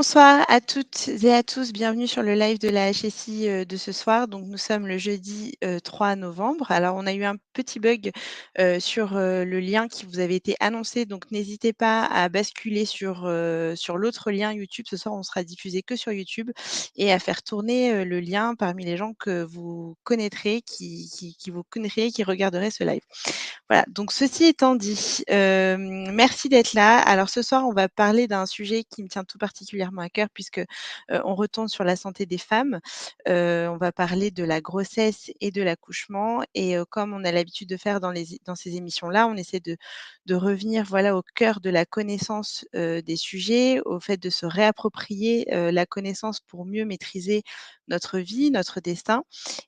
Bonsoir à toutes et à tous, bienvenue sur le live de la HSI, de ce soir. Donc nous sommes le jeudi, 3 novembre. Alors on a eu un petit bug, sur, le lien qui vous avait été annoncé, donc n'hésitez pas à basculer sur l'autre lien YouTube. Ce soir, on sera diffusé que sur YouTube et à faire tourner, le lien parmi les gens que vous connaîtrez, qui vous connaîtriez, qui regarderaient ce live. Voilà, donc ceci étant dit, merci d'être là. Alors ce soir, on va parler d'un sujet qui me tient tout particulièrement à cœur puisque, on retourne sur la santé des femmes. On va parler de la grossesse et de l'accouchement et comme on a l'habitude de faire dans ces émissions-là, on essaie de revenir, voilà, au cœur de la connaissance, des sujets, au fait de se réapproprier, la connaissance pour mieux maîtriser notre vie, notre destin.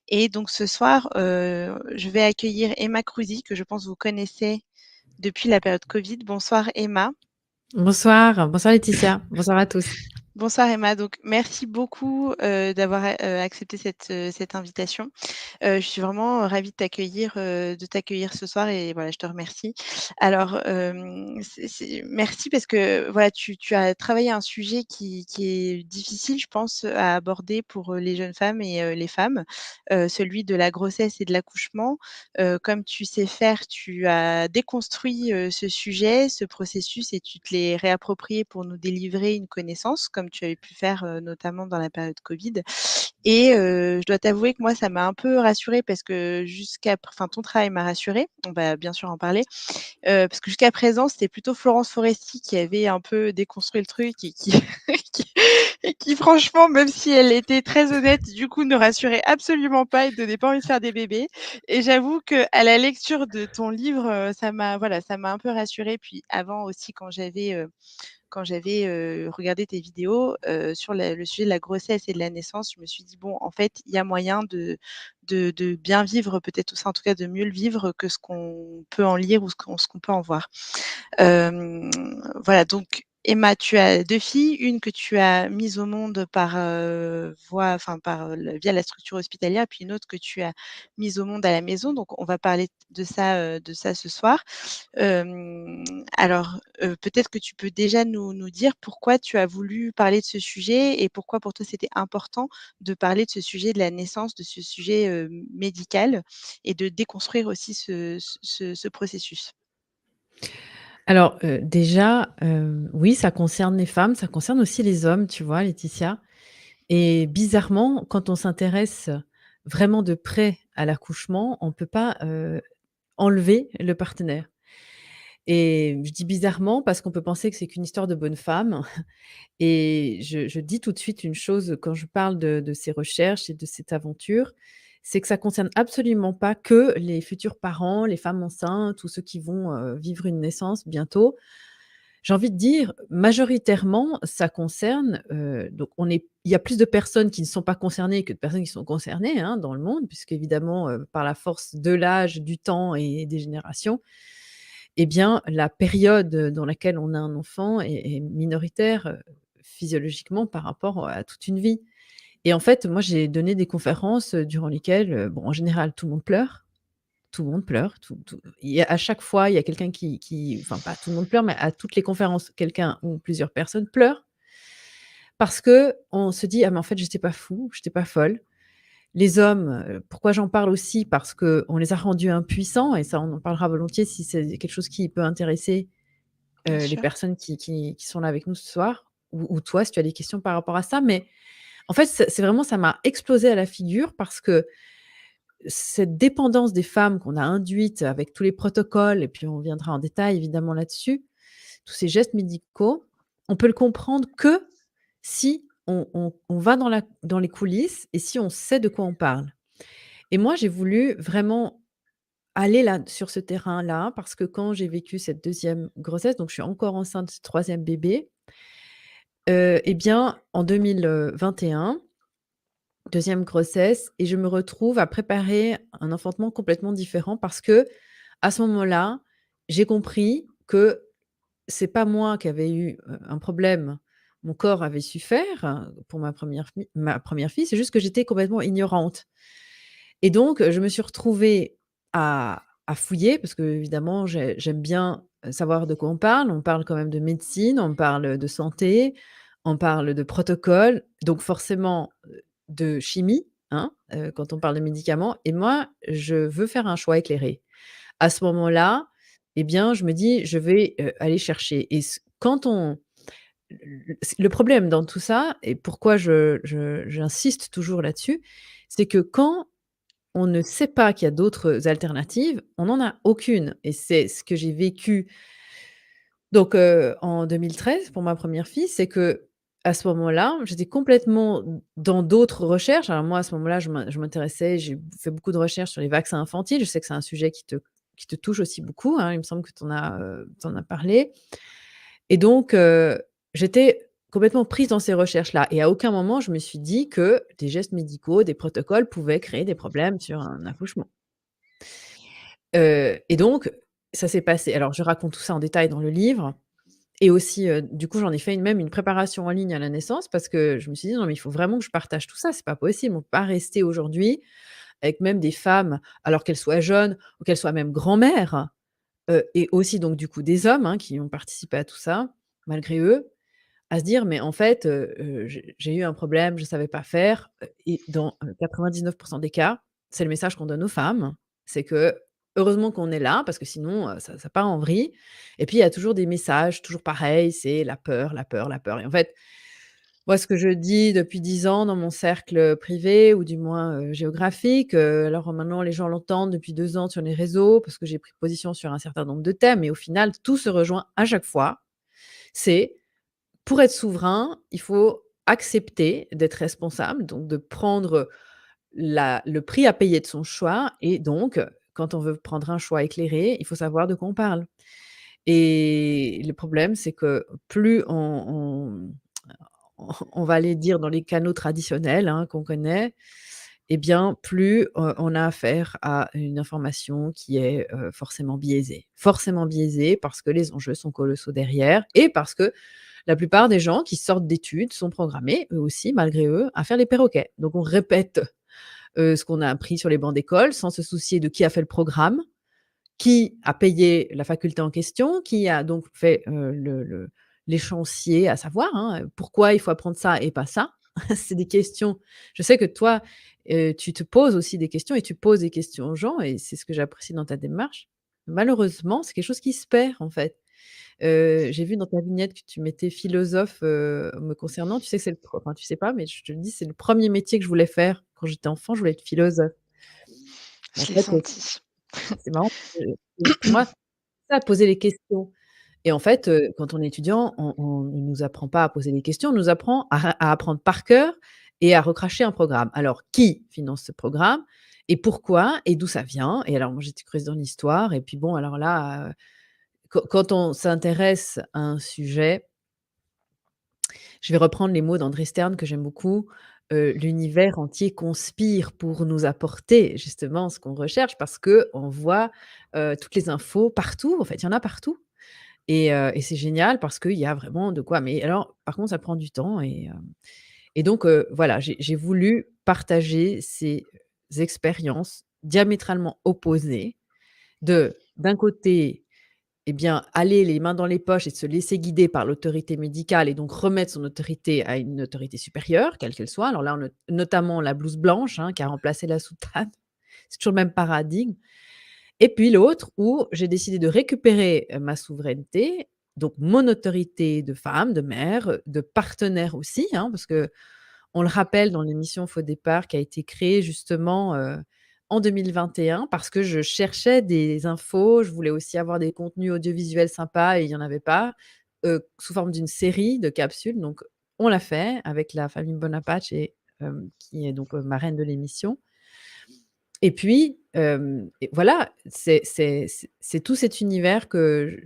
Et donc ce soir, je vais accueillir Emma Cruzy, que je pense vous connaissez depuis la période Covid. Bonsoir Emma. Bonsoir, bonsoir Laetitia, bonsoir à tous. Bonsoir Emma, donc merci beaucoup, d'avoir, accepté cette invitation. Je suis vraiment ravie de t'accueillir ce soir et voilà, je te remercie. Alors, merci parce que voilà, tu as travaillé un sujet qui est difficile, je pense, à aborder pour, les jeunes femmes et les femmes, celui de la grossesse et de l'accouchement. Comme tu sais faire, tu as déconstruit, ce sujet, ce processus et tu te l'es réapproprié pour nous délivrer une connaissance, comme tu avais pu faire, notamment dans la période Covid. Et je dois t'avouer que moi, ça m'a un peu rassurée parce que ton travail m'a rassurée, on va bien sûr en parler, parce que jusqu'à présent, c'était plutôt Florence Foresti qui avait un peu déconstruit le truc et qui qui et qui franchement, même si elle était très honnête, du coup, ne rassurait absolument pas et donnait pas envie de faire des bébés. Et j'avoue qu'à la lecture de ton livre, ça m'a un peu rassurée. Puis avant aussi quand j'avais, regardé tes vidéos, sur le sujet de la grossesse et de la naissance, je me suis dit: «Bon, en fait, il y a moyen de bien vivre peut-être tout ça, en tout cas de mieux le vivre que ce qu'on peut en lire ou ce qu'on peut en voir». Hem, voilà, donc Emma, tu as 2 filles, une que tu as mise au monde par, via la structure hospitalière, puis une autre que tu as mise au monde à la maison. Donc on va parler de ça ce soir. Alors, peut-être que tu peux déjà nous dire pourquoi tu as voulu parler de ce sujet et pourquoi pour toi c'était important de parler de ce sujet de la naissance, de ce sujet, médical et de déconstruire aussi ce processus? Alors, déjà, oui, ça concerne les femmes, ça concerne aussi les hommes, tu vois, Laetitia? Et bizarrement, quand on s'intéresse vraiment de près à l'accouchement, on ne peut pas, enlever le partenaire. Et je dis bizarrement parce qu'on peut penser que c'est qu'une histoire de bonne femme. Et je dis tout de suite une chose quand je parle de ces recherches et de cette aventure, c'est que ça concerne absolument pas que les futurs parents, les femmes enceintes ou ceux qui vont, vivre une naissance bientôt. J'ai envie de dire, majoritairement, ça concerne, donc il y a plus de personnes qui ne sont pas concernées que de personnes qui sont concernées, hein, dans le monde, puisqu'évidemment, par la force de l'âge, du temps et des générations, eh bien, la période dans laquelle on a un enfant est minoritaire, physiologiquement par rapport à toute une vie. Et en fait, moi, j'ai donné des conférences, durant lesquelles, bon, en général, tout le monde pleure, tout il y a à chaque fois, il y a quelqu'un qui enfin, pas tout le monde pleure, mais à toutes les conférences, quelqu'un ou plusieurs personnes pleurent parce qu'on se dit: «Ah mais en fait, j'étais pas fou, j'étais pas folle». Les hommes, pourquoi j'en parle aussi? Parce qu'on les a rendus impuissants et ça, on en parlera volontiers si c'est quelque chose qui peut intéresser, Bien les sûr. personnes qui sont là avec nous ce soir ou toi, si tu as des questions par rapport à ça. Mais en fait, c'est vraiment ça m'a explosé à la figure parce que cette dépendance des femmes qu'on a induite avec tous les protocoles et puis on viendra en détail évidemment là-dessus, tous ces gestes médicaux, on peut le comprendre que si on va dans les coulisses et si on sait de quoi on parle. Et moi, j'ai voulu vraiment aller là, sur ce terrain-là, parce que quand j'ai vécu cette deuxième grossesse, donc je suis encore enceinte du 3e bébé, et bien, en 2021, 2e grossesse et je me retrouve à préparer un enfantement complètement différent parce que à ce moment-là, j'ai compris que c'est pas moi qui avais eu, un problème. Mon corps avait su faire, pour ma première fille, c'est juste que j'étais complètement ignorante. Et donc, je me suis retrouvée à fouiller parce qu'évidemment, j'aime bien, savoir de quoi on parle. On parle quand même de médecine, on parle de santé, on parle de protocole, donc forcément, de chimie, hein, quand on parle de médicaments et moi, je veux faire un choix éclairé. À ce moment-là, eh bien, je me dis: «Je vais, aller chercher» et quand on le problème dans tout ça et pourquoi j'insiste toujours là-dessus, c'est que quand on ne sait pas qu'il y a d'autres alternatives, on n'en a aucune et c'est ce que j'ai vécu donc en 2013 pour ma première fille, c'est qu'à ce moment-là, j'étais complètement dans d'autres recherches. Alors moi, à ce moment-là, je m'intéressais, j'ai fait beaucoup de recherches sur les vaccins infantiles. Je sais que c'est un sujet qui te touche aussi beaucoup, hein, il me semble que tu en as parlé et donc j'étais complètement prise dans ces recherches-là et à aucun moment je me suis dit que des gestes médicaux, des protocoles pouvaient créer des problèmes sur un accouchement. Et donc ça s'est passé alors je raconte tout ça en détail dans le livre et aussi, du coup, j'en ai fait une préparation en ligne à la naissance parce que je me suis dit: «Non, mais il faut vraiment que je partage tout ça, c'est pas possible. On peut pas rester aujourd'hui avec même des femmes, alors qu'elles soient jeunes ou qu'elles soient même grand-mères», et aussi donc du coup des hommes, hein, qui ont participé à tout ça, malgré eux, à se dire: «Mais en fait, j'ai eu un problème, je savais pas faire», et dans, 99 des cas, c'est le message qu'on donne aux femmes. C'est que heureusement qu'on est là parce que sinon, ça part en vrille et puis il y a toujours des messages, toujours pareil, c'est la peur, la peur, la peur et en fait, moi ce que je dis depuis 10 ans dans mon cercle, privé ou du moins, géographique, alors maintenant les gens l'entendent depuis 2 ans sur les réseaux parce que j'ai pris position sur un certain nombre de thèmes et au final tout se rejoint à chaque fois. C'est pour être souverain, il faut accepter d'être responsable, donc de prendre le prix à payer de son choix et donc, quand on veut prendre un choix éclairé, il faut savoir de quoi on parle et le problème, c'est que plus on va aller dire dans les canaux traditionnels, hein, qu'on connaît, et bien, plus, on a affaire à une information qui est, forcément biaisée. Forcément biaisée parce que les enjeux sont colossaux derrière et parce que la plupart des gens qui sortent d'études sont programmés, eux aussi, malgré eux, à faire les perroquets. Donc on répète, ce qu'on a appris sur les bancs d'école sans se soucier de qui a fait le programme, qui a payé la faculté en question, qui a donc fait, l'échéancier à savoir, hein, pourquoi il faut apprendre ça et pas ça. C'est des questions je sais que toi, tu te poses aussi des questions et tu poses des questions aux gens et c'est ce que j'apprécie dans ta démarche. Malheureusement, c'est quelque chose qui se perd, en fait. J'ai vu dans ta vignette que tu mettais philosophe, me concernant. Tu sais que c'est le pre enfin, tu sais pas, mais je te le dis, c'est le premier métier que je voulais faire quand j'étais enfant, je voulais être philosophe. En Je l'ai fait, senti. c'est marrant parce que, pour moi, c'est ça poser les questions et en fait, quand on est étudiant, on ne nous apprend pas à poser des questions, on nous apprend à apprendre par cœur et à recracher un programme. Alors qui finance ce programme et pourquoi et d'où ça vient? Et alors moi, j'étais curieuse dans l'histoire et puis bon, alors là, quand on s'intéresse à un sujet, je vais reprendre les mots d'André Stern que j'aime beaucoup, «L'univers entier conspire pour nous apporter justement ce qu'on recherche» parce qu'on voit, toutes les infos partout, en fait, il y en a partout et c'est génial parce qu'il y a vraiment de quoi mais alors par contre ça prend du temps et donc voilà, j'ai voulu partager ces expériences diamétralement opposées d'un côté eh bien, aller les mains dans les poches et de se laisser guider par l'autorité médicale et donc remettre son autorité à une autorité supérieure, quelle qu'elle soit. Alors là, notamment la blouse blanche, hein, qui a remplacé la soutane. C'est toujours le même paradigme. Et puis l'autre où j'ai décidé de récupérer, ma souveraineté, donc mon autorité de femme, de mère, de partenaire aussi, hein, parce que on le rappelle dans l'émission Faux départ qui a été créée justement, en 2021 parce que je cherchais des infos. Je voulais aussi avoir des contenus audiovisuels sympas et il y en avait pas, sous forme d'une série de capsules. Donc on l'a fait avec la famille Bonaparte et qui est donc, marraine de l'émission. Et puis, et voilà, c'est tout cet univers que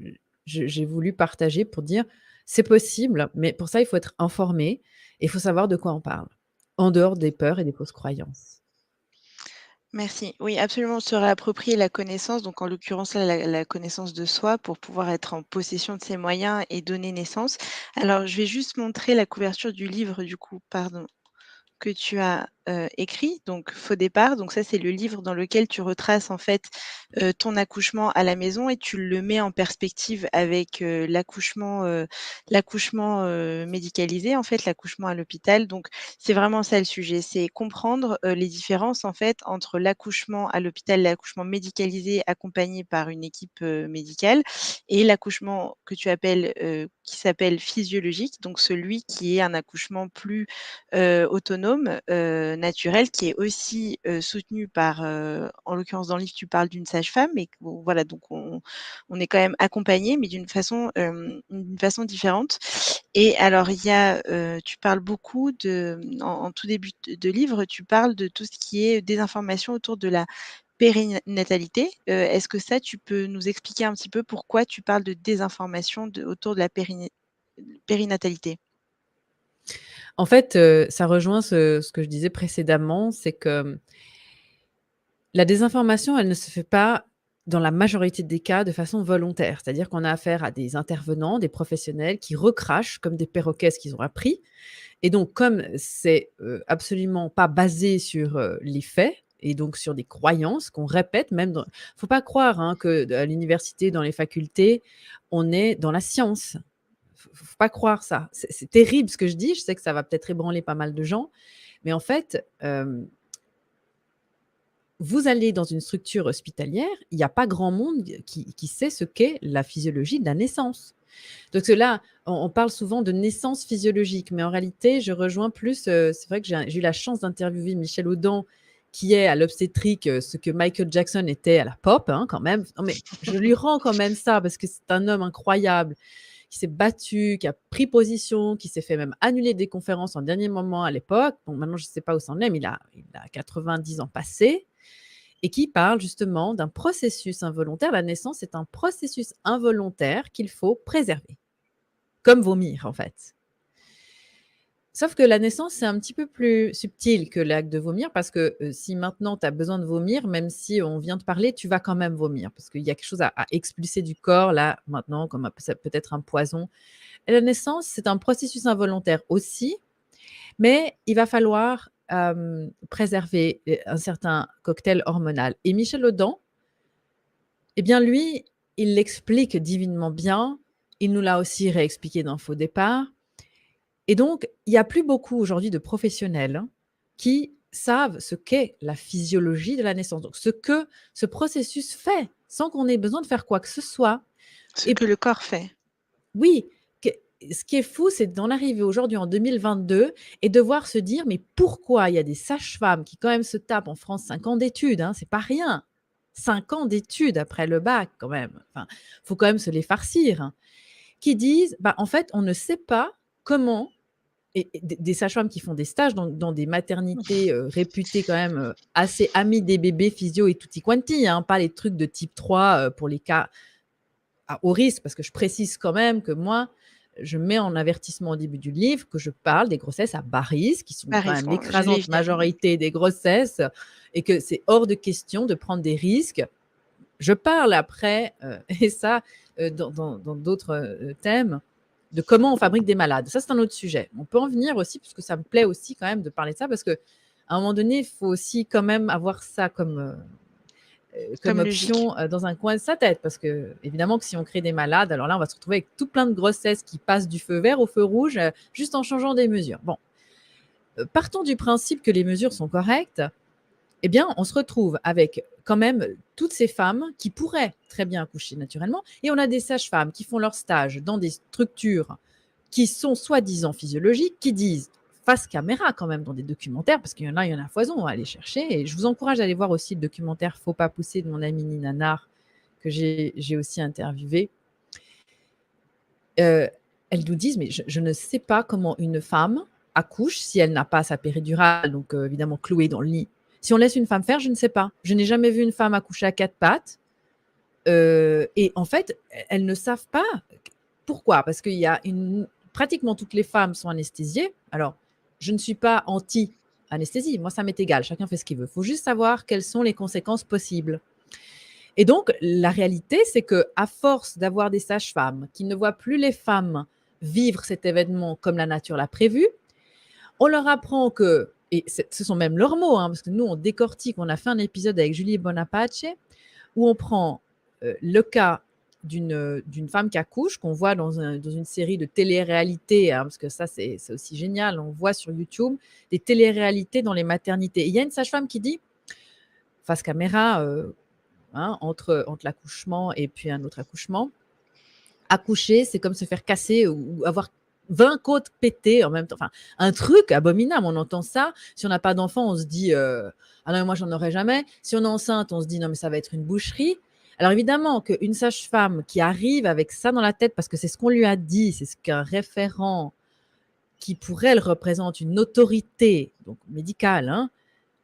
j'ai voulu partager pour dire: «C'est possible, mais pour ça, il faut être informé et il faut savoir de quoi on parle, en dehors des peurs et des fausses croyances». Merci. Oui, absolument, se réapproprier la connaissance, donc en l'occurrence là, la connaissance de soi pour pouvoir être en possession de ses moyens et donner naissance. Alors, je vais juste montrer la couverture du livre du coup, pardon, que tu as, écrit, donc Faux départ. Donc ça, c'est le livre dans lequel tu retraces en fait, ton accouchement à la maison et tu le mets en perspective avec, l'accouchement médicalisé, en fait, l'accouchement à l'hôpital. Donc c'est vraiment ça le sujet, c'est comprendre, les différences, en fait, entre l'accouchement à l'hôpital, l'accouchement médicalisé accompagné par une équipe, médicale et l'accouchement que tu appelles, qui s'appelle physiologique, donc celui qui est un accouchement plus, autonome, naturel, qui est aussi, soutenu par, en l'occurrence dans le livre, tu parles d'une sage-femme et bon voilà, donc on est quand même accompagné, mais d'une façon différente. Et alors il y a, tu parles beaucoup en tout début de livre, tu parles de tout ce qui est désinformation autour de la périnatalité. Est-ce que ça, tu peux nous expliquer un petit peu pourquoi tu parles de désinformation autour de la périnatalité? En fait, ça rejoint ce que je disais précédemment, c'est que la désinformation, elle ne se fait pas dans la majorité des cas de façon volontaire. C'est-à-dire qu'on a affaire à des intervenants, des professionnels qui recrachent comme des perroquets ce qu'ils ont appris. Et donc, comme c'est, absolument pas basé sur, les faits et donc sur des croyances qu'on répète même dans faut pas croire, hein, à l'université, dans les facultés, on est dans la science. Faut pas croire ça. C'est terrible ce que je dis, je sais que ça va peut-être ébranler pas mal de gens, mais en fait, vous allez dans une structure hospitalière, il y a pas grand monde qui sait ce qu'est la physiologie de la naissance. Donc là, on parle souvent de naissance physiologique, mais en réalité, je rejoins plus, c'est vrai que j'ai eu la chance d'interviewer Michel Audin, qui est à l'obstétrique, ce que Michael Jackson était à la pop, hein, quand même. Non, mais je lui rends quand même ça parce que c'est un homme incroyable, qui s'est battu, qui a pris position, qui s'est fait même annuler des conférences en dernier moment à l'époque. Bon, maintenant, je ne sais pas où ça en est, mais il a 90 ans passés et qui parle justement d'un processus involontaire. La naissance est un processus involontaire qu'il faut préserver, comme vomir en fait. Sauf que la naissance, c'est un petit peu plus subtil que l'acte de vomir parce que si maintenant tu as besoin de vomir, même si on vient de parler, tu vas quand même vomir parce qu'il y a quelque chose à expulser du corps là maintenant, comme ça peut être un poison. Et la naissance, c'est un processus involontaire aussi, mais il va falloir préserver un certain cocktail hormonal. Et Michel Audin, eh bien lui, il l'explique divinement bien. Il nous l'a aussi réexpliqué dans Faux départ. Et donc, il n'y a plus beaucoup aujourd'hui de professionnels qui savent ce qu'est la physiologie de la naissance. Donc, ce que ce processus fait, sans qu'on ait besoin de faire quoi que ce soit. Ce Et que le corps fait. oui, ce qui est fou, c'est d'en arriver aujourd'hui en 2022 et devoir se dire, mais pourquoi il y a des sages-femmes qui quand même se tapent en France 5 ans d'études, hein, c'est pas rien. 5 ans d'études après le bac quand même. Enfin, faut quand même se les farcir, hein, qui disent, bah, en fait, on ne sait pas comment et des sages-femmes qui font des stages dans des maternités, réputées quand même, assez amies des bébés, physio et tutti quanti, hein, pas les trucs de type 3, pour les cas à haut risque. Parce que je précise quand même que moi, je mets en avertissement au début du livre que je parle des grossesses à bas risque, qui sont À quand même risque, j'allais y l'écrasante venir. majorité des grossesses et que c'est hors de question de prendre des risques. Je parle après, et ça, dans d'autres, thèmes, de comment on fabrique des malades. Ça, c'est un autre sujet. On peut en venir aussi, puisque ça me plaît aussi quand même de parler de ça, parce qu'à un moment donné, il faut aussi quand même avoir ça comme Comme logique. option, dans un coin de sa tête. Parce que évidemment que si on crée des malades, alors là, on va se retrouver avec tout plein de grossesses qui passent du feu vert au feu rouge, juste en changeant des mesures. Bon, partons du principe que les mesures sont correctes. Eh bien, on se retrouve avec quand même toutes ces femmes qui pourraient très bien accoucher naturellement et on a des sages-femmes qui font leur stage dans des structures qui sont soi-disant physiologiques, qui disent face caméra quand même dans des documentaires, parce qu'il y en a, il y en a à foison à aller chercher. Et je vous encourage à aller voir aussi le documentaire Faut pas pousser de mon amie Nina Nard, que j'ai aussi interviewé. Elles nous disent, mais je ne sais pas comment une femme accouche si elle n'a pas sa péridurale, donc évidemment clouée dans le lit. Si on laisse une femme faire, je ne sais pas. Je n'ai jamais vu une femme accoucher à quatre pattes. Et en fait, elles ne savent pas. Pourquoi? Parce qu'il y a pratiquement toutes les femmes sont anesthésiées. Alors, je ne suis pas anti-anesthésie. Moi, ça m'est égal. Chacun fait ce qu'il veut. Il faut juste savoir quelles sont les conséquences possibles. Et donc, la réalité, c'est que à force d'avoir des sages-femmes qui ne voient plus les femmes vivre cet événement comme la nature l'a prévu, on leur apprend que et ce sont même leurs mots, hein, parce que nous, on décortique, on a fait un épisode avec Julie Bonaparte où on prend le cas d'une femme qui accouche, qu'on voit dans une série de télé-réalités, hein, parce que ça, c'est aussi génial. On voit sur YouTube des télé-réalités dans les maternités. Il y a une sage-femme qui dit, face caméra, hein, entre l'accouchement et puis un autre accouchement, accoucher, c'est comme se faire casser ou avoir 20 côtes pétées en même temps. Enfin, un truc abominable. On entend ça. Si on n'a pas d'enfant, on se dit ah non, moi, j'en aurai jamais. Si on est enceinte, on se dit non, mais ça va être une boucherie. Alors évidemment qu'une sage-femme qui arrive avec ça dans la tête, parce que c'est ce qu'on lui a dit, c'est ce qu'un référent qui pour elle représente une autorité donc médicale, hein,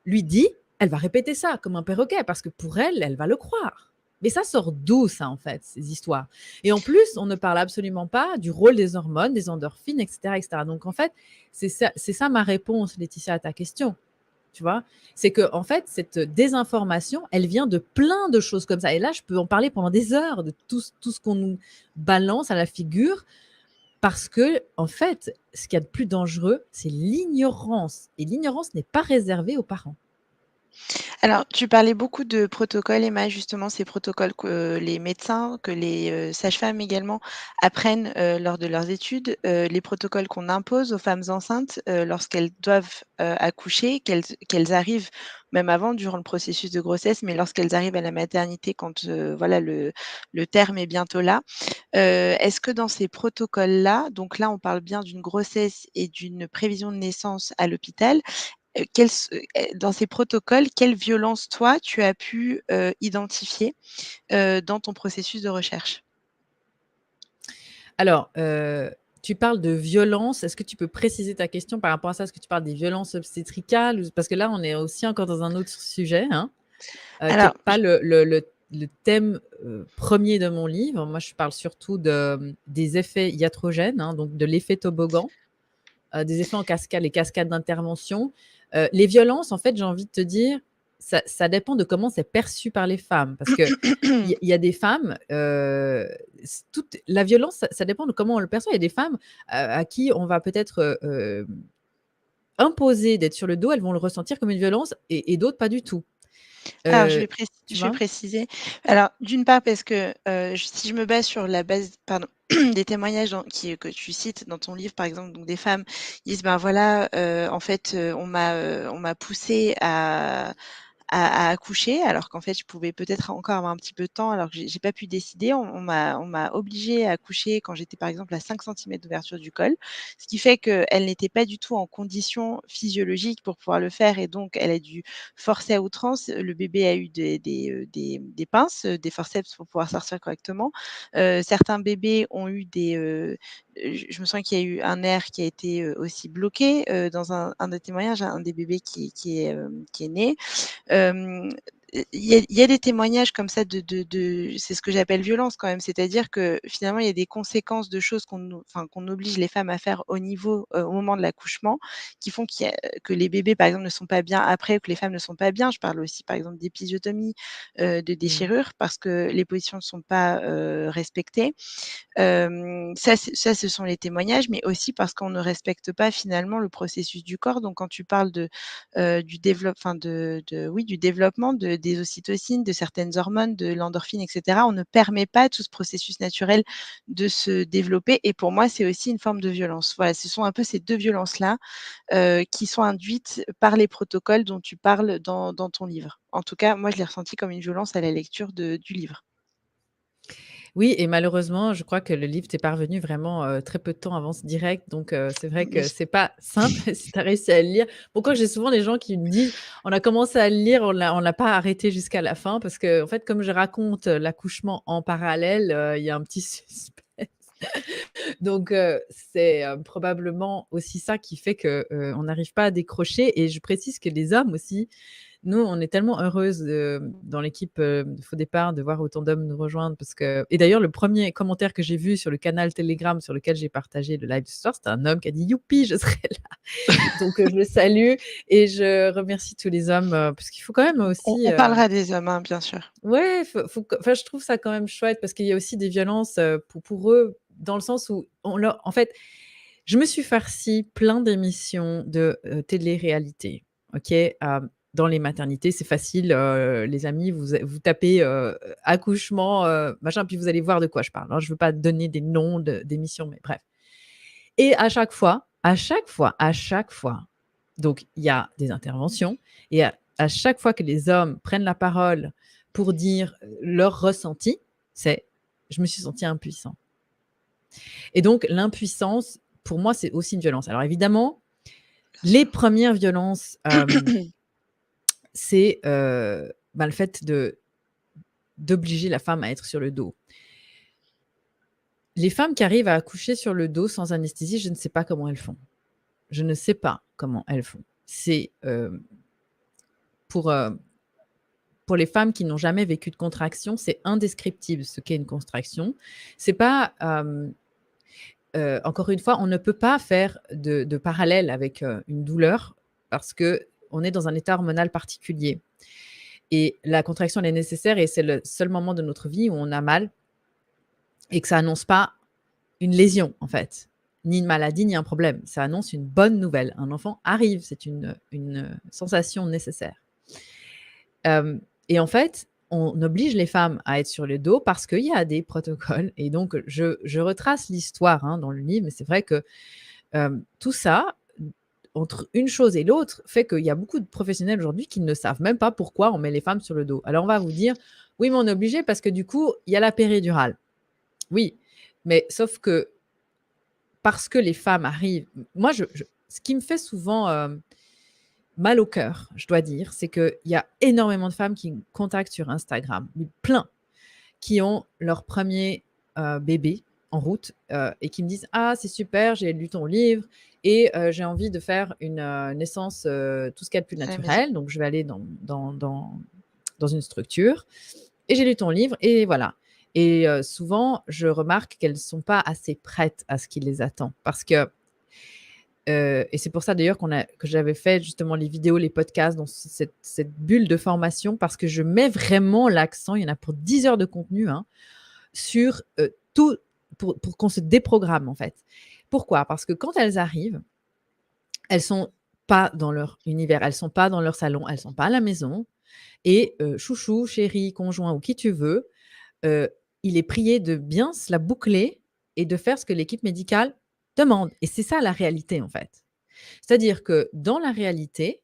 lui dit, elle va répéter ça comme un perroquet, parce que pour elle, elle va le croire. Mais ça sort d'où, ça, en fait, ces histoires? Et en plus, on ne parle absolument pas du rôle des hormones, des endorphines, etc., etc. Donc, en fait, c'est ça ma réponse, Laetitia, à ta question. Tu vois, c'est que en fait, cette désinformation, elle vient de plein de choses comme ça. Et là, je peux en parler pendant des heures de tout ce qu'on nous balance à la figure, parce que, en fait, ce qu'il y a de plus dangereux, c'est l'ignorance. Et l'ignorance n'est pas réservée aux parents. Alors, tu parlais beaucoup de protocoles, Emma, justement, ces protocoles que les médecins, que les sages-femmes également apprennent lors de leurs études, les protocoles qu'on impose aux femmes enceintes lorsqu'elles doivent accoucher, qu'elles arrivent, même avant, durant le processus de grossesse, mais lorsqu'elles arrivent à la maternité, quand voilà, le terme est bientôt là. Est-ce que dans ces protocoles-là, donc là, on parle bien d'une grossesse et d'une prévision de naissance à l'hôpital, dans ces protocoles, quelle violence, toi, tu as pu identifier dans ton processus de recherche? Alors, tu parles de violence. Est-ce que tu peux préciser ta question par rapport à ça? Est-ce que tu parles des violences obstétricales? Parce que là, on est aussi encore dans un autre sujet, hein, qui Alors, est pas le thème, 1er de mon livre. Moi, je parle surtout des effets iatrogènes, hein, donc de l'effet toboggan, des effets en cascade, les cascades d'intervention. Les violences, en fait, j'ai envie de te dire, ça dépend de comment c'est perçu par les femmes. Parce qu'il y a des femmes, la violence, ça dépend de comment on le perçoit. Il y a des femmes à qui on va peut-être imposer d'être sur le dos, elles vont le ressentir comme une violence et d'autres pas du tout. alors Tu je vais vois? préciser. Alors d'une part parce que, si je me base sur la base pardon, des témoignages que tu cites dans ton livre, par exemple, donc des femmes disent: «Ben voilà, en fait, on m'a poussée à accoucher, alors qu'en fait, je pouvais peut-être encore avoir un petit peu de temps, alors que j'ai pas pu décider. On m'a obligée à accoucher quand j'étais, par exemple, à 5 centimètres d'ouverture du col, ce qui fait qu'elle n'était pas du tout en condition physiologique pour pouvoir le faire et donc elle a dû forcer à outrance. Le bébé a eu des pinces, des forceps pour pouvoir sortir correctement. Certains bébés ont eu je me souviens qu'il y a eu un nerf qui a été, aussi bloqué, dans un des témoignages, un des bébés qui est né. Hem, il y a des témoignages comme ça de c'est ce que j'appelle violence quand même, c'est-à-dire que finalement il y a des conséquences de choses qu'on oblige les femmes à faire au moment de l'accouchement, qui font que les bébés par exemple ne sont pas bien après ou que les femmes ne sont pas bien. Je parle aussi par exemple d'épisiotomie, de Mmh. déchirure parce que les positions ne sont pas, respectées. Ça, ce sont les témoignages, mais aussi parce qu'on ne respecte pas finalement le processus du corps. Donc quand tu parles du enfin oui, du développement des ocytocines, de certaines hormones, de l'endorphine et cetera, on ne permet pas tout ce processus naturel de se développer et pour moi, c'est aussi une forme de violence. Voilà, ce sont un peu ces 2 violences-là, qui sont induites par les protocoles dont tu parles dans ton livre. En tout cas, moi, je l'ai ressenti comme une violence à la lecture du livre. Oui, et malheureusement, je crois que le livre t'est parvenu vraiment, très peu de temps avant ce direct, donc c'est vrai Mais que c'est pas simple si tu as réussi à le lire. Pourquoi j'ai souvent des gens qui me disent: «On a commencé à le lire, on l'a pas arrêté jusqu'à la fin», parce qu'en fait, comme je raconte, l'accouchement en parallèle, il y a un petit suspense. Donc c'est, probablement aussi ça qui fait que, on n'arrive pas à décrocher, et je précise que les hommes aussi, nous, on est tellement heureuses, dans l'équipe, de Faux Départ, de voir autant d'hommes nous rejoindre, parce que et d'ailleurs le premier commentaire que j'ai vu sur le canal Telegram sur lequel j'ai partagé le live de ce soir, c'était un homme qui a dit: «Youpi, je serai là». Donc je le salue et je remercie tous les hommes, parce qu'il faut quand même aussi, on parlera des hommes, hein, bien sûr. ouais, faut que enfin, je trouve ça quand même chouette parce qu'il y a aussi des violences, pour eux, dans le sens où on leur en fait, Je me suis farci plein d'émissions de, télé-réalité, OK? Dans les maternités, c'est facile, les amis, vous tapez, accouchement, machin, puis vous allez voir de quoi je parle, hein. Je veux pas donner des noms d'émissions, mais bref. Et à chaque fois, donc il y a des interventions et à chaque fois que les hommes prennent la parole pour dire, leur ressenti, c'est: «Je me suis senti impuissant». Et donc l'impuissance, pour moi, c'est aussi une violence. Alors évidemment, Bien les sûr. premières violences, c'est, le fait d'obliger la femme à être sur le dos. Les femmes qui arrivent à accoucher sur le dos sans anesthésie, je ne sais pas comment elles font. Je ne sais pas comment elles font. C'est, pour, pour les femmes qui n'ont jamais vécu de contraction, c'est indescriptible ce qu'est une contraction. C'est pas, encore une fois, on ne peut pas faire de parallèle avec, une douleur parce qu'on est dans un état hormonal particulier et la contraction, elle est nécessaire et c'est le seul moment de notre vie où on a mal et que ça annonce pas une lésion, en fait, ni une maladie, ni un problème. Ça annonce une bonne nouvelle. Un enfant arrive, c'est une sensation nécessaire. Et en fait, on oblige les femmes à être sur le dos parce qu'il y a des protocoles et donc je retrace l'histoire, hein, dans le livre, mais c'est vrai que, tout ça, entre une chose et l'autre, fait qu'il y a beaucoup de professionnels aujourd'hui qui ne savent même pas pourquoi on met les femmes sur le dos. Alors on va vous dire: «Oui, mais on est obligé parce que du coup, il y a la péridurale». Oui, mais sauf que parce que les femmes arrivent moi je ce qui me fait souvent, mal au cœur, je dois dire, c'est qu'il y a énormément de femmes qui me contactent sur Instagram, mais plein, qui ont leur premier bébé en route, et qui me disent: «Ah, c'est super, j'ai lu ton livre et j'ai envie de faire une, naissance, tout ce qu'il y a de plus À la maison. naturel, donc je vais aller dans une structure et j'ai lu ton livre» et voilà. Et souvent, je remarque qu'elles ne sont pas assez prêtes à ce qui les attend parce que et c'est pour ça d'ailleurs que j'avais fait justement les vidéos, les podcasts dans cette bulle de formation parce que je mets vraiment l'accent, il y en a pour 10 heures de contenu, hein, sur, tout pour qu'on se déprogramme, en fait. Pourquoi? Parce que quand elles arrivent, elles sont pas dans leur univers, elles sont pas dans leur salon, elles sont pas à la maison et chouchou, chéri, conjoint ou qui tu veux, heu, il est prié de bien se la boucler et de faire ce que l'équipe médicale demande et c'est ça la réalité, en fait. C'est-à-dire que dans la réalité,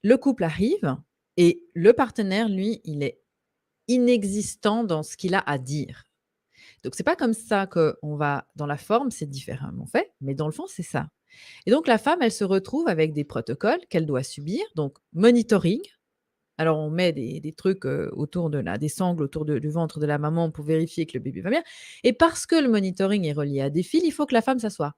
le couple arrive et le partenaire, lui, il est inexistant dans ce qu'il a à dire. Donc c'est pas comme ça qu'on va dans la forme, c'est différemment fait, mais dans le fond, c'est ça. Et donc la femme, elle se retrouve avec des protocoles qu'elle doit subir, donc monitoring. Alors on met des trucs, autour de la des sangles autour du ventre de la maman pour vérifier que le bébé va bien et parce que le monitoring est relié à des fils, il faut que la femme s'assoie.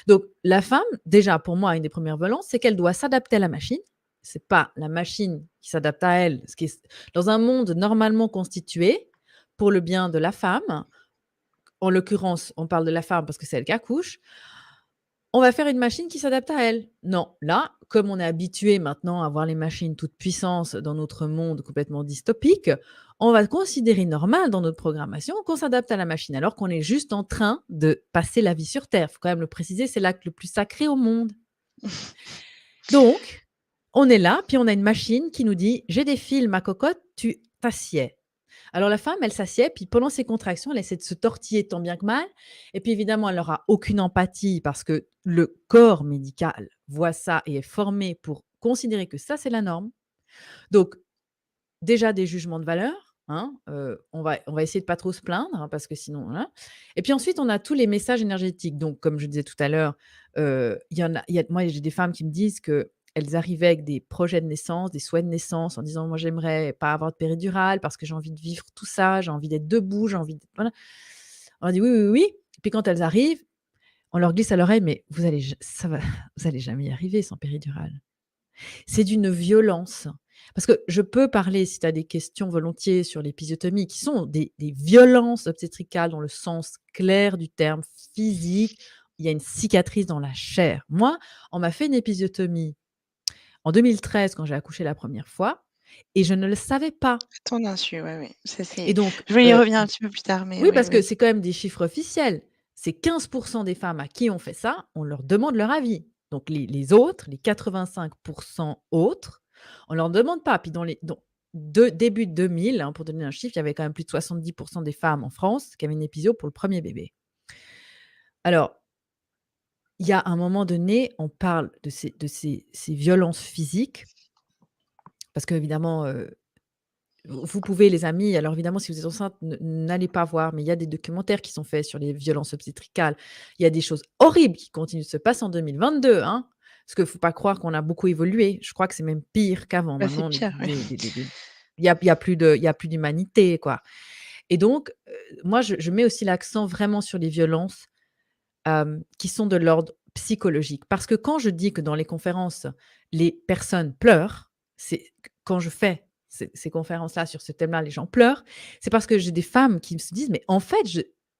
Donc la femme, déjà pour moi, une des premières violences, c'est qu'elle doit s'adapter à la machine. C'est pas la machine qui s'adapte à elle, ce qui est dans un monde normalement constitué pour le bien de la femme, en l'occurrence, on parle de la femme parce que c'est elle qui accouche, on va faire une machine qui s'adapte à elle. Non, là, comme on est habitué maintenant à voir les machines toutes puissances dans notre monde complètement dystopique, on va considérer normal dans notre programmation qu'on s'adapte à la machine, alors qu'on est juste en train de passer la vie sur terre. Il faut quand même le préciser, c'est l'acte le plus sacré au monde. Donc, on est là, puis on a une machine qui nous dit: «J'ai des fils, ma cocotte, tu t'assieds». Alors la femme, elle s'assied, puis pendant ses contractions, elle essaie de se tortiller tant bien que mal et puis évidemment, elle n'aura aucune empathie parce que le corps médical voit ça et est formé pour considérer que ça, c'est la norme. Donc déjà des jugements de valeur, hein, on va essayer de pas trop se plaindre, hein, parce que sinon voilà et puis ensuite, on a tous les messages énergétiques. Donc comme je disais tout à l'heure, il y a moi, j'ai des femmes qui me disent qu'elles arrivaient avec des projets de naissance, des souhaits de naissance en disant: «Moi, j'aimerais pas avoir de péridurale parce que j'ai envie de vivre tout ça, j'ai envie d'être debout, j'ai envie de» voilà. On leur dit: «Oui, oui, oui». Puis quand elles arrivent, on leur glisse à l'oreille: «Mais vous allez jamais y arriver sans péridurale». C'est d'une violence. Parce que je peux parler, si tu as des questions volontiers sur l'épisiotomie, qui sont des violences obstétricales dans le sens clair du terme, physique. Il y a une cicatrice dans la chair. Moi, on m'a fait une épisiotomie en 2013 quand j'ai accouché la première fois et je ne le savais pas. À ton insu, ouais, ouais. Ça Et c'est donc, je vais y revenir un petit peu plus tard, mais oui, oui, parce que vas-y. c'est quand même des chiffres officiels. ces 15 des femmes à qui on fait ça, on leur demande leur avis. Donc les autres, les 85 autres, on leur demande pas. Puis début 2000, hein, pour donner un chiffre, il y avait quand même plus de 70 des femmes en France qui avaient une épisio pour le premier bébé. Alors, il y a un moment donné, on parle de ces violences physiques parce qu'évidemment, vous pouvez, les amis, alors évidemment, si vous êtes enceinte, n'allez pas voir, mais il y a des documentaires qui sont faits sur les violences obstétricales. Il y a des choses horribles qui continuent de se passer en 2022, hein, parce qu'il ne faut pas croire qu'on a beaucoup évolué. Je crois que c'est même pire qu'avant. Bah, c'est Maintenant, pire, ouais. il y a plus d'humanité, quoi. Et donc, moi, je mets aussi l'accent vraiment sur les violences, qui sont de l'ordre psychologique. Parce que quand je dis que dans les conférences, les personnes pleurent, c'est quand je fais ces conférences-là sur ce thème-là, les gens pleurent, c'est parce que j'ai des femmes qui se disent: «Mais en fait,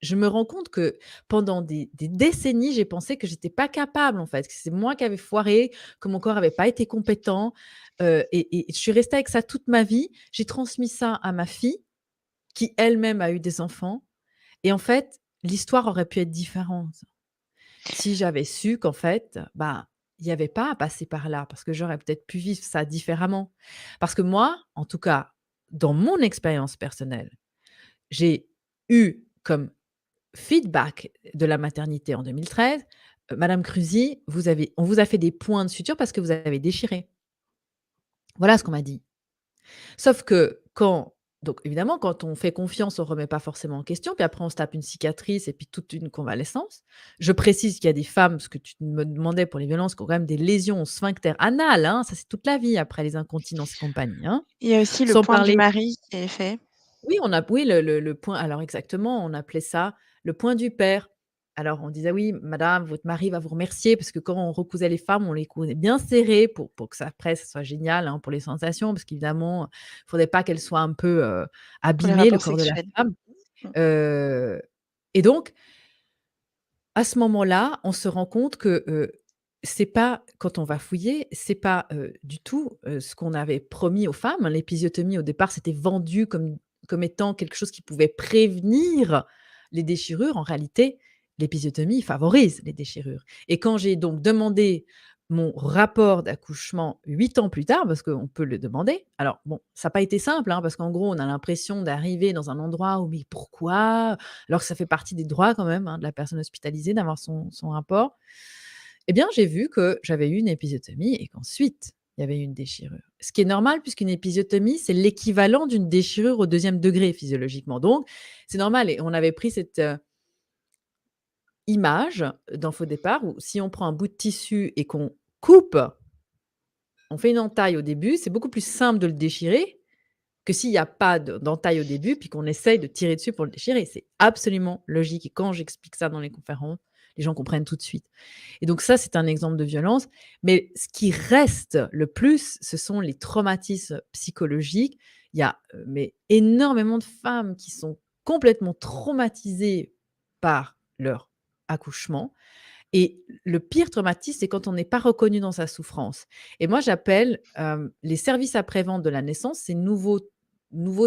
je me rends compte que pendant des décennies, j'ai pensé que j'étais pas capable, en fait, que c'est moi qui avais foiré, que mon corps avait pas été compétent, et je suis restée avec ça toute ma vie. J'ai transmis ça à ma fille, qui elle-même a eu des enfants et en fait, l'histoire aurait pu être différente». Si j'avais su qu'en fait, bah, il y avait pas à passer par là, parce que j'aurais peut-être pu vivre ça différemment. Parce que moi, en tout cas, dans mon expérience personnelle, j'ai eu comme feedback de la maternité en 2013: «Madame Cruzy, on vous a fait des points de suture parce que vous avez déchiré». Voilà ce qu'on m'a dit. Sauf que donc évidemment, quand on fait confiance, on remet pas forcément en question, puis après on se tape une cicatrice et puis toute une convalescence. Je précise qu'il y a des femmes, ce que tu me demandais pour les violences, qui ont quand même des lésions au sphincter anal, hein, ça c'est toute la vie après les incontinences et compagnie, hein. Il y a aussi le Sans point du parler mari qui est fait. oui, oui, le point alors exactement, on appelait ça le point du père. Alors on disait: «Oui, madame, votre mari va vous remercier», parce que quand on recousait les femmes, on les cousait bien serrées pour que ça après ça soit génial, hein, pour les sensations, parce qu'évidemment, il faudrait pas qu'elle soit un peu, Pour les abîmée, le rapports corps de la sexuels. femme. Mmh. Heu et donc à ce moment-là, on se rend compte que, c'est pas quand on va fouiller, c'est pas, du tout, ce qu'on avait promis aux femmes. L'épisiotomie, au départ, c'était vendu comme étant quelque chose qui pouvait prévenir les déchirures. En réalité, l'épisiotomie favorise les déchirures et quand j'ai donc demandé mon rapport d'accouchement 8 ans plus tard, parce qu'on peut le demander. Alors bon, ça n'a pas été simple, hein, parce qu'en gros, on a l'impression d'arriver dans un endroit où: «Mais pourquoi?» alors que ça fait partie des droits quand même, hein, de la personne hospitalisée d'avoir son rapport. Eh bien, j'ai vu que j'avais eu une épisiotomie et qu'ensuite, il y avait eu une déchirure. Ce qui est normal puisqu'une épisiotomie, c'est l'équivalent d'une déchirure au 2e degré physiologiquement. Donc, c'est normal et on avait pris cette, image d'un faux départ où si on prend un bout de tissu et qu'on coupe, on fait une entaille au début, c'est beaucoup plus simple de le déchirer que s'il y a pas d'entaille au début, puis qu'on essaye de tirer dessus pour le déchirer. C'est absolument logique et quand j'explique ça dans les conférences, les gens comprennent tout de suite. Et donc ça, c'est un exemple de violence. Mais ce qui reste le plus, ce sont les traumatismes psychologiques. Il y a, mais énormément de femmes qui sont complètement traumatisées par leur accouchement et le pire traumatisme, c'est quand on n'est pas reconnu dans sa souffrance. Et moi, j'appelle, les services après-vente de la naissance, ces nouveaux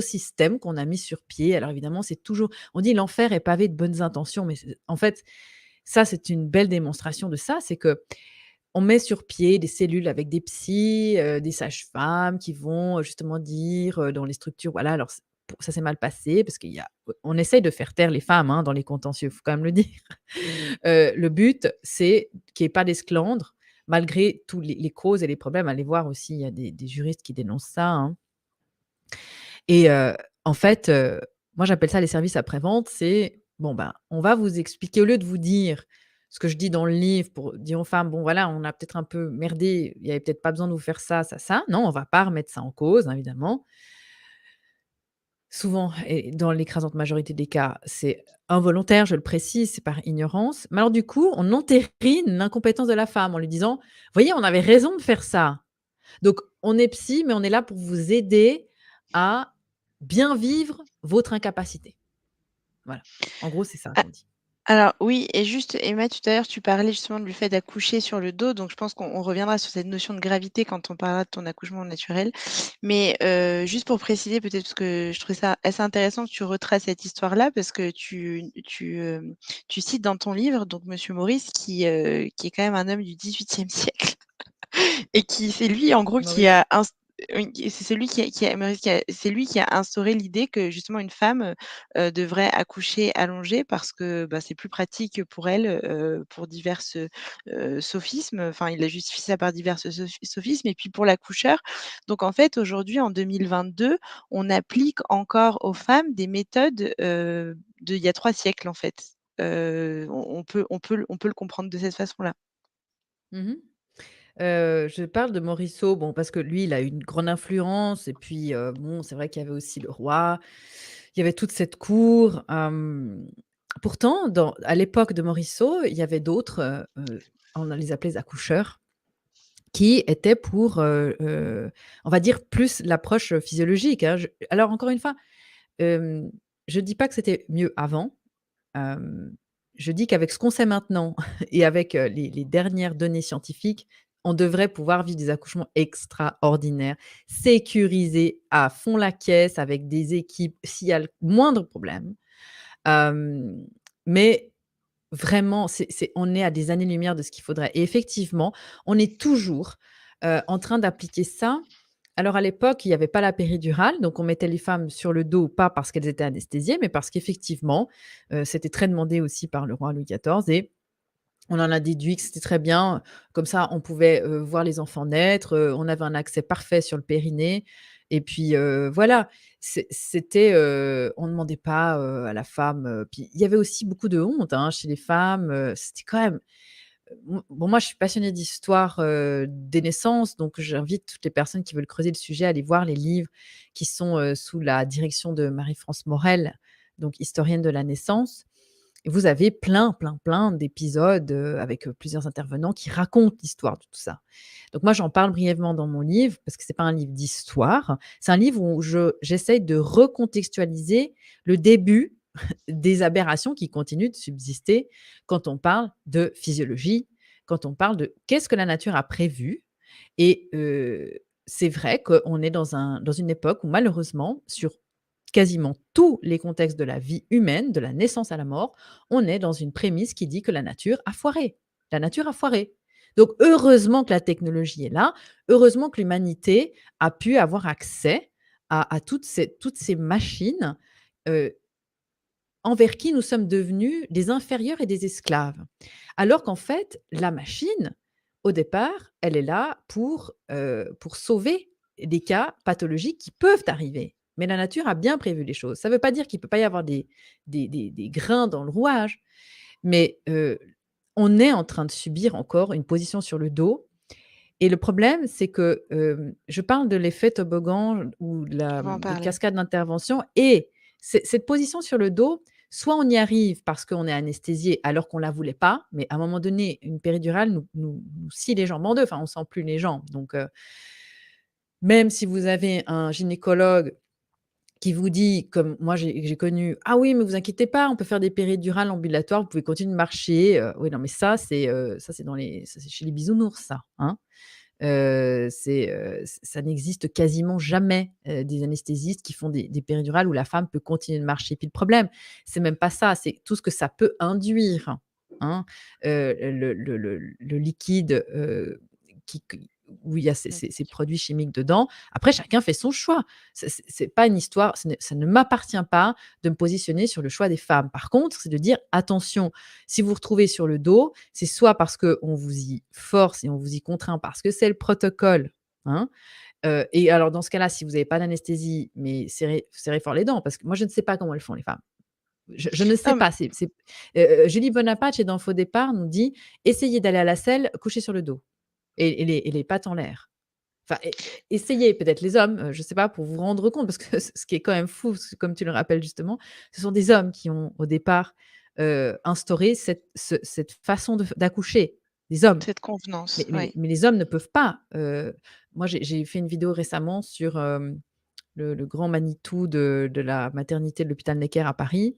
systèmes qu'on a mis sur pied. Alors évidemment, c'est toujours on dit: «L'enfer est pavé de bonnes intentions», mais c'est en fait, ça, c'est une belle démonstration de ça. C'est que on met sur pied des cellules avec des psys, des sages-femmes qui vont, justement dire, dans les structures, voilà, alors ça s'est mal passé parce on essaye de faire taire les femmes, hein, dans les contentieux, il faut quand même le dire. Le but, c'est qu'il y ait pas d'esclandre malgré tous les causes et les problèmes. Allez voir aussi, il y a des juristes qui dénoncent ça, hein et en fait, moi j'appelle ça les services après-vente. C'est bon, ben, on va vous expliquer au lieu de vous dire ce que je dis dans le livre pour dire aux femmes: «Bon voilà, on a peut-être un peu merdé, il y avait peut-être pas besoin de vous faire ça, ça, ça». Non, on va pas remettre ça en cause, hein, évidemment. Souvent et dans l'écrasante majorité des cas, c'est involontaire, je le précise, c'est par ignorance. Mais alors du coup, on entérine l'incompétence de la femme en lui disant: «Voyez, on avait raison de faire ça. Donc on est psy, mais on est là pour vous aider à bien vivre votre incapacité». Voilà. En gros, c'est ça A qu'on dit. Alors oui et juste Emma, tout à l'heure, tu parlais justement du fait d'accoucher sur le dos, donc je pense qu'on reviendra sur cette notion de gravité quand on parlera de ton accouchement naturel. Mais juste pour préciser peut-être parce que je trouvais ça assez intéressant que tu retraces cette histoire-là parce que tu cites dans ton livre donc monsieur Maurice qui est quand même un homme du XVIIIe siècle et qui c'est lui en gros qui Maurice. a oui, c'est celui c'est lui qui a instauré l'idée que justement une femme, devrait accoucher allongée parce que, bah, c'est plus pratique pour elle, pour diverses, sophismes. Enfin, il a justifié ça par diverses sophismes et puis pour l'accoucheur. Donc en fait, aujourd'hui, en 2022, on applique encore aux femmes des méthodes, d'il y a 3 siècles, en fait. On peut le comprendre de cette façon-là. Mmh. Je parle de Morisot, bon, parce que lui, il a eu une grande influence et puis, bon, c'est vrai qu'il y avait aussi le roi, il y avait toute cette cour, pourtant à l'époque de Morisot, il y avait d'autres, on les appelait les accoucheurs, qui étaient pour, on va dire plus l'approche, physiologique, hein. Alors encore une fois, hem, je dis pas que c'était mieux avant, hem, je dis qu'avec ce qu'on sait maintenant et avec, les dernières données scientifiques, on devrait pouvoir vivre des accouchements extraordinaires, sécurisés à fond la caisse avec des équipes s'il y a le moindre problème. Hem, mais vraiment, on est à des années-lumière de ce qu'il faudrait et effectivement, on est toujours, en train d'appliquer ça. Alors à l'époque, il y avait pas la péridurale, donc on mettait les femmes sur le dos, pas parce qu'elles étaient anesthésiées, mais parce qu'effectivement, c'était très demandé aussi par le roi Louis XIV et on en a déduit que c'était très bien. Comme ça, on pouvait, voir les enfants naître, on avait un accès parfait sur le périnée et puis, voilà. C'était, on ne demandait pas, à la femme, puis il y avait aussi beaucoup de honte, hein, chez les femmes, c'était quand même bon, moi, je suis passionnée d'histoire, des naissances, donc j'invite toutes les personnes qui veulent creuser le sujet à aller voir les livres qui sont, sous la direction de Marie-France Morel, donc historienne de la naissance. Et vous avez plein, plein, plein d'épisodes, avec, plusieurs intervenants qui racontent l'histoire de tout ça. Donc moi, j'en parle brièvement dans mon livre parce que c'est pas un livre d'histoire. C'est un livre où j'essaye de recontextualiser le début des aberrations qui continuent de subsister quand on parle de physiologie, quand on parle de qu'est-ce que la nature a prévu et c'est vrai qu'on est dans une époque où malheureusement, sur quasiment tous les contextes de la vie humaine, de la naissance à la mort, on est dans une prémisse qui dit que la nature a foiré. La nature a foiré. Donc heureusement que la technologie est là, heureusement que l'humanité a pu avoir accès à toutes ces machines, heu, envers qui nous sommes devenus des inférieurs et des esclaves. Alors qu'en fait, la machine, au départ, elle est là pour sauver des cas pathologiques qui peuvent arriver. Mais la nature a bien prévu les choses. Ça ne veut pas dire qu'il ne peut pas y avoir des grains dans le rouage, mais on est en train de subir encore une position sur le dos et le problème, c'est que, je parle de l'effet toboggan ou On va en des parler. cascades d'intervention et cette position sur le dos, soit on y arrive parce qu'on est anesthésié alors qu'on la voulait pas, mais à un moment donné, une péridurale nous scie les jambes en 2, enfin on sent plus les jambes donc même si vous avez un gynécologue qui vous dit, comme moi j'ai connu: «Ah oui, mais vous inquiétez pas, on peut faire des péridurales ambulatoires, vous pouvez continuer de marcher», oui, non mais ça c'est ça c'est chez les bisounours ça, hein. Ça n'existe quasiment jamais, des anesthésistes qui font des péridurales où la femme peut continuer de marcher. Puis le problème, c'est même pas ça, c'est tout ce que ça peut induire, hein. Le liquide, qui où il y a ces produits chimiques dedans. Après chacun fait son choix. C'est pas une histoire, ça ne m'appartient pas de me positionner sur le choix des femmes. Par contre, c'est de dire: «Attention, si vous vous retrouvez sur le dos, c'est soit parce qu'on vous y force et on vous y contraint parce que c'est le protocole, hein, et alors dans ce cas-là, si vous n'avez pas d'anesthésie, mais serrez fort les dents parce que moi je ne sais pas comment elles font les femmes. Je ne sais Non, pas, Julie Bonaparte dans Faux départ nous dit: «Essayez d'aller à la selle couché sur le dos et les pattes en l'air». Enfin, essayez peut-être les hommes, je ne sais pas pour vous rendre compte parce que ce qui est quand même fou, comme tu le rappelles justement, ce sont des hommes qui ont au départ, instauré cette façon d'accoucher, des hommes. cette convenance, Mais oui. les hommes ne peuvent pas, moi j'ai fait une vidéo récemment sur, le grand Manitou de la maternité de l'hôpital Necker à Paris.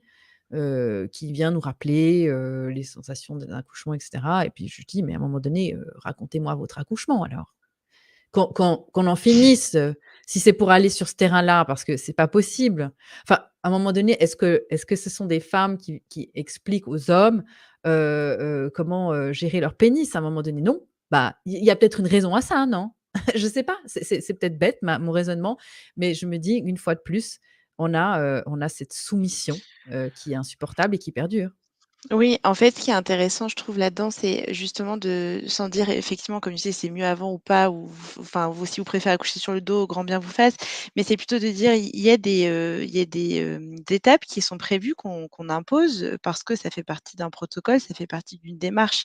qui vient nous rappeler, les sensations d'un accouchement et cetera et puis je lui dis: «Mais à un moment donné, racontez-moi votre accouchement alors». Qu'on en finisse, si c'est pour aller sur ce terrain-là, parce que c'est pas possible. Enfin, à un moment donné, est-ce que ce sont des femmes qui expliquent aux hommes, comment, gérer leur pénis à un moment donné? Non. Bah, il y a peut-être une raison à ça, non? Je sais pas, c'est peut-être bête mon raisonnement, mais je me dis une fois de plus, on a cette soumission, qui est insupportable et qui perdure. Oui, en fait, ce qui est intéressant, je trouve, là-dedans, c'est justement de sans dire effectivement, comme tu sais, c'est mieux avant ou pas, ou enfin, vous si vous préférez accoucher sur le dos, grand bien vous fasse. Mais c'est plutôt de dire, il y a des étapes qui sont prévues qu'on impose, parce que ça fait partie d'un protocole, ça fait partie d'une démarche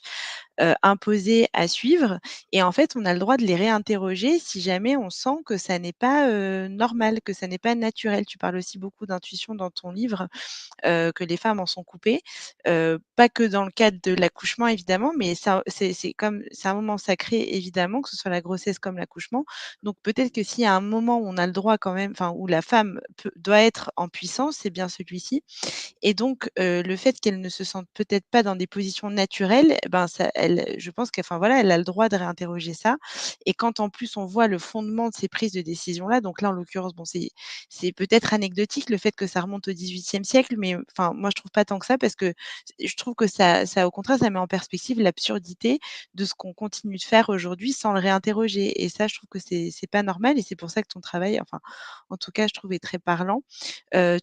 imposées à suivre et en fait, on a le droit de les réinterroger si jamais on sent que ça n'est pas, normal, que ça n'est pas naturel. Tu parles aussi beaucoup d'intuition dans ton livre, que les femmes en sont coupées, pas que dans le cadre de l'accouchement évidemment, mais ça c'est comme c'est un moment sacré évidemment, que ce soit la grossesse comme l'accouchement. Donc peut-être que s'il y a un moment où on a le droit quand même, enfin où la femme doit être en puissance, c'est bien celui-ci et donc le fait qu'elle ne se sente peut-être pas dans des positions naturelles, eh ben, ça elle je pense qu'enfin voilà, elle a le droit de réinterroger ça et quand en plus on voit le fondement de ces prises de décision-là, donc là en l'occurrence, bon c'est peut-être anecdotique le fait que ça remonte au XVIIIe siècle, mais enfin moi je trouve pas tant que ça parce que je trouve que ça au contraire, ça met en perspective l'absurdité de ce qu'on continue de faire aujourd'hui sans le réinterroger et ça je trouve que c'est pas normal et c'est pour ça que ton travail, enfin en tout cas je trouve est très parlant.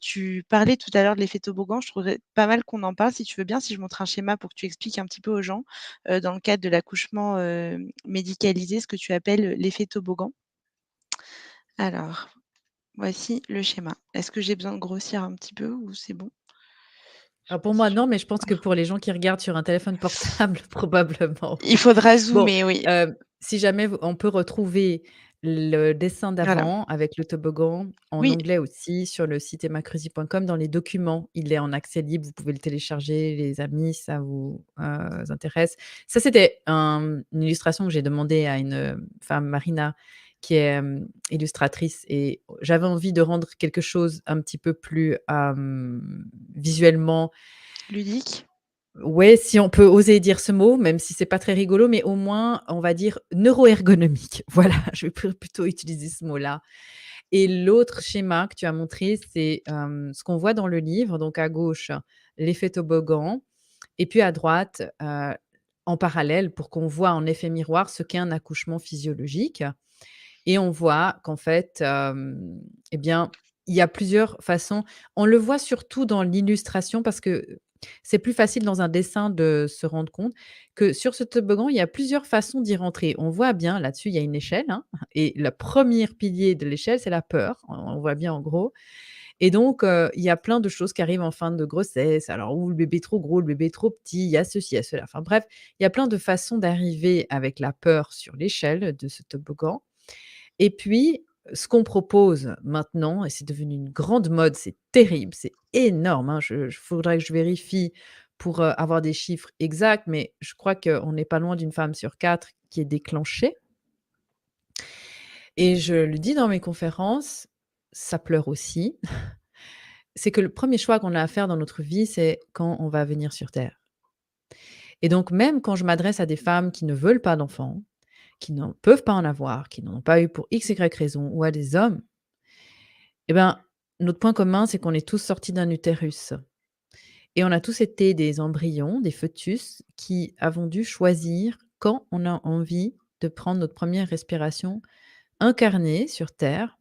Tu parlais tout à l'heure de l'effet toboggan, je trouverais pas mal qu'on en parle si tu veux bien, si je montre un schéma pour que tu expliques un petit peu aux gens, dans le cadre de l'accouchement, médicalisé, ce que tu appelles, l'effet toboggan. Alors, voici le schéma. Est-ce que j'ai besoin de grossir un petit peu ou c'est bon? Je suis Alors pas pour moi, sûre. non, mais je pense que pour les gens qui regardent sur un téléphone portable, probablement Il oui. faudra Bon, zoomer, oui. si jamais vous on peut retrouver le dessin Voilà. d'avant avec le toboggan en Oui, anglais aussi sur le site emacruzy.com dans les documents. Il est en accès libre, vous pouvez le télécharger, les amis, si ça vous, intéresse. Ça, c'était une illustration que j'ai demandé à une, femme, Marina, qui est, illustratrice et j'avais envie de rendre quelque chose un petit peu plus, visuellement. ludique. Ouais, si on peut oser dire ce mot, même si c'est pas très rigolo, mais au moins, on va dire neuroergonomique. Voilà, je vais plutôt utiliser ce mot-là et l'autre schéma que tu as montré, c'est, ce qu'on voit dans le livre. Donc à gauche, l'effet toboggan et puis à droite, en parallèle pour qu'on voit en effet miroir ce qu'est un accouchement physiologique et on voit qu'en fait, et bien, il y a plusieurs façons. On le voit surtout dans l'illustration parce que c'est plus facile dans un dessin de se rendre compte que sur ce toboggan, il y a plusieurs façons d'y rentrer. On voit bien là-dessus, il y a une échelle, hein, et le premier pilier de l'échelle, c'est la peur. On voit bien en gros et donc il y a plein de choses qui arrivent en fin de grossesse. Alors ou le bébé est trop gros, le bébé est trop petit, il y a ceci, il y a cela. Enfin bref, il y a plein de façons d'arriver avec la peur sur l'échelle de ce toboggan et puis, ce qu'on propose maintenant et c'est devenu une grande mode, c'est terrible, c'est énorme, hein, je faudrait que je vérifie pour, avoir des chiffres exacts, mais je crois qu'on n'est pas loin d'une femme sur 4 qui est déclenchée et je le dis dans mes conférences, ça pleure aussi, c'est que le premier choix qu'on a à faire dans notre vie, c'est quand on va venir sur terre et donc même quand je m'adresse à des femmes qui ne veulent pas d'enfants, qui n'en peuvent pas en avoir, qui n'en ont pas eu pour X, Y raison ou à des hommes. Eh ben, notre point commun, c'est qu'on est tous sortis d'un utérus et on a tous été des embryons, des fœtus qui avons dû choisir quand on a envie de prendre notre première respiration incarnée sur terre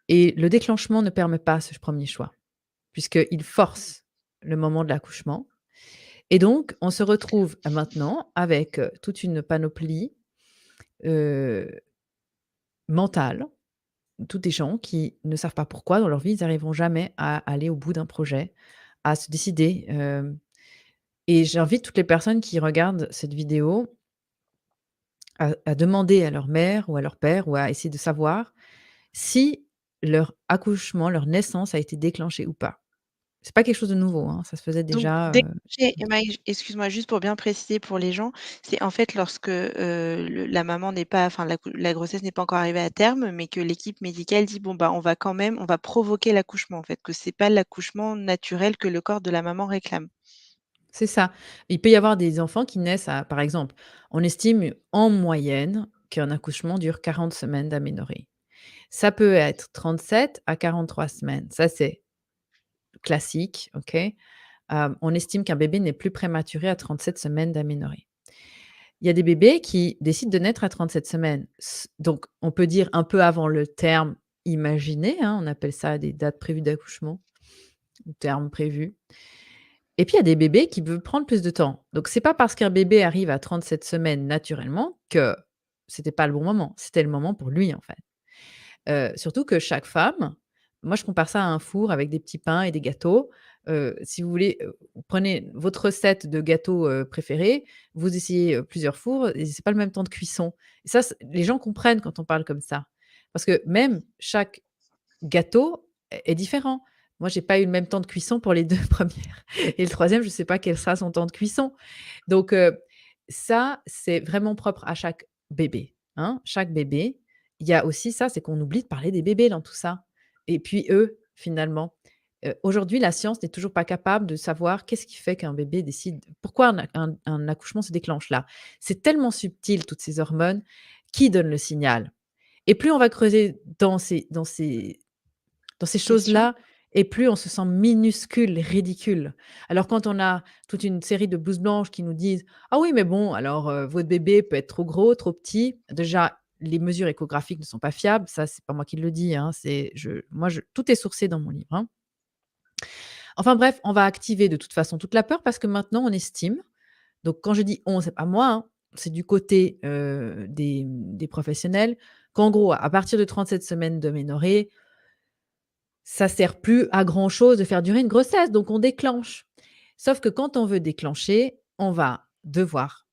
et le déclenchement ne permet pas ce premier choix, puisqu'il force le moment de l'accouchement et donc on se retrouve maintenant avec, toute une panoplie, heu, mentale. Tous des gens qui ne savent pas pourquoi dans leur vie, ils n'arriveront jamais à aller au bout d'un projet, à se décider, et j'invite toutes les personnes qui regardent cette vidéo à demander à leur mère ou à leur père ou à essayer de savoir si leur accouchement, leur naissance a été déclenchée ou pas. C'est pas quelque chose de nouveau, hein, ça se faisait Donc déjà, déclencher, Emma, excuse-moi, juste pour bien préciser pour les gens, c'est en fait lorsque, le la maman n'est pas enfin la grossesse n'est pas encore arrivée à terme, mais que l'équipe médicale dit: «Bon, bah, on va provoquer l'accouchement», en fait, que c'est pas l'accouchement naturel que le corps de la maman réclame. c'est ça. Il peut y avoir des enfants qui naissent à par exemple, on estime en moyenne qu'un accouchement dure 40 semaines d'aménorrhée. Ça peut être 37 à 43 semaines. Ça, c'est classique, OK? On estime qu'un bébé n'est plus prématuré à 37 semaines d'aménorrhée. Il y a des bébés qui décident de naître à 37 semaines. Donc on peut dire un peu avant le terme imaginé, hein, on appelle ça des dates prévues d'accouchement ou terme prévu. Et puis il y a des bébés qui peuvent prendre plus de temps. Donc c'est pas parce qu'un bébé arrive à 37 semaines naturellement que c'était pas le bon moment. C'était le moment pour lui, en fait. Surtout que chaque femme moi je compare ça à un four avec des petits pains et des gâteaux. Si vous voulez, vous prenez votre recette de gâteau, préféré, vous essayez, plusieurs fours et c'est pas le même temps de cuisson. Et ça, les gens comprennent quand on parle comme ça. Parce que même chaque gâteau est différent. Moi, j'ai pas eu le même temps de cuisson pour les 2 premières et le troisième, je sais pas quel sera son temps de cuisson. Donc ça, c'est vraiment propre à chaque bébé, hein. Chaque bébé. Il y a aussi ça, c'est qu'on oublie de parler des bébés dans tout ça et puis eux, finalement. Aujourd'hui, la science n'est toujours pas capable de savoir qu'est-ce qui fait qu'un bébé décide pourquoi un accouchement se déclenche là? C'est tellement subtil toutes ces hormones. Qui donne le signal? Et plus on va creuser dans ces Question? choses-là et plus on se sent minuscule, ridicule. Alors quand on a toute une série de blouses blanches qui nous disent: «Ah oui, mais bon, alors, votre bébé peut être trop gros, trop petit». Déjà, les mesures échographiques ne sont pas fiables, ça, c'est pas moi qui le dis, hein, c'est je moi je tout est sourcé dans mon livre, hein. Enfin bref, on va activer de toute façon toute la peur parce que maintenant on estime donc quand je dis «on», c'est pas moi, hein, c'est du côté, des professionnels, qu'en gros, à partir de 37 semaines de ménorrhée, ça sert plus à grand chose de faire durer une grossesse, donc on déclenche. Sauf que quand on veut déclencher, on va devoir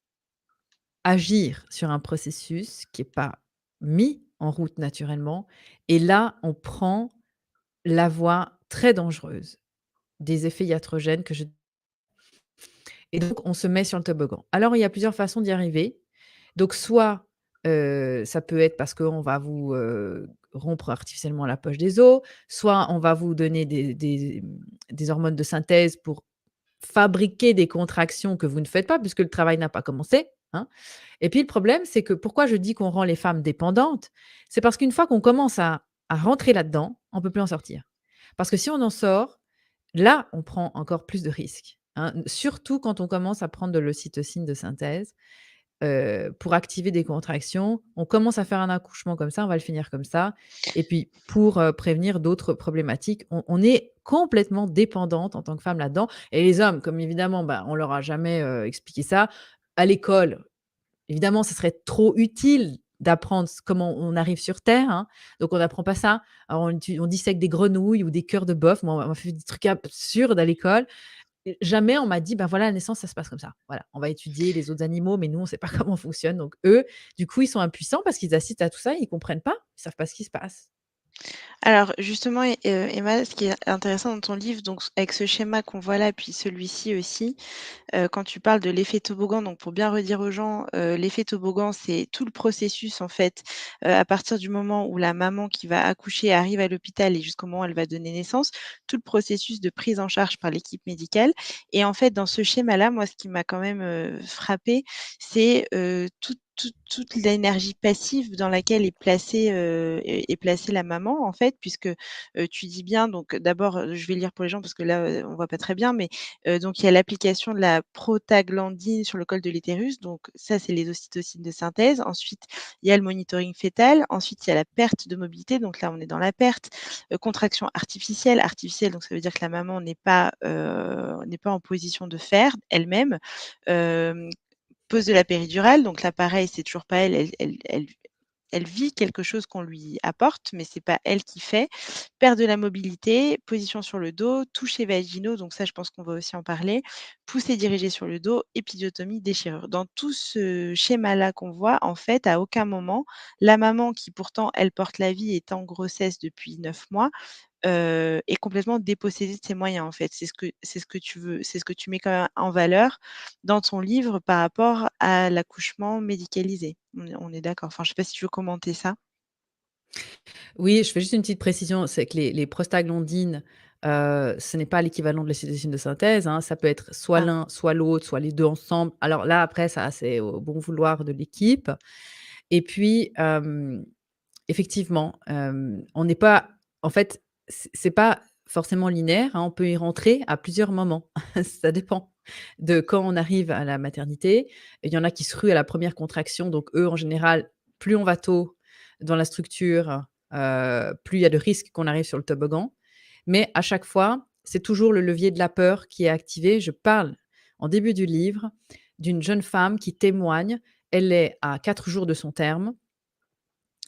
agir sur un processus qui est pas mis en route naturellement et là, on prend la voie très dangereuse des effets iatrogènes que je et donc on se met sur le toboggan. Alors il y a plusieurs façons d'y arriver. Donc soit, ça peut être parce qu'on va vous, rompre artificiellement la poche des os, soit on va vous donner des hormones de synthèse pour fabriquer des contractions que vous ne faites pas puisque le travail n'a pas commencé, hein. Et puis le problème, c'est que pourquoi je dis qu'on rend les femmes dépendantes? C'est parce qu'une fois qu'on commence à rentrer là-dedans, on peut plus en sortir. Parce que si on en sort, là, on prend encore plus de risques, hein, surtout quand on commence à prendre de l'ocytocine de synthèse. Pour activer des contractions. On commence à faire un accouchement comme ça, on va le finir comme ça et puis pour, prévenir d'autres problématiques, on est complètement dépendante en tant que femme là-dedans et les hommes, comme évidemment, bah, on leur a jamais, expliqué ça. À l'école, évidemment, ce serait trop utile d'apprendre comment on arrive sur terre, hein, donc on n'apprend pas ça. Alors on dissèque des grenouilles ou des cœurs de bœuf. Moi, on m'a fait des trucs absurdes à l'école et jamais on m'a dit: «Ben, voilà, la naissance, ça se passe comme ça. Voilà, on va étudier les autres animaux, mais nous, on ne sait pas comment on fonctionne». Donc eux, du coup, ils sont impuissants parce qu'ils assistent à tout ça, ils comprennent pas, ils savent pas ce qui se passe. Alors justement, Emma, ce qui est intéressant dans ton livre, donc avec ce schéma qu'on voit là, puis celui-ci aussi, quand tu parles de l'effet toboggan, donc pour bien redire aux gens, l'effet toboggan, c'est tout le processus en fait, à partir du moment où la maman qui va accoucher arrive à l'hôpital et jusqu'au moment où elle va donner naissance, tout le processus de prise en charge par l'équipe médicale et en fait, dans ce schéma-là, moi, ce qui m'a quand même, frappée, c'est, toute l'énergie passive dans laquelle est placée la maman, en fait, puisque, tu dis bien donc d'abord, je vais lire pour les gens parce que là, on voit pas très bien, mais donc il y a l'application de la prostaglandine sur le col de l'utérus, donc ça, c'est les ocytocines de synthèse. Ensuite, il y a le monitoring fœtal. Ensuite, il y a la perte de mobilité, donc là, on est dans la perte. Contraction artificielle, donc ça veut dire que la maman n'est pas en position de faire elle-même. Hem, Pose de la péridurale, donc là, pareil, c'est toujours pas elle vit quelque chose qu'on lui apporte, mais c'est pas elle qui fait. Perte de la mobilité, position sur le dos, touchés vaginaux, donc ça, je pense qu'on va aussi en parler. Poussée dirigée sur le dos, épisiotomie, déchirure. Dans tout ce schéma-là qu'on voit, en fait, à aucun moment, la maman qui pourtant, elle porte la vie, est en grossesse depuis 9 mois, est complètement dépossédé de ses moyens, en fait. C'est ce que tu veux c'est ce que tu mets quand même en valeur dans ton livre par rapport à l'accouchement médicalisé. On est d'accord? Enfin, je sais pas si tu veux commenter ça? Oui, je fais juste une petite précision, c'est que les prostaglandines, ce n'est pas l'équivalent de l'ocytocine de synthèse, hein. Ça peut être soit Ah, l'un, soit l'autre, soit les 2 ensemble. Alors là, après, ça, c'est au bon vouloir de l'équipe. Et puis, effectivement, on n'est pas en fait, c'est pas forcément linéaire, hein, on peut y rentrer à plusieurs moments. Ça dépend de quand on arrive à la maternité. Il y en a qui se ruent à la première contraction, donc eux, en général, plus on va tôt dans la structure, plus il y a de risques qu'on arrive sur le toboggan. Mais à chaque fois, c'est toujours le levier de la peur qui est activé. Je parle, en début du livre, d'une jeune femme qui témoigne. Elle est à 4 jours de son terme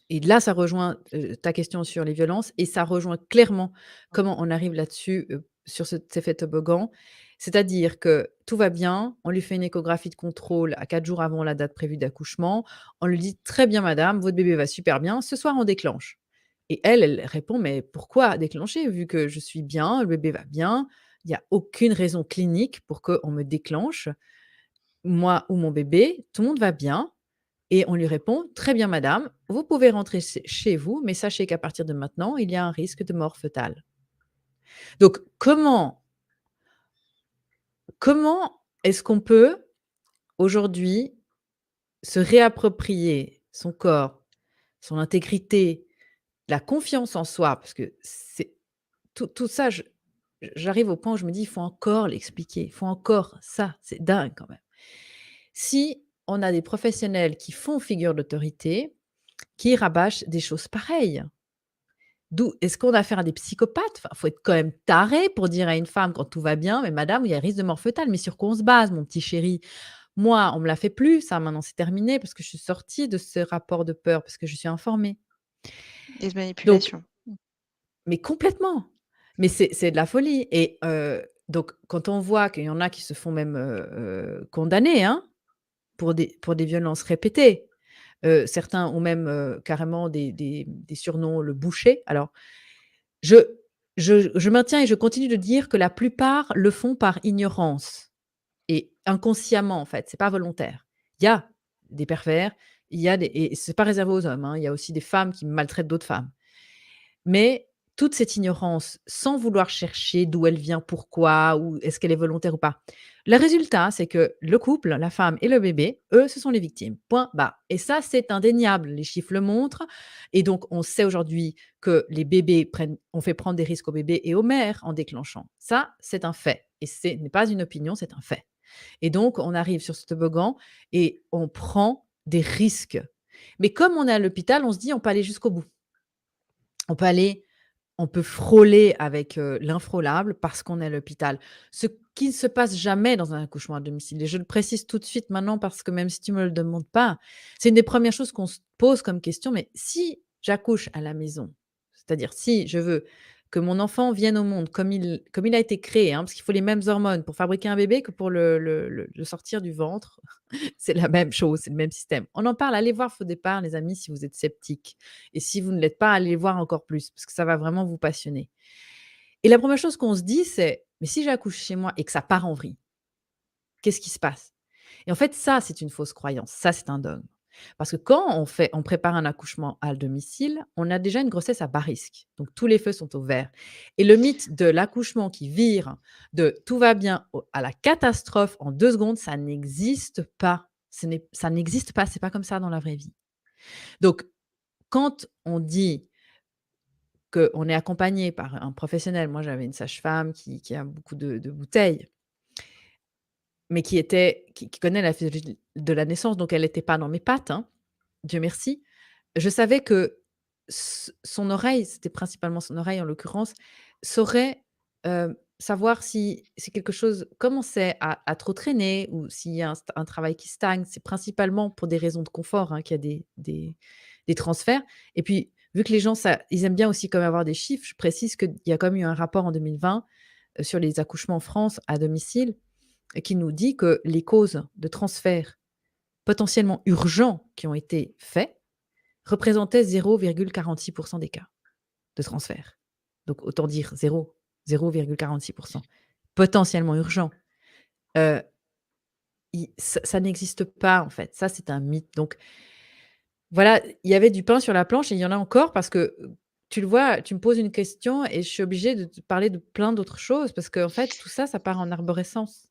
et là, ça rejoint, ta question sur les violences et ça rejoint clairement comment on arrive là-dessus, sur cet effet toboggan. C'est-à-dire que tout va bien, on lui fait une échographie de contrôle à 4 jours avant la date prévue d'accouchement. On lui dit: «Très bien madame, votre bébé va super bien, ce soir on déclenche». Et elle répond: «Mais pourquoi déclencher vu que je suis bien, le bébé va bien, il y a aucune raison clinique pour qu'on me déclenche, moi ou mon bébé, tout le monde va bien». Et on lui répond: «Très bien madame, vous pouvez rentrer chez vous, mais sachez qu'à partir de maintenant, il y a un risque de mort fœtale». Donc comment est-ce qu'on peut aujourd'hui se réapproprier son corps, son intégrité, la confiance en soi? Parce que c'est tout ça, j'arrive au point où je me dis: «Il faut encore l'expliquer, il faut encore ça». C'est dingue quand même. Si on a des professionnels qui font figure d'autorité, qui rabâchent des choses pareilles. D'où est-ce qu'on a affaire à des psychopathes? Enfin, faut être quand même taré pour dire à une femme quand tout va bien: «Mais madame, il y a risque de mort fœtale». Mais sur quoi on se base, mon petit chéri? Moi, on me la fait plus, ça maintenant c'est terminé parce que je suis sortie de ce rapport de peur, parce que je suis informée. des Donc manipulations. mais complètement! Mais c'est de la folie et donc quand on voit qu'il y en a qui se font même, condamner, hein, pour des violences répétées, certains ont même, carrément des surnoms, le boucher. Alors Je je maintiens et je continue de dire que la plupart le font par ignorance et inconsciemment, en fait, c'est pas volontaire. Il y a des pervers, il y a des et c'est pas réservé aux hommes, hein, il y a aussi des femmes qui maltraitent d'autres femmes. Mais toute cette ignorance, sans vouloir chercher d'où elle vient, pourquoi ou est-ce qu'elle est volontaire ou pas. Le résultat, c'est que le couple, la femme et le bébé, eux, ce sont les victimes. Point barre. Et ça, c'est indéniable. Les chiffres le montrent. Et donc, on sait aujourd'hui que les bébés prennent, on fait prendre des risques aux bébés et aux mères en déclenchant. Ça, c'est un fait. Et ce n'est pas une opinion, c'est un fait. Et donc, on arrive sur ce toboggan et on prend des risques. Mais comme on est à l'hôpital, on se dit, on peut aller jusqu'au bout. On peut aller on peut frôler avec, l'infrôlable parce qu'on est à l'hôpital. Ce qui ne se passe jamais dans un accouchement à domicile et je le précise tout de suite maintenant parce que même si tu me le demandes pas, c'est une des premières choses qu'on se pose comme question, mais si j'accouche à la maison, c'est-à-dire si je veux que mon enfant vienne au monde comme il a été créé, hein, parce qu'il faut les mêmes hormones pour fabriquer un bébé que pour le sortir du ventre. C'est la même chose, c'est le même système. On en parle, allez voir Faux départ les amis si vous êtes sceptiques et si vous ne l'êtes pas, allez voir encore plus parce que ça va vraiment vous passionner et la première chose qu'on se dit, c'est: «Mais si j'accouche chez moi et que ça part en vrille, qu'est-ce qui se passe?» Et en fait, ça, c'est une fausse croyance, ça, c'est un dogme. Parce que quand on prépare un accouchement à domicile, on a déjà une grossesse à bas risque, donc tous les feux sont au vert et le mythe de l'accouchement qui vire de «tout va bien» au à la catastrophe en 2 secondes, ça n'existe pas. Ça n'existe pas, c'est pas comme ça dans la vraie vie. Donc quand on dit qu'on est accompagné par un professionnel, moi j'avais une sage-femme qui a beaucoup de bouteilles, mais qui connaît la physiologie de la naissance, donc elle n'était pas dans mes pattes, hein, Dieu merci. Je savais que son oreille, c'était principalement son oreille en l'occurrence, saurait, savoir si c'est quelque chose commençait à trop traîner ou s'il y a un travail qui stagne. C'est principalement pour des raisons de confort, hein, qu'il y a des transferts et puis, vu que les gens ils aiment bien aussi quand même avoir des chiffres, je précise qu'il y a quand même eu un rapport en 2020, sur les accouchements en France à domicile et qui nous dit que les causes de transfert potentiellement urgents qui ont été faits représentaient 0,46 des cas de transfert. donc autant dire 0,46. Potentiellement urgent. Heu, i ça n'existe pas en fait, ça c'est un mythe donc voilà, il y avait du pain sur la planche et il y en a encore parce que, tu le vois, tu me poses une question et je suis obligée de te parler de plein d'autres choses parce qu'en fait tout ça, ça part en arborescence.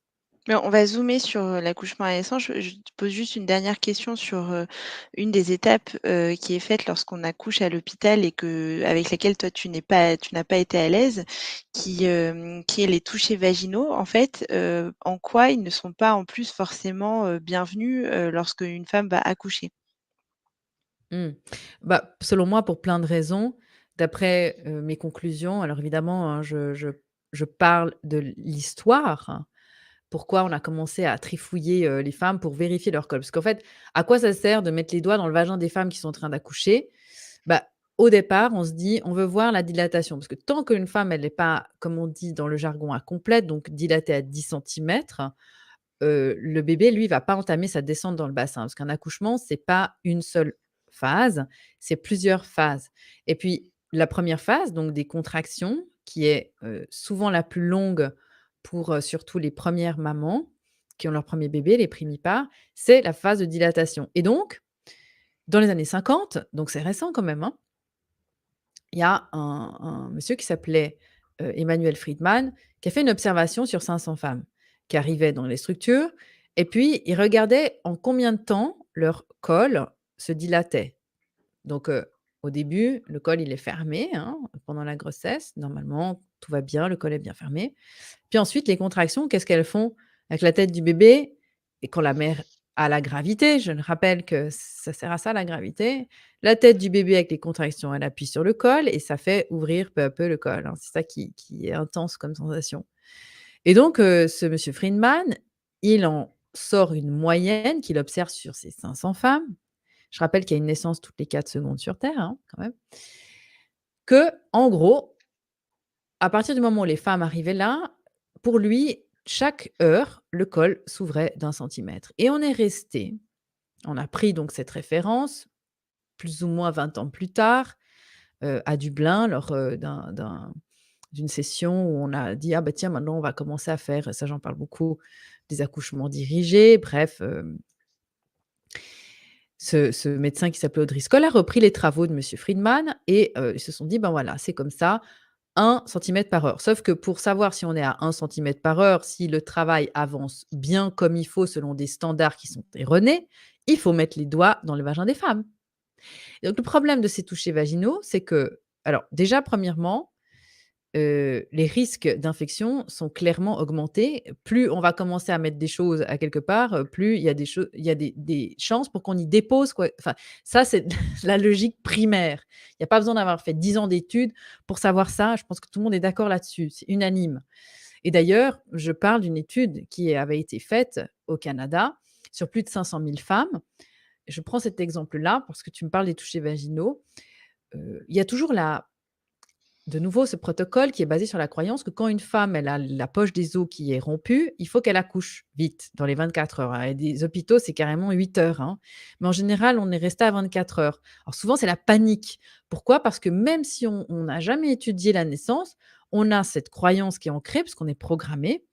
Mais on va zoomer sur, l'accouchement à naissance. Je te pose juste une dernière question sur, une des étapes, qui est faite lorsqu'on accouche à l'hôpital et avec laquelle toi tu n'as pas été à l'aise, qui est les touchés vaginaux. En fait, en quoi ils ne sont pas en plus forcément, bienvenus, lorsqu'une femme va accoucher? Mmh. Bah, selon moi, pour plein de raisons, d'après, mes conclusions, alors évidemment, hein, je parle de l'histoire, hein. Pourquoi on a commencé à trifouiller, les femmes pour vérifier leur col? Parce qu'en fait, à quoi ça sert de mettre les doigts dans le vagin des femmes qui sont en train d'accoucher? Bah, au départ, on se dit: «On veut voir la dilatation», parce que tant qu'une femme, elle n'est pas, comme on dit dans le jargon, à complète, donc dilatée à 10 centimètres, le bébé, lui, va pas entamer sa descente dans le bassin. Parce qu'un accouchement, c'est pas une seule phase, c'est plusieurs phases. Et puis, la première phase, donc des contractions, qui est, souvent la plus longue pour, surtout les premières mamans qui ont leur premier bébé, les primipares, c'est la phase de dilatation. Et donc, dans les années 50, donc c'est récent quand même, hein, il y a un monsieur qui s'appelait, Emmanuel Friedman, qui a fait une observation sur 500 femmes qui arrivaient dans les structures et puis il regardait en combien de temps leur col se dilatait. Donc, au début, le col, il est fermé, hein, pendant la grossesse. Normalement, tout va bien, le col est bien fermé. Puis ensuite, les contractions, qu'est-ce qu'elles font avec la tête du bébé? Et quand la mère a la gravité, je le rappelle que ça sert à ça la gravité, la tête du bébé avec les contractions, elle appuie sur le col et ça fait ouvrir peu à peu le col, hein. C'est ça qui est intense comme sensation. Et donc, ce monsieur Friedman, il en sort une moyenne qu'il observe sur ces 500 femmes. Je rappelle qu'il y a une naissance toutes les 4 secondes sur terre, hein, quand même. Que, en gros, à partir du moment où les femmes arrivaient là, pour lui, chaque heure, le col s'ouvrait d'1 centimètre et on a pris donc cette référence, plus ou moins 20 ans plus tard, à Dublin lors, d'une session où on a dit: «Ah bah tiens, maintenant on va commencer à faire», ça j'en parle beaucoup, des accouchements dirigés. Bref, ce médecin qui s'appelait Audrey Scholl a repris les travaux de monsieur Friedman et ils se sont dit: «Ben voilà, c'est comme ça, 1 centimètre par heure». Sauf que pour savoir si on est à 1 centimètre par heure, si le travail avance bien comme il faut selon des standards qui sont erronés, il faut mettre les doigts dans le vagin des femmes. Et donc le problème de ces touchés vaginaux, c'est que alors déjà premièrement, les risques d'infection sont clairement augmentés. Plus on va commencer à mettre des choses à quelque part, plus il y a des chances pour qu'on y dépose quoi. Enfin, ça, c'est la logique primaire. Il y a pas besoin d'avoir fait 10 ans d'études pour savoir ça. Je pense que tout le monde est d'accord là-dessus, c'est unanime. Et d'ailleurs, je parle d'une étude qui avait été faite au Canada sur plus de 500 000 femmes. Je prends cet exemple-là parce que tu me parles des touchés vaginaux. Il y a toujours la de nouveau, ce protocole qui est basé sur la croyance que quand une femme, elle a la poche des os qui est rompue, il faut qu'elle accouche vite, dans les 24 heures, hein. Et des hôpitaux, c'est carrément 8 heures, hein. Mais en général, on est resté à 24 heures. Alors souvent, c'est la panique. Pourquoi? Parce que même si on n'a jamais étudié la naissance, on a cette croyance qui est ancrée, parce qu'on est programmé.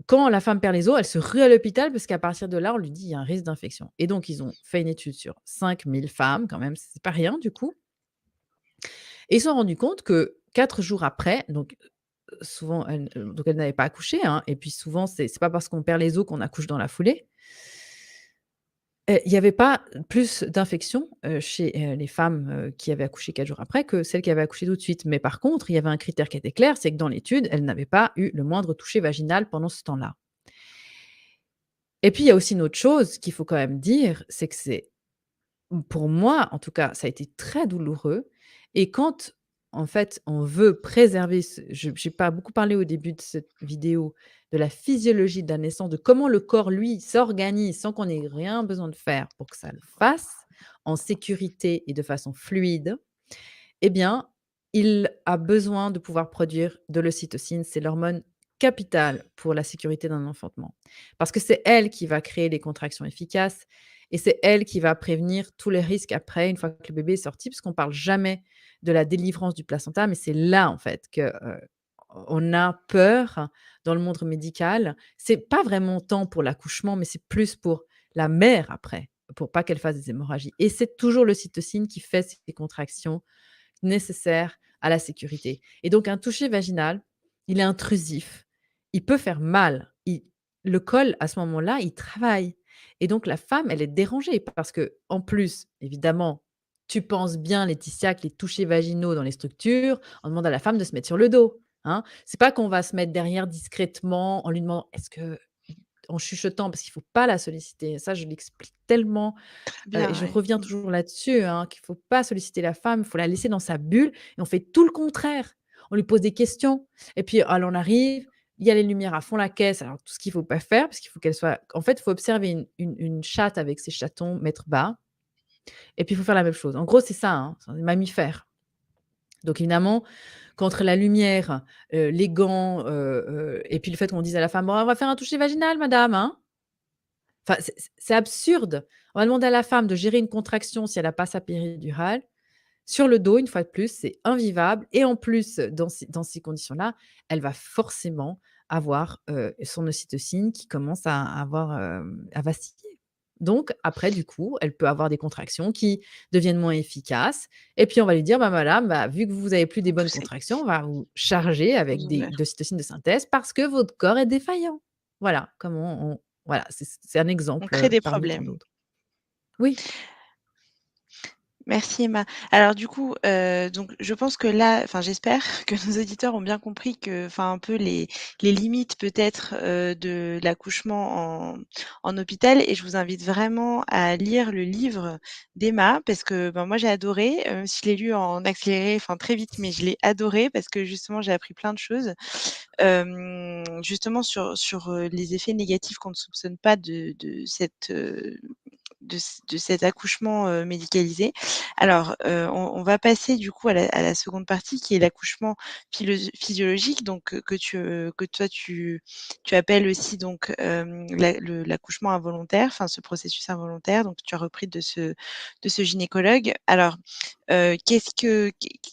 Quand la femme perd les os, elle se rue à l'hôpital parce qu'à partir de là, on lui dit: «Il y a un risque d'infection». Et donc ils ont fait une étude sur 5 000 femmes quand même, c'est pas rien du coup. Et ils se sont rendus compte que 4 jours après, donc souvent elle n'avait pas accouché, hein, et puis souvent c'est pas parce qu'on perd les os qu'on accouche dans la foulée. Il y avait pas plus d'infections, chez, les femmes, qui avaient accouché 4 jours après que celles qui avaient accouché tout de suite. Mais par contre, il y avait un critère qui était clair, c'est que dans l'étude, elles n'avaient pas eu le moindre toucher vaginal pendant ce temps-là. Et puis il y a aussi une autre chose qu'il faut quand même dire, c'est que c'est pour moi, en tout cas, ça a été très douloureux et quand, en fait, on veut préserver j'ai pas beaucoup parlé au début de cette vidéo de la physiologie de la naissance, de comment le corps, lui, s'organise sans qu'on ait rien besoin de faire pour que ça le fasse en sécurité et de façon fluide. Eh bien, il a besoin de pouvoir produire de l'ocytocine. C'est l'hormone capitale pour la sécurité d'un enfantement. Parce que c'est elle qui va créer les contractions efficaces et c'est elle qui va prévenir tous les risques après, une fois que le bébé est sorti, parce qu'on parle jamais de la délivrance du placenta, mais c'est là, en fait, que, on a peur dans le monde médical. C'est pas vraiment tant pour l'accouchement, mais c'est plus pour la mère après, pour pas qu'elle fasse des hémorragies et c'est toujours l'ocytocine qui fait ces contractions nécessaires à la sécurité et donc un toucher vaginal, il est intrusif, il peut faire mal, le col à ce moment-là, il travaille et donc la femme, elle est dérangée parce que en plus, évidemment, tu penses bien, Laetitia, que les touchés vaginaux dans les structures, on demande à la femme de se mettre sur le dos, hein. C'est pas qu'on va se mettre derrière discrètement en lui demandant: «Est-ce que» en chuchotant parce qu'il faut pas la solliciter. Ça, je l'explique tellement, Très et bien, je ouais. reviens Mmh. toujours là-dessus, hein, qu'il faut pas solliciter la femme, il faut la laisser dans sa bulle et on fait tout le contraire. On lui pose des questions et puis elle en arrive, il y a les lumières à fond la caisse, alors tout ce qu'il faut pas faire parce qu'il faut qu'elle soit en fait, il faut observer une chatte avec ses chatons, mettre bas et puis il faut faire la même chose. En gros, c'est ça, hein, c'est des mammifères. Donc évidemment, qu'entre la lumière, les gants, et puis le fait qu'on dise à la femme: «Bon, on va faire un toucher vaginal madame, hein». Enfin, c'est absurde. On va demander à la femme de gérer une contraction si elle a pas sa péridurale, sur le dos, une fois de plus, c'est invivable et en plus, dans ces conditions-là, elle va forcément avoir, son ocytocine qui commence à avoir, à vaciller. Donc après, du coup, elle peut avoir des contractions qui deviennent moins efficaces et puis on va lui dire: «Bah, madame, bah, vu que vous avez plus des bonnes Pousser. contractions, on va vous charger avec des d'ocytocine de synthèse parce que votre corps est défaillant». Voilà comment on voilà, c'est un On exemple, crée des parmi tant problèmes. d'autres. Oui. Merci Emma. Alors du coup, donc je pense que là enfin j'espère que nos auditeurs ont bien compris que enfin un peu les limites peut-être, de l'accouchement en hôpital et je vous invite vraiment à lire le livre d'Emma parce que, ben, moi j'ai adoré, même si je l'ai lu en accéléré, enfin très vite, mais je l'ai adoré parce que justement j'ai appris plein de choses, justement sur les effets négatifs qu'on ne soupçonne pas de cette, de cet accouchement, médicalisé. Alors, on va passer du coup à la seconde partie qui est l'accouchement physiologique donc que toi tu appelles aussi donc, l'accouchement involontaire, enfin ce processus involontaire donc tu as repris de ce gynécologue. Alors, qu'est-ce que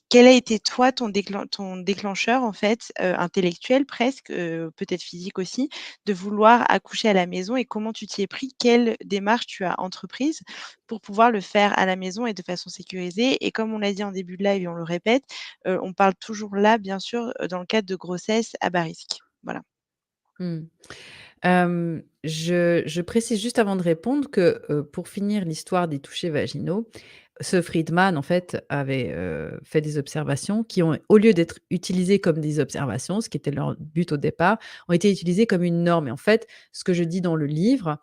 quel a été toi ton déclencheur en fait, intellectuel presque, peut-être physique aussi, de vouloir accoucher à la maison et comment tu t'y es pris? Quelle démarche tu as entreprise pour pouvoir le faire à la maison et de façon sécurisée? Et comme on l'a dit en début de live et on le répète, on parle toujours là, bien sûr, dans le cadre de grossesse à bas risque. Voilà. Mmh. Je précise juste avant de répondre que, pour finir l'histoire des touchés vaginaux, ce Friedman, en fait, avait, fait des observations qui ont, au lieu d'être utilisées comme des observations, ce qui était leur but au départ, ont été utilisées comme une norme et en fait, ce que je dis dans le livre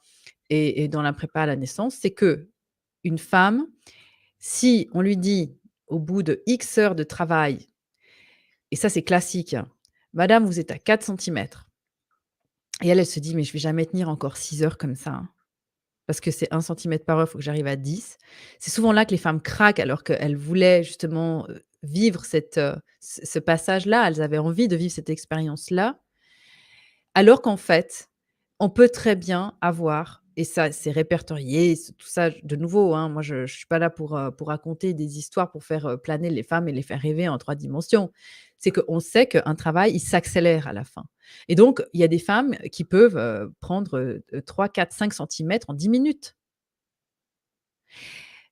et dans la prépa à la naissance, c'est que une femme, si on lui dit au bout de X heures de travail et ça c'est classique, hein: «Madame, vous êtes à 4 centimètres». Et elle, elle se dit: «Mais je vais jamais tenir encore 6 heures comme ça, hein, parce que c'est 1 centimètre par heure, il faut que j'arrive à 10». C'est souvent là que les femmes craquent alors qu'elles voulaient justement, vivre ce passage-là. Elles avaient envie de vivre cette expérience-là. Alors qu'en fait, on peut très bien avoir et ça c'est répertorié, c'est tout ça de nouveau, hein, moi je suis pas là pour raconter des histoires pour faire, planer les femmes et les faire rêver en 3 dimensions. C'est qu'on sait qu'un travail, il s'accélère à la fin et donc il y a des femmes qui peuvent, prendre, 3, 4, 5 centimètres en 10 minutes.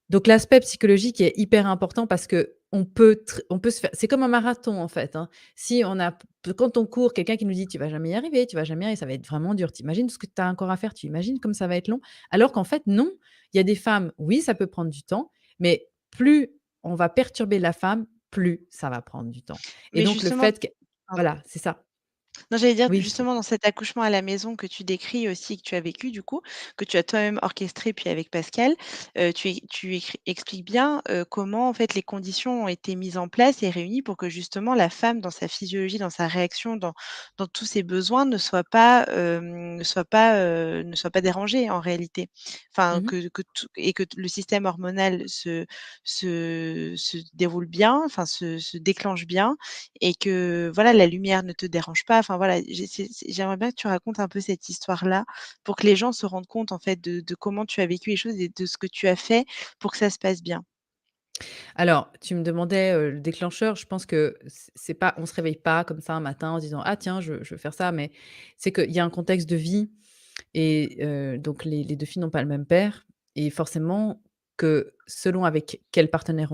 Donc l'aspect psychologique est hyper important parce qu'on peut se faire c'est comme un marathon en fait, hein. Si on a quand on court, quelqu'un qui nous dit: «Tu vas jamais y arriver, tu vas jamais y arriver, ça va être vraiment dur. Tu imagines ce que tu as encore à faire? Tu imagines comme ça va être long?» alors qu'en fait non, il y a des femmes, oui, ça peut prendre du temps, mais plus on va perturber la femme, plus ça va prendre du temps et Mais donc le justement fait que pardon. voilà, c'est ça. Non, j'allais dire Oui. justement dans cet accouchement à la maison que tu décris aussi, que tu as vécu du coup, que tu as toi-même orchestré puis avec Pascal, tu expliques bien, comment en fait les conditions ont été mises en place et réunies pour que justement la femme dans sa physiologie, dans sa réaction, dans tous ses besoins ne soit pas dérangée en réalité. Enfin Mmh. que tout et que le système hormonal se déroule bien, enfin se déclenche bien et que voilà, la lumière ne te dérange pas. Enfin voilà, j'aimerais bien que tu racontes un peu cette histoire-là pour que les gens se rendent compte en fait de comment tu as vécu les choses et de ce que tu as fait pour que ça se passe bien. Alors, tu me demandais, le déclencheur, je pense que c'est pas on se réveille pas comme ça un matin en se disant: «Ah tiens, je veux faire ça», mais c'est qu'il y a un contexte de vie et donc les 2 filles n'ont pas le même père et forcément que selon avec quel partenaire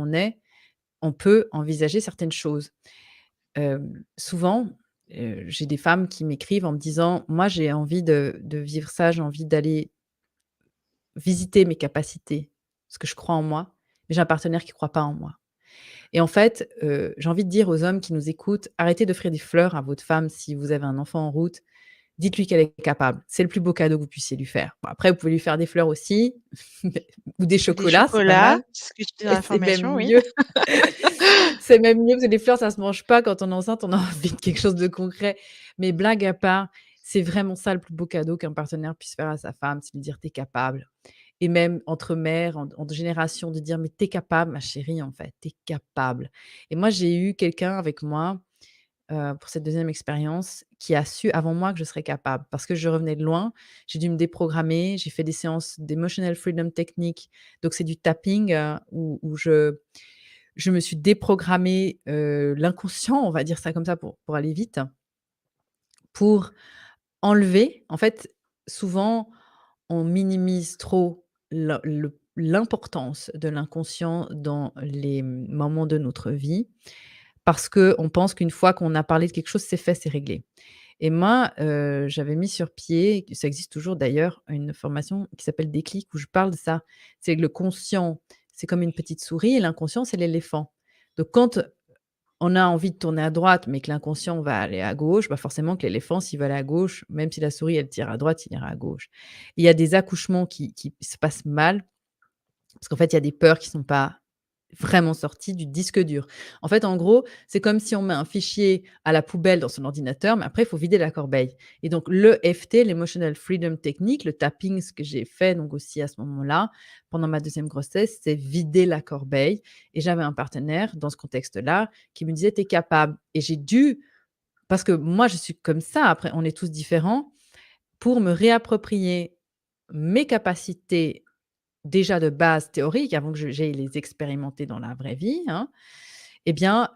on peut envisager certaines choses. Souvent, j'ai des femmes qui m'écrivent en me disant: «Moi, j'ai envie de vivre ça, j'ai envie d'aller visiter mes capacités, parce que je crois en moi, mais j'ai un partenaire qui croit pas en moi». Et en fait, j'ai envie de dire aux hommes qui nous écoutent: «Arrêtez d'offrir des fleurs à votre femme si vous avez un enfant en route. Dites-lui qu'elle est capable. C'est le plus beau cadeau que vous puissiez lui faire». Bon après, vous pouvez lui faire des fleurs aussi, mais ou des Ou des chocolats, c'est pas chocolats, mal c'est ce que je dis dans et c'est même l'information, oui. mieux. C'est même mieux parce que les fleurs, ça se mange pas quand on est enceinte, on a envie de quelque chose de concret. Mais blague à part, c'est vraiment ça le plus beau cadeau qu'un partenaire puisse faire à sa femme, c'est lui dire: «Tu es capable». Et même entre mères, en génération, de dire: «Mais tu es capable ma chérie, en fait, tu es capable». Et moi, j'ai eu quelqu'un avec moi, pour cette deuxième expérience, qui a su avant moi que je serais capable. Parce que je revenais de loin, j'ai dû me déprogrammer, j'ai fait des séances d'emotional freedom technique. Donc c'est du tapping, où je me suis déprogrammé l'inconscient, on va dire ça comme ça pour aller vite, pour enlever en fait, souvent, on minimise trop l'importance de l'inconscient dans les moments de notre vie, parce qu'on pense qu'une fois qu'on a parlé de quelque chose, c'est fait, c'est réglé. Et moi, j'avais mis sur pied, ça existe toujours d'ailleurs, une formation qui s'appelle Déclic où je parle de ça. C'est que le conscient, c'est comme une petite souris et l'inconscient, c'est l'éléphant. Donc quand on a envie de tourner à droite, mais que l'inconscient va aller à gauche, bah, forcément que l'éléphant, s'il va aller à gauche, même si la souris, elle tire à droite, il ira à gauche. Il y a des accouchements qui se passent mal, parce qu'en fait, il y a des peurs qui sont pas vraiment sorties du disque dur. En fait, en gros, c'est comme si on met un fichier à la poubelle dans son ordinateur, mais après, il faut vider la corbeille. Et donc, l'EFT, l'Emotional Freedom Technique, le tapping, ce que j'ai fait donc aussi à ce moment-là, pendant ma deuxième grossesse, c'est vider la corbeille. Et j'avais un partenaire dans ce contexte-là qui me disait: «Tu es capable». Et j'ai dû, parce que moi, je suis comme ça, après, on est tous différents, pour me réapproprier mes capacités déjà de base théoriques avant que j'aille les expérimenter dans la vraie vie, hein, eh bien,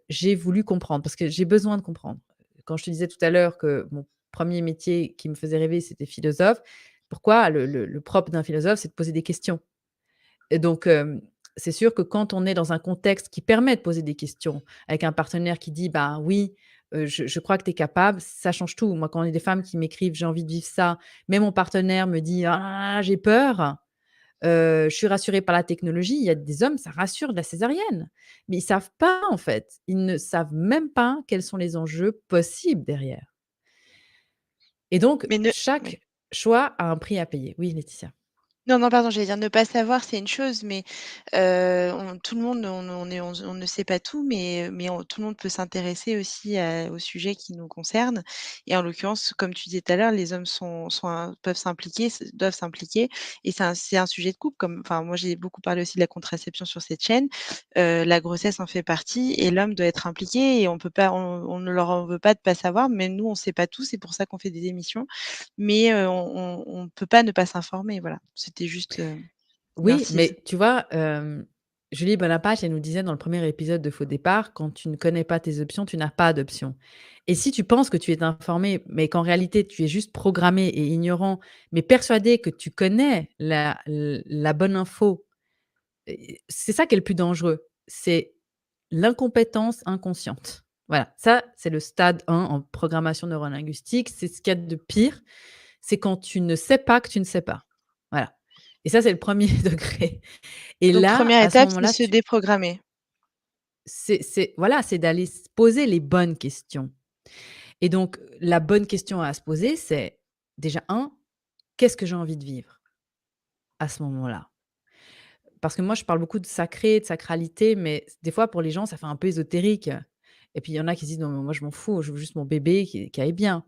j'ai voulu comprendre parce que j'ai besoin de comprendre. Quand je te disais tout à l'heure que mon premier métier qui me faisait rêver, c'était philosophe, pourquoi? Le propre d'un philosophe, c'est de poser des questions. Et donc, c'est sûr que quand on est dans un contexte qui permet de poser des questions, avec un partenaire qui dit: «Bah, oui, je crois que tu es capable», ça change tout. Moi, quand il y a des femmes qui m'écrivent: «J'ai envie de vivre ça», mais mon partenaire me dit: «Ah là là, j'ai peur», je suis rassurée par la technologie. Il y a des hommes, ça rassure de la césarienne, mais ils savent pas, en fait. Ils ne savent même pas quels sont les enjeux possibles derrière. Et donc Mais ne chaque oui. choix a un prix à payer. Oui, Laetitia? Non, non, pardon, j'allais dire ne pas savoir, c'est une chose, mais on tout le monde, on ne sait pas tout, mais on tout le monde peut s'intéresser aussi aux sujets qui nous concernent et en l'occurrence, comme tu disais tout à l'heure, les hommes sont un peuvent s'impliquer, doivent s'impliquer et c'est un sujet de couple comme enfin, moi, j'ai beaucoup parlé aussi de la contraception sur cette chaîne, la grossesse en fait partie et l'homme doit être impliqué et on peut pas on ne leur en veut pas de pas savoir, mais nous, on sait pas tout, c'est pour ça qu'on fait des émissions mais on peut pas ne pas s'informer, voilà. C'était juste, une Oui, incise. mais tu vois, Julie Bonaparte, elle nous disait dans le premier épisode de Faux départ: «Quand tu ne connais pas tes options, tu n'as pas d'options». Et si tu penses que tu es informé, mais qu'en réalité tu es juste programmé et ignorant, mais persuadé que tu connais la bonne info, et c'est ça qui est le plus dangereux, c'est l'incompétence inconsciente. Voilà, ça, c'est le stade 1 en programmation neurolinguistique, c'est ce qu'il y a de pire, c'est quand tu ne sais pas que tu ne sais pas. Voilà, et ça, c'est le premier degré. Et Donc là, première à ce étape, c'est moment-là, se déprogrammer. c'est voilà, c'est d'aller se poser les bonnes questions. Et donc la bonne question à se poser, c'est déjà un, qu'est-ce que j'ai envie de vivre à ce moment-là? Parce que moi, je parle beaucoup de sacré, de sacralité, mais des fois, pour les gens, ça fait un peu ésotérique. Et puis, il y en a qui se disent: «Non, mais moi, je m'en fous, je veux juste mon bébé qui aille bien».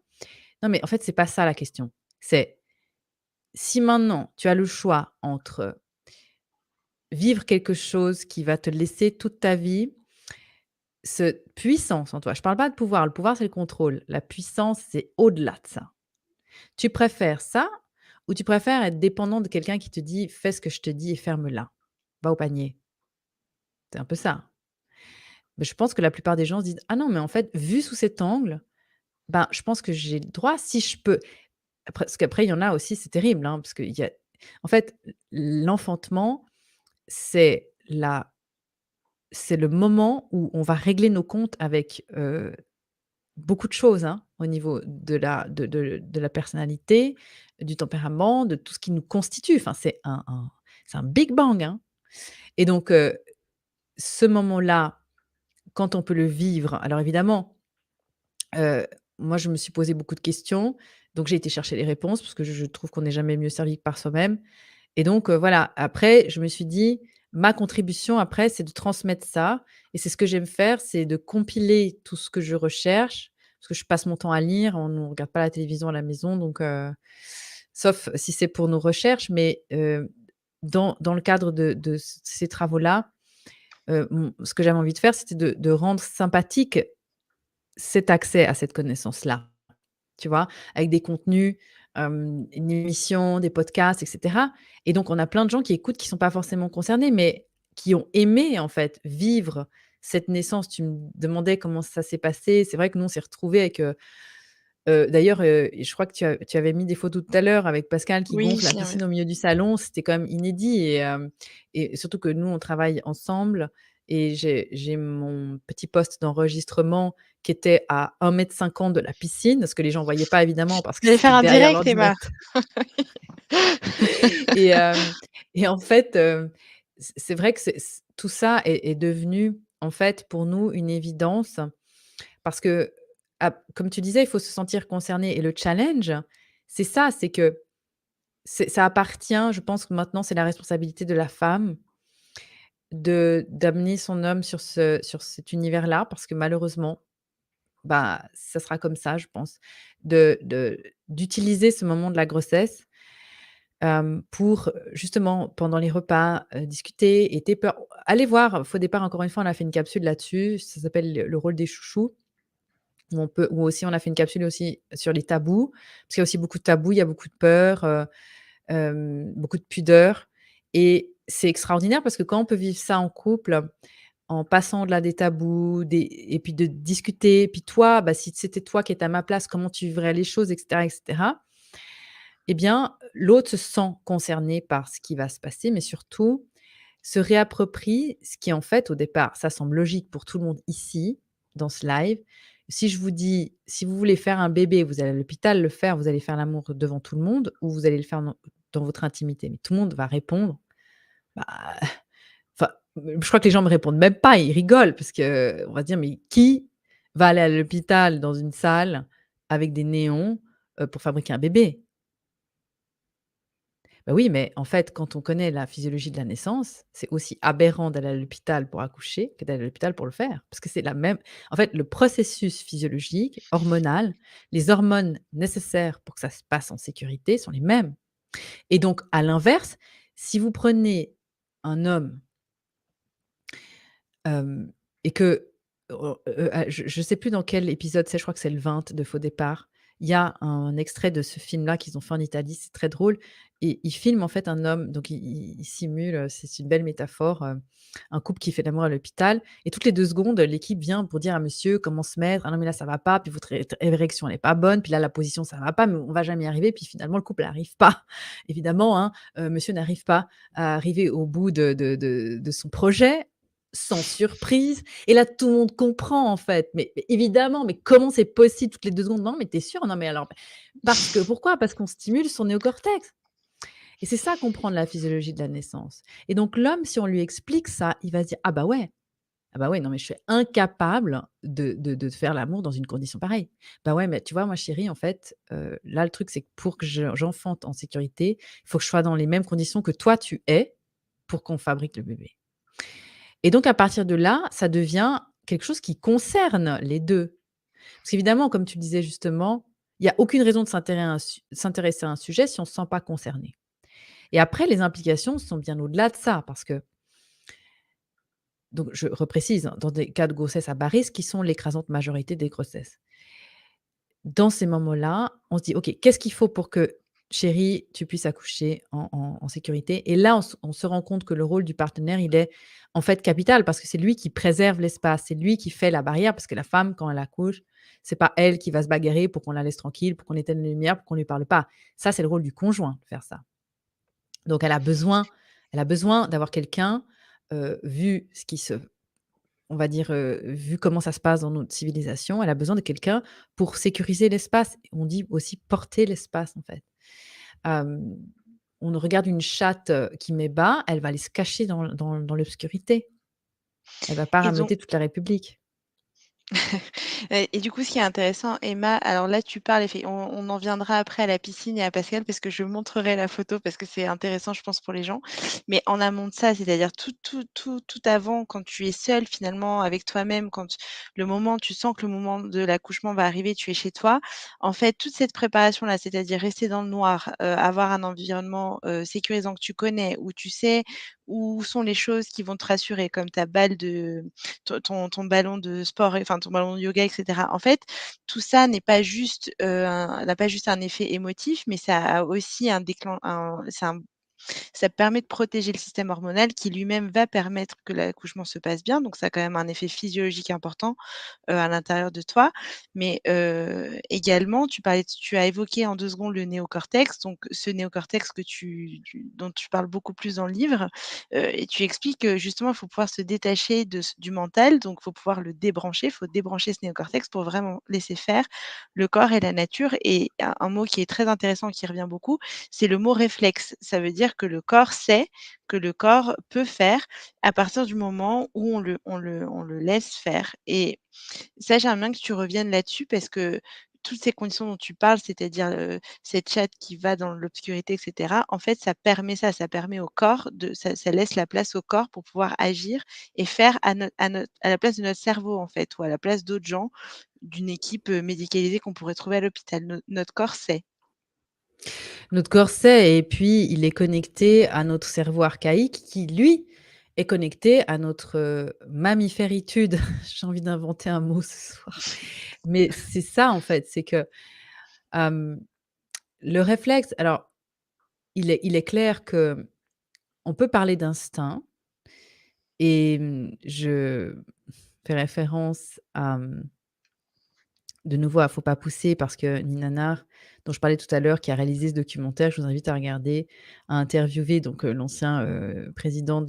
Non, mais en fait, c'est pas ça la question. C'est si maintenant tu as le choix entre vivre quelque chose qui va te laisser toute ta vie cette puissance en toi, je parle pas de pouvoir, le pouvoir, c'est le contrôle. La puissance, c'est au-delà de ça. Tu préfères ça ou tu préfères être dépendant de quelqu'un qui te dit: «Fais ce que je te dis et ferme-la, va au panier»? C'est un peu ça. Mais je pense que la plupart des gens se disent: «Ah non, mais en fait, vu sous cet angle, ben, je pense que j'ai le droit si je peux». Après parce qu'après il y en a aussi, c'est terrible, hein, parce qu'il y a en fait, l'enfantement, c'est la c'est le moment où on va régler nos comptes avec, beaucoup de choses, hein, au niveau de la personnalité, du tempérament, de tout ce qui nous constitue. Enfin, c'est un big bang, hein, et donc ce moment-là, quand on peut le vivre alors évidemment, heu, moi je me suis posé beaucoup de questions, donc j'ai été chercher les réponses parce que je trouve qu'on n'est jamais mieux servi que par soi-même. Et donc, voilà, après, je me suis dit: «Ma contribution après, c'est de transmettre ça», et c'est ce que j'aime faire, c'est de compiler tout ce que je recherche, parce que je passe mon temps à lire. On ne regarde pas la télévision à la maison, donc sauf si c'est pour nos recherches, mais dans le cadre de ces travaux-là, ce que j'avais envie de faire, c'était de rendre sympathique cet accès à cette connaissance-là. Tu vois? Avec des contenus, une émission, des podcasts et cetera, et donc on a plein de gens qui écoutent, qui sont pas forcément concernés, mais qui ont aimé, en fait, vivre cette naissance. Tu me demandais comment ça s'est passé. C'est vrai que nous, on s'est retrouvés avec, d'ailleurs, je crois que tu avais mis des photos tout à l'heure avec Pascal qui Oui, gonfle la ouais. piscine au milieu du salon. C'était quand même inédit, et surtout que nous, on travaille ensemble, et j'ai mon petit poste d'enregistrement qui était à 1,50 m de la piscine, ce que les gens voyaient pas évidemment parce que J'allais c'était faire un derrière direct, Emma. l'ordinateur. Et et en fait, c'est vrai que tout ça est devenu, en fait, pour nous, une évidence parce que, comme tu disais, il faut se sentir concerné, et le challenge, c'est ça, c'est que ça appartient, je pense que maintenant, c'est la responsabilité de la femme d'amener son homme sur cet univers-là, parce que malheureusement, bah, ça sera comme ça, je pense, d'utiliser ce moment de la grossesse, pour, justement, pendant les repas, discuter et tes peurs. Allez voir, Faux départ, encore une fois, on a fait une capsule là-dessus, ça s'appelle «Le rôle des chouchous», où aussi on a fait une capsule aussi sur les tabous, parce qu'il y a aussi beaucoup de tabous, il y a beaucoup de peurs, beaucoup de pudeur, et c'est extraordinaire parce que quand on peut vivre ça en couple, en passant au-delà des tabous, et puis de discuter, puis toi, bah, si c'était toi qui étais à ma place, comment tu vivrais les choses, et cetera, et cetera. Eh bien, l'autre se sent concerné par ce qui va se passer, mais surtout se réapproprie ce qui, en fait, au départ, ça semble logique pour tout le monde ici, dans ce live. Si je vous dis: «Si vous voulez faire un bébé, vous allez à l'hôpital le faire, vous allez faire l'amour devant tout le monde, ou vous allez le faire dans votre intimité?» Mais tout le monde va répondre, bah, enfin, je crois que les gens me répondent même pas, ils rigolent parce qu'on va se dire: «Mais qui va aller à l'hôpital dans une salle avec des néons, pour fabriquer un bébé?» Bah oui, mais en fait, quand on connaît la physiologie de la naissance, c'est aussi aberrant d'aller à l'hôpital pour accoucher que d'aller à l'hôpital pour le faire. Parce que c'est la même en fait, le processus physiologique, hormonal, les hormones nécessaires pour que ça se passe en sécurité sont les mêmes. Et donc à l'inverse, si vous prenez un homme, hem et que, je sais plus dans quel épisode c'est, je crois que c'est le 20 de Faux départ. Il y a un extrait de ce film-là qu'ils ont fait en Italie, c'est très drôle, et ils filment en fait un homme, donc ils simulent, c'est une belle métaphore, un couple qui fait l'amour à l'hôpital, et toutes les 2 secondes, l'équipe vient pour dire à monsieur comment se mettre: «Ah non mais là ça va pas, puis votre érection elle est pas bonne, puis là la position ça va pas, mais on va jamais y arriver», puis finalement le couple n'arrive pas. Évidemment, hein, monsieur n'arrive pas à arriver au bout de son projet, sans surprise, et là, tout le monde comprend, en fait. Mais évidemment, mais comment c'est possible toutes les 2 secondes? «Non, mais tu es sûre?» «Non, mais alors» parce que pourquoi? Parce qu'on stimule son néocortex, et c'est ça, comprendre la physiologie de la naissance, et donc l'homme, si on lui explique ça, il va se dire: ah bah ouais, non, mais je suis incapable de faire l'amour dans une condition pareille. Bah ouais, mais tu vois, moi chérie, en fait, là, le truc, c'est que pour que j'enfante en sécurité, il faut que je sois dans les mêmes conditions que toi tu es pour qu'on fabrique le bébé.» Et donc à partir de là, ça devient quelque chose qui concerne les 2. Parce qu'évidemment, comme tu le disais justement, il y a aucune raison de s'intéresser à un sujet si on ne se sent pas concerné. Et après, les implications sont bien au-delà de ça, parce que, donc je reprécise, hein, dans des cas de grossesse à bas risque, qui sont l'écrasante majorité des grossesses. Dans ces moments-là, on se dit: «OK, qu'est-ce qu'il faut pour que chérie, tu puisses accoucher en sécurité. Et là, on se rend compte que le rôle du partenaire, il est en fait capital parce que c'est lui qui préserve l'espace, c'est lui qui fait la barrière parce que la femme, quand elle accouche, c'est pas elle qui va se bagarrer pour qu'on la laisse tranquille, pour qu'on éteigne les lumières, pour qu'on lui parle pas. Ça, c'est le rôle du conjoint de faire ça. Donc elle a besoin d'avoir quelqu'un, vu ce qui se on va dire, vu comment ça se passe dans notre civilisation, elle a besoin de quelqu'un pour sécuriser l'espace. On dit aussi porter l'espace, en fait. Hem, on regarde une chatte, qui met bas, elle va aller se cacher dans l'obscurité. Elle va pas Et donc rameuter toute la République. et du coup, ce qui est intéressant, Emma, alors là, tu parles on en viendra après à la piscine et à Pascal parce que je montrerai la photo parce que c'est intéressant, je pense, pour les gens. Mais en amont de ça, c'est-à-dire tout avant, quand tu es seule finalement avec toi-même, le moment tu sens que le moment de l'accouchement va arriver, tu es chez toi. En fait, toute cette préparation-là, c'est-à-dire rester dans le noir, avoir un environnement, sécurisant que tu connais, où tu sais où sont les choses qui vont te rassurer, comme ta balle de ton ballon de sport, enfin ton ballon de yoga et cetera. En fait, tout ça n'est pas juste, n'a pas juste un effet émotif, mais ça a aussi un déclen un c'est un ça permet de protéger le système hormonal qui lui-même va permettre que l'accouchement se passe bien, donc ça a quand même un effet physiologique important à l'intérieur de toi. Mais, également, tu as évoqué en 2 secondes le néocortex, donc ce néocortex que dont tu parles beaucoup plus dans le livre, et tu expliques que justement, il faut pouvoir se détacher du mental, donc il faut pouvoir le débrancher, il faut débrancher ce néocortex pour vraiment laisser faire le corps et la nature. Et un mot qui est très intéressant, qui revient beaucoup, c'est le mot réflexe. Ça veut dire que le corps sait, que le corps peut faire à partir du moment où on le laisse faire. Et ça, j'aimerais bien que tu reviennes là-dessus parce que toutes ces conditions dont tu parles, c'est-à-dire, cette chatte qui va dans l'obscurité et cetera, en fait, ça permet au corps ça laisse la place au corps pour pouvoir agir et faire à la place de notre cerveau, en fait, ou à la place d'autres gens d'une équipe, médicalisée qu'on pourrait trouver à l'hôpital. Notre corps sait. Notre corps sait et puis il est connecté à notre cerveau archaïque qui, lui, est connecté à notre, mammiféritude. J'ai envie d'inventer un mot ce soir. Mais c'est ça, en fait, c'est que, hem, le réflexe alors il est clair que on peut parler d'instinct et je fais référence à, de nouveau à Faut pas pousser parce que Nina Nahr, dont je parlais tout à l'heure, qui a réalisé ce documentaire, je vous invite à regarder, a interviewé donc, l'ancien, président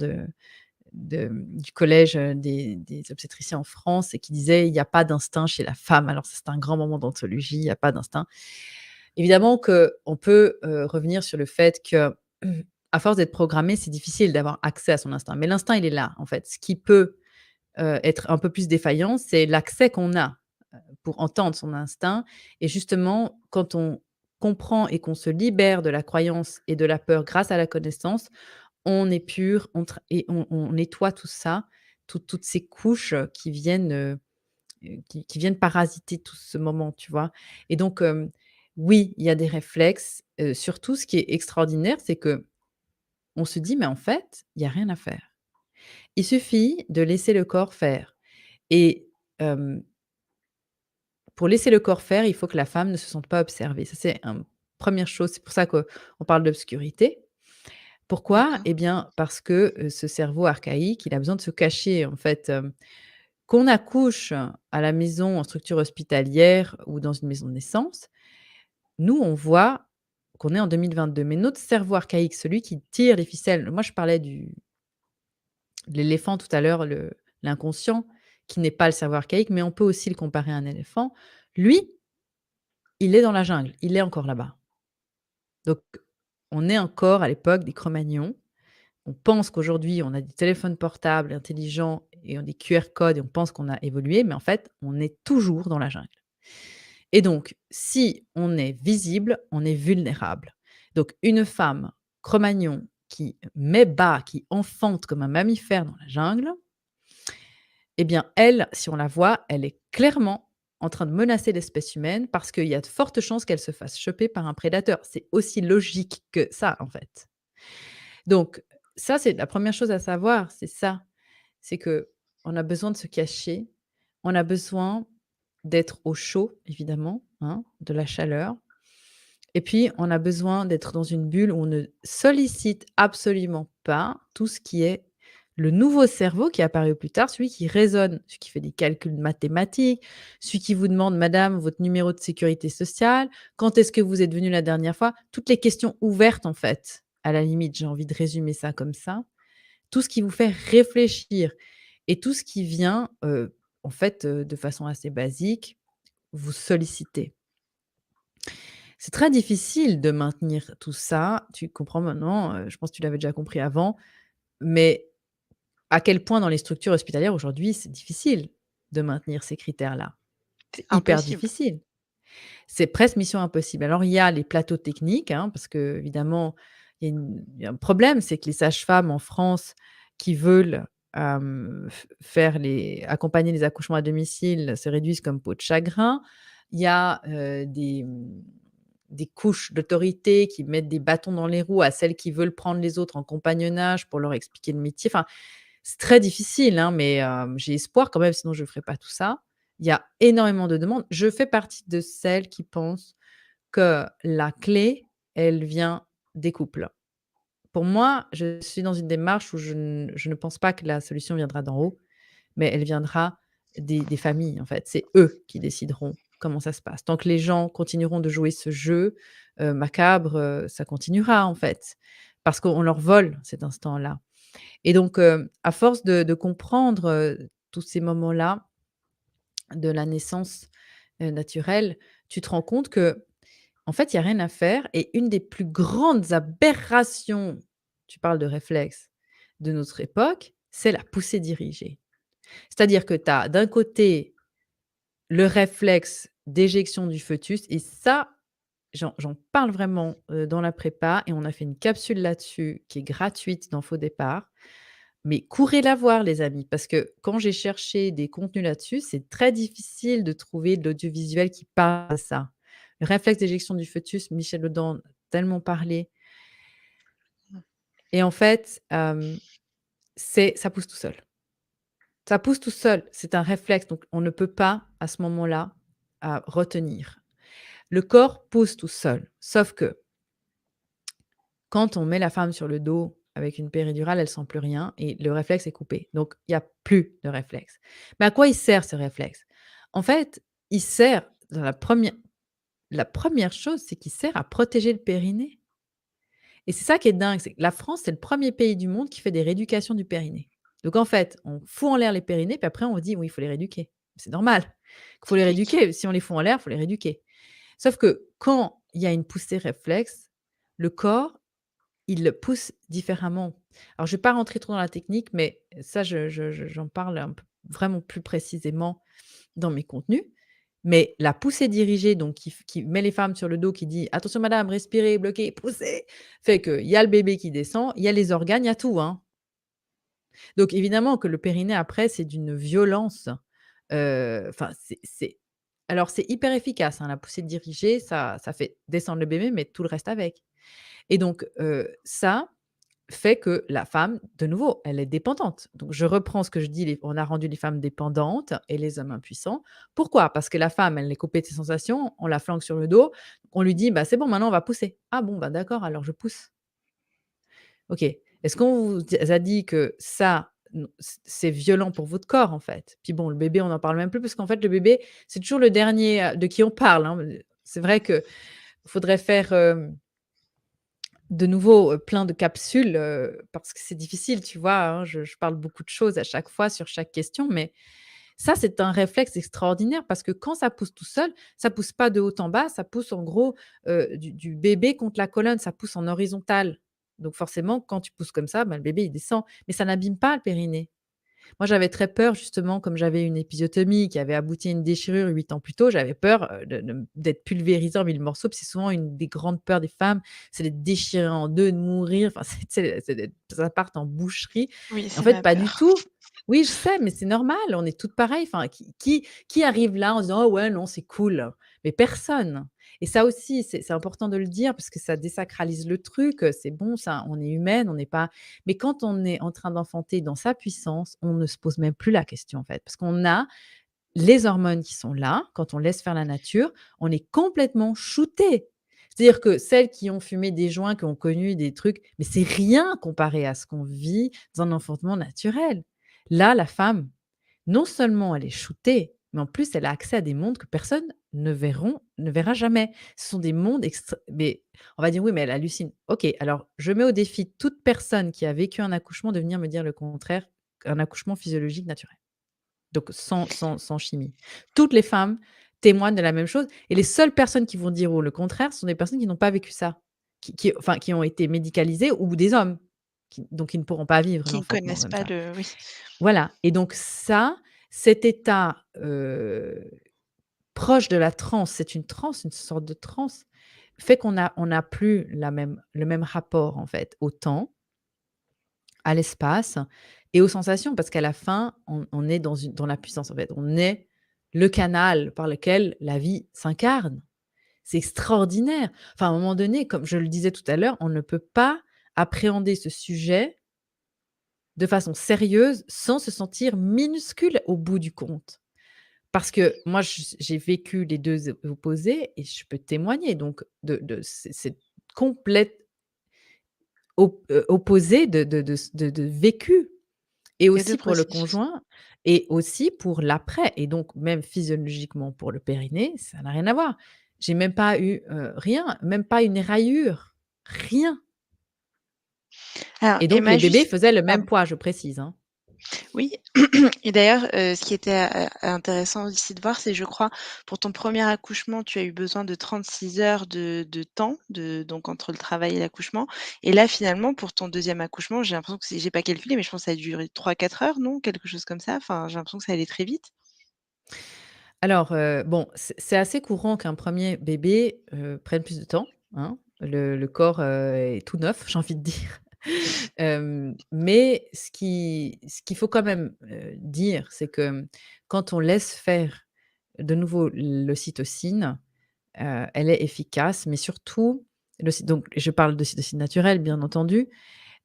du collège, des obstétriciens en France et qui disait: «Il y a pas d'instinct chez la femme». Alors ça, c'est un grand moment d'anthologie, il y a pas d'instinct. Évidemment qu'on peut, revenir sur le fait que, à force d'être programmé, c'est difficile d'avoir accès à son instinct. Mais l'instinct, il est là, en fait. Ce qui peut, être un peu plus défaillant, c'est l'accès qu'on a, pour entendre son instinct. Et justement, quand on comprend et qu'on se libère de la croyance et de la peur grâce à la connaissance, on est pur, on nettoie tout ça, toutes ces couches, qui viennent parasiter tout ce moment, tu vois? Et donc, oui, il y a des réflexes, surtout ce qui est extraordinaire, c'est que on se dit: «Mais en fait, il y a rien à faire». Il suffit de laisser le corps faire et hem, pour laisser le corps faire, il faut que la femme ne se sente pas observée. Ça, c'est une 1 chose. C'est pour ça qu'on parle d'obscurité. Pourquoi? D'accord. Eh bien, parce que, ce cerveau archaïque, il a besoin de se cacher, en fait, qu'on accouche à la maison, en structure hospitalière ou dans une maison de naissance, nous, on voit qu'on est en 2022. Mais notre cerveau archaïque, celui qui tire les ficelles, moi je parlais de l'éléphant tout à l'heure, l'inconscient, qui n'est pas le cerveau archaïque, mais on peut aussi le comparer à un éléphant. Lui, il est dans la jungle, il est encore là-bas. Donc on est encore à l'époque des Cro-Magnons. On pense qu'aujourd'hui, on a des téléphones portables intelligents et on a des QR codes et on pense qu'on a évolué, mais en fait, on est toujours dans la jungle. Et donc, si on est visible, on est vulnérable. Donc, une femme Cro-Magnon qui met bas, qui enfante comme un mammifère dans la jungle, eh bien, elle, si on la voit, elle est clairement en train de menacer l'espèce humaine parce qu'il y a de fortes chances qu'elle se fasse choper par un prédateur. C'est aussi logique que ça, en fait. Donc, ça, c'est la première chose à savoir, c'est ça. C'est que on a besoin de se cacher, on a besoin d'être au chaud, évidemment, hein, de la chaleur. Et puis, on a besoin d'être dans une bulle où on ne sollicite absolument pas tout ce qui est le nouveau cerveau qui est apparu plus tard, celui qui raisonne, celui qui fait des calculs mathématiques, celui qui vous demande: «Madame, votre numéro de sécurité sociale, quand est-ce que vous êtes venue la dernière fois?» Toutes les questions ouvertes, en fait. À la limite, j'ai envie de résumer ça comme ça. Tout ce qui vous fait réfléchir et tout ce qui vient, en fait, de façon assez basique, vous solliciter. C'est très difficile de maintenir tout ça. Tu comprends maintenant, je pense que tu l'avais déjà compris avant, mais à quel point dans les structures hospitalières aujourd'hui, c'est difficile de maintenir ces critères-là. C'est C'est hyper impossible. difficile. C'est presque mission impossible. Alors il y a les plateaux techniques, hein, parce qu'évidemment, il y a un problème, c'est que les sages-femmes en France qui veulent, faire accompagner les accouchements à domicile se réduisent comme peau de chagrin. Il y a, des couches d'autorité qui mettent des bâtons dans les roues à celles qui veulent prendre les autres en compagnonnage pour leur expliquer le métier. Enfin, c'est très difficile, hein, mais j'ai espoir quand même, sinon je ne ferai pas tout ça. Il y a énormément de demandes. Je fais partie de celles qui pensent que la clé, elle vient des couples. Pour moi, je suis dans une démarche où je ne pense pas que la solution viendra d'en haut, mais elle viendra des familles, en fait. C'est eux qui décideront comment ça se passe. Tant que les gens continueront de jouer ce jeu, macabre, ça continuera, en fait, parce qu'on leur vole cet instant-là. Et donc, à force de comprendre, tous ces moments-là de la naissance, naturelle, tu te rends compte que en fait, il y a rien à faire et une des plus grandes aberrations, tu parles de réflexe, de notre époque, c'est la poussée dirigée. C'est-à-dire que tu as d'un côté le réflexe d'éjection du fœtus et ça, j'en parle vraiment, dans la prépa et on a fait une capsule là-dessus qui est gratuite dans Faux Départ. Mais courez la voir les amis, parce que quand j'ai cherché des contenus là-dessus, c'est très difficile de trouver de l'audiovisuel qui parle à ça. Le réflexe d'éjection du fœtus, Michel Audin en a tellement parlé et en fait, c'est ça pousse tout seul. Ça pousse tout seul, c'est un réflexe, donc on ne peut pas à ce moment-là, retenir. Le corps pousse tout seul, sauf que quand on met la femme sur le dos avec une péridurale, elle sent plus rien et le réflexe est coupé. Donc il y a plus de réflexe. Mais à quoi il sert ce réflexe? En fait, il sert dans la première chose, c'est qu'il sert à protéger le périnée et c'est ça qui est dingue, c'est que la France, c'est le premier pays du monde qui fait des rééducations du périnée. Donc en fait, on fout en l'air les périnées, puis après on dit: «Oui, il faut les rééduquer». C'est normal qu'il faut C'est les logique. rééduquer. Si on les fout en l'air, il faut les rééduquer. Sauf que quand il y a une poussée réflexe, le corps il le pousse différemment. Alors je ne vais pas rentrer trop dans la technique, mais ça j'en parle un peu vraiment plus précisément dans mes contenus. Mais la poussée dirigée, donc qui met les femmes sur le dos, qui dit: «Attention madame, respirez, bloquez, poussez», fait qu'il y a le bébé qui descend, il y a les organes, il y a tout, hein. Donc évidemment que le périnée après, c'est d'une violence, enfin alors c'est hyper efficace, hein, la poussée dirigée, ça fait descendre le bébé, mais tout le reste avec. Et donc ça fait que la femme, de nouveau, elle est dépendante. Donc je reprends ce que je dis, on a rendu les femmes dépendantes et les hommes impuissants. Pourquoi? Parce que la femme, elle est coupée de ses sensations, on la flanque sur le dos, on lui dit: «Bah, c'est bon, maintenant on va pousser». «Ah bon, bah, d'accord, alors je pousse». OK. Est-ce qu'on vous a dit que ça, c'est violent pour votre corps, en fait? Puis bon, le bébé, on n'en parle même plus parce qu'en fait, le bébé, c'est toujours le dernier, de qui on parle, hein. C'est vrai qu'il faudrait faire, de nouveau, plein de capsules, parce que c'est difficile, tu vois? Hein, je parle beaucoup de choses à chaque fois sur chaque question, mais ça, c'est un réflexe extraordinaire parce que quand ça pousse tout seul, ça pousse pas de haut en bas, ça pousse en gros, du bébé contre la colonne, ça pousse en horizontal. Donc forcément, quand tu pousses comme ça, bah, le bébé, il descend, mais ça n'abîme pas le périnée. Moi, j'avais très peur justement, comme j'avais une épisiotomie qui avait abouti à une déchirure 8 ans plus tôt, j'avais peur, d'être pulvérisée en 1000 morceaux. Puis c'est souvent une des grandes peurs des femmes, c'est d'être déchirée en 2, de mourir, enfin, c'est d'être ça parte en boucherie. Oui, En c'est fait, ma pas du peur. tout. Oui, je sais, mais c'est normal, on est toutes pareilles. Enfin, qui arrive là en disant: «Oh ouais, non, c'est cool». Mais personne. Et ça aussi, c'est important de le dire parce que ça désacralise le truc, c'est bon, ça on est humaine, on n'est pas mais quand on est en train d'enfanter dans sa puissance, on ne se pose même plus la question, en fait, parce qu'on a les hormones qui sont là, quand on laisse faire la nature, on est complètement shooté. C'est-à-dire que celles qui ont fumé des joints, qui ont connu des trucs, mais c'est rien comparé à ce qu'on vit dans un enfantement naturel. Là, la femme, non seulement elle est shootée, mais en plus elle a accès à des mondes que personne ne verra jamais. Ce sont des mondes mais on va dire: «Oui, mais elle hallucine». OK, alors je mets au défi toute personne qui a vécu un accouchement de venir me dire le contraire, qu'un accouchement physiologique naturel. Donc sans chimie. Toutes les femmes témoignent de la même chose et les seules personnes qui vont dire le contraire, ce sont des personnes qui n'ont pas vécu ça, qui ont été médicalisées ou des hommes qui ne pourront pas vivre Qui ne l'enfantement connaissent comme pas ça. le oui. Voilà et donc ça, cet état, proche de la transe, c'est une transe, une sorte de transe, fait qu'on a plus le même rapport en fait au temps, à l'espace et aux sensations parce qu'à la fin, on est dans la puissance en fait. On est le canal par lequel la vie s'incarne. C'est extraordinaire. Enfin, à un moment donné, comme je le disais tout à l'heure, on ne peut pas appréhender ce sujet de façon sérieuse sans se sentir minuscule au bout du compte. Parce que moi, j'ai vécu les 2 opposés et je peux témoigner donc de c'est complète opposé de vécu. Et Les 2 aussi pour le processus. conjoint et aussi pour l'après et donc même physiologiquement pour le périnée, ça n'a rien à voir. J'ai même pas eu, rien, même pas une éraillure, rien Alors et donc Emma les bébés juste faisaient le même pardon. poids, je précise, hein. Oui et d'ailleurs, ce qui était, intéressant aussi de voir, c'est je crois pour ton premier accouchement, tu as eu besoin de 36 heures de temps, donc entre le travail et l'accouchement et là finalement pour ton deuxième accouchement, j'ai l'impression que j'ai pas calculé, mais je pense que ça a duré 3-4 heures, non? Quelque chose comme ça? Enfin, j'ai l'impression que ça allait très vite. Alors, bon, c'est assez courant qu'un premier bébé, prenne plus de temps, hein. Le corps, est tout neuf, j'ai envie de dire. Mais ce qu'il faut quand même, dire, c'est que, quand on laisse faire de nouveau l'ocytocine, elle est efficace, mais surtout donc je parle d'ocytocine naturelle, bien entendu,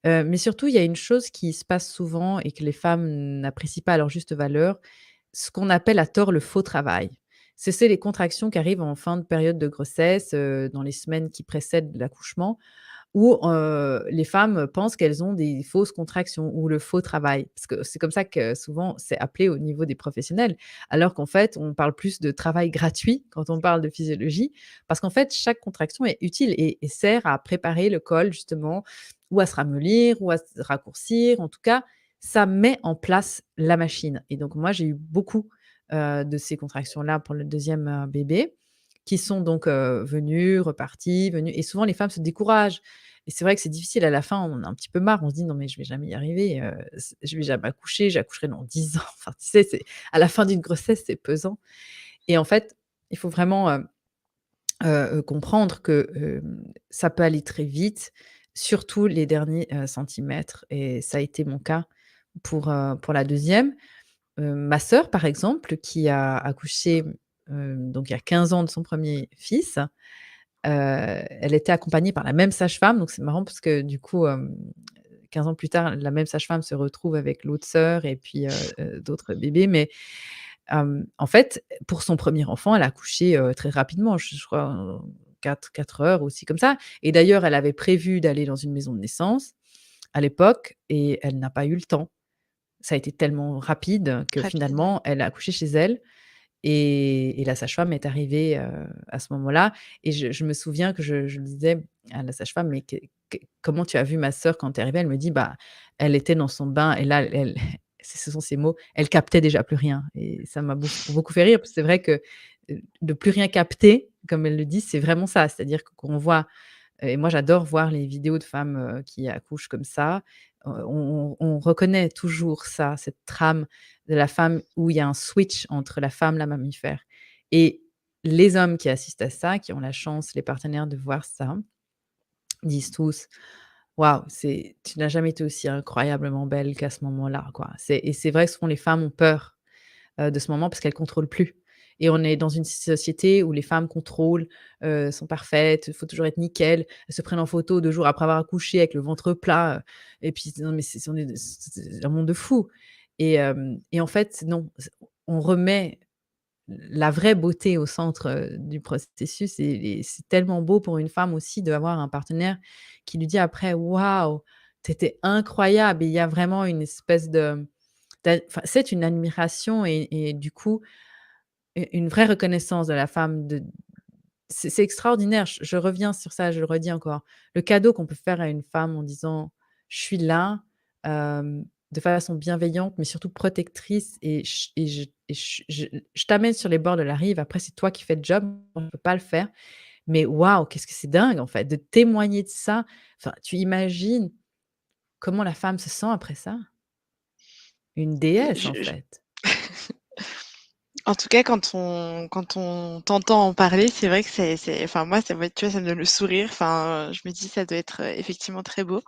mais surtout, il y a une chose qui se passe souvent et que les femmes n'apprécient pas à leur juste valeur, ce qu'on appelle à tort le faux travail. C'est les contractions qui arrivent en fin de période de grossesse, dans les semaines qui précèdent l'accouchement où, les femmes pensent qu'elles ont des fausses contractions ou le faux travail. Parce que c'est comme ça que souvent c'est appelé au niveau des professionnels. Alors qu'en fait, on parle plus de travail gratuit quand on parle de physiologie. Parce qu'en fait, chaque contraction est utile et sert à préparer le col justement ou à se ramollir ou à se raccourcir. En tout cas, ça met en place la machine et donc moi, j'ai eu beaucoup, de ces contractions-là pour le deuxième e bébé qui sont donc, venues, reparties, venues et souvent les femmes se découragent et c'est vrai que c'est difficile à la fin, on en a un petit peu marre, on se dit: «Non mais je vais jamais y arriver, je vais jamais accoucher, j'accoucherai dans 10 ans». Enfin, tu sais, c'est à la fin d'une grossesse, c'est pesant et en fait, il faut vraiment, comprendre que, ça peut aller très vite, surtout les derniers, centimètres et ça a été mon cas pour la deuxième. Ma sœur, par exemple, qui a accouché, donc il y a 15 ans de son premier fils, elle était accompagnée par la même sage-femme, donc c'est marrant parce que du coup, 15 ans plus tard, la même sage-femme se retrouve avec l'autre sœur et puis, d'autres bébés, mais en fait, pour son premier enfant, elle a accouché, très rapidement, je crois, 4 heures aussi comme ça et d'ailleurs, elle avait prévu d'aller dans une maison de naissance à l'époque et elle n'a pas eu le temps. Ça a été tellement rapide que Rapide, ouais. finalement, elle a accouché chez elle et la sage-femme est arrivée, à ce moment-là et je me souviens que je disais à la sage-femme: «Mais comment tu as vu ma sœur quand tu es arrivée?» Elle me dit: «Bah, elle était dans son bain et là, elle» ce sont ses mots, «elle captait déjà plus rien» et ça m'a beaucoup fait rire parce que c'est vrai que, de plus rien capter, comme elle le dit, c'est vraiment ça. C'est-à-dire que qu'on voit et moi j'adore voir les vidéos de femmes, qui accouchent comme ça. On reconnaît toujours ça, cette trame de la femme où il y a un switch entre la femme, la mammifère et les hommes qui assistent à ça, qui ont la chance, les partenaires de voir ça, disent tous: «Waouh, c'est tu n'as jamais été aussi incroyablement belle qu'à ce moment-là, quoi». C'est vrai que souvent les femmes ont peur de ce moment parce qu'elles contrôlent plus et on est dans une société où les femmes contrôlent, sont parfaites, il faut toujours être nickel. Elles se prennent en photo 2 jours après avoir accouché avec le ventre plat, et puis non mais c'est un monde de fous et en fait non, on remet la vraie beauté au centre, du processus et c'est tellement beau pour une femme aussi d'avoir un partenaire qui lui dit après: «Waouh, tu étais incroyable» et il y a vraiment une espèce enfin, c'est une admiration et du coup, une vraie reconnaissance de la femme de c'est extraordinaire. Je reviens sur ça, je le redis encore. Le cadeau qu'on peut faire à une femme en disant: «Je suis là, de façon bienveillante, mais surtout protectrice et je t'amène sur les bords de la rive. Après, c'est toi qui fais le job, on ne peut pas le faire». Mais waouh, qu'est-ce que c'est dingue, en fait, de témoigner de ça. Enfin, tu imagines comment la femme se sent après ça? Une déesse, en Je fait. En tout cas, quand on t'entend en parler, c'est vrai que c'est enfin moi, ça tu vois, ça me donne le sourire. Enfin, je me dis: «Ça doit être, effectivement très beau».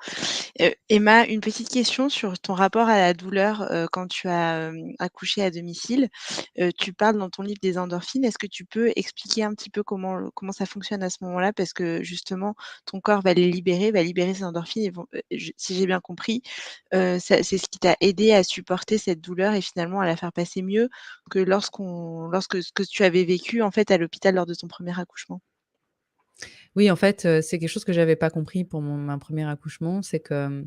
Emma, une petite question sur ton rapport à la douleur, quand tu as, accouché à domicile. Tu parles dans ton livre des endorphines. Est-ce que tu peux expliquer un petit peu comment ça fonctionne à ce moment-là? Parce que justement, ton corps va libérer ces endorphines et vont je si j'ai bien compris, ça c'est ce qui t'a aidé à supporter cette douleur et finalement à la faire passer mieux que lorsque ce que tu avais vécu, en fait, à l'hôpital lors de ton premier accouchement? Oui, en fait, c'est quelque chose que j'avais pas compris pour ma 1er accouchement, c'est que,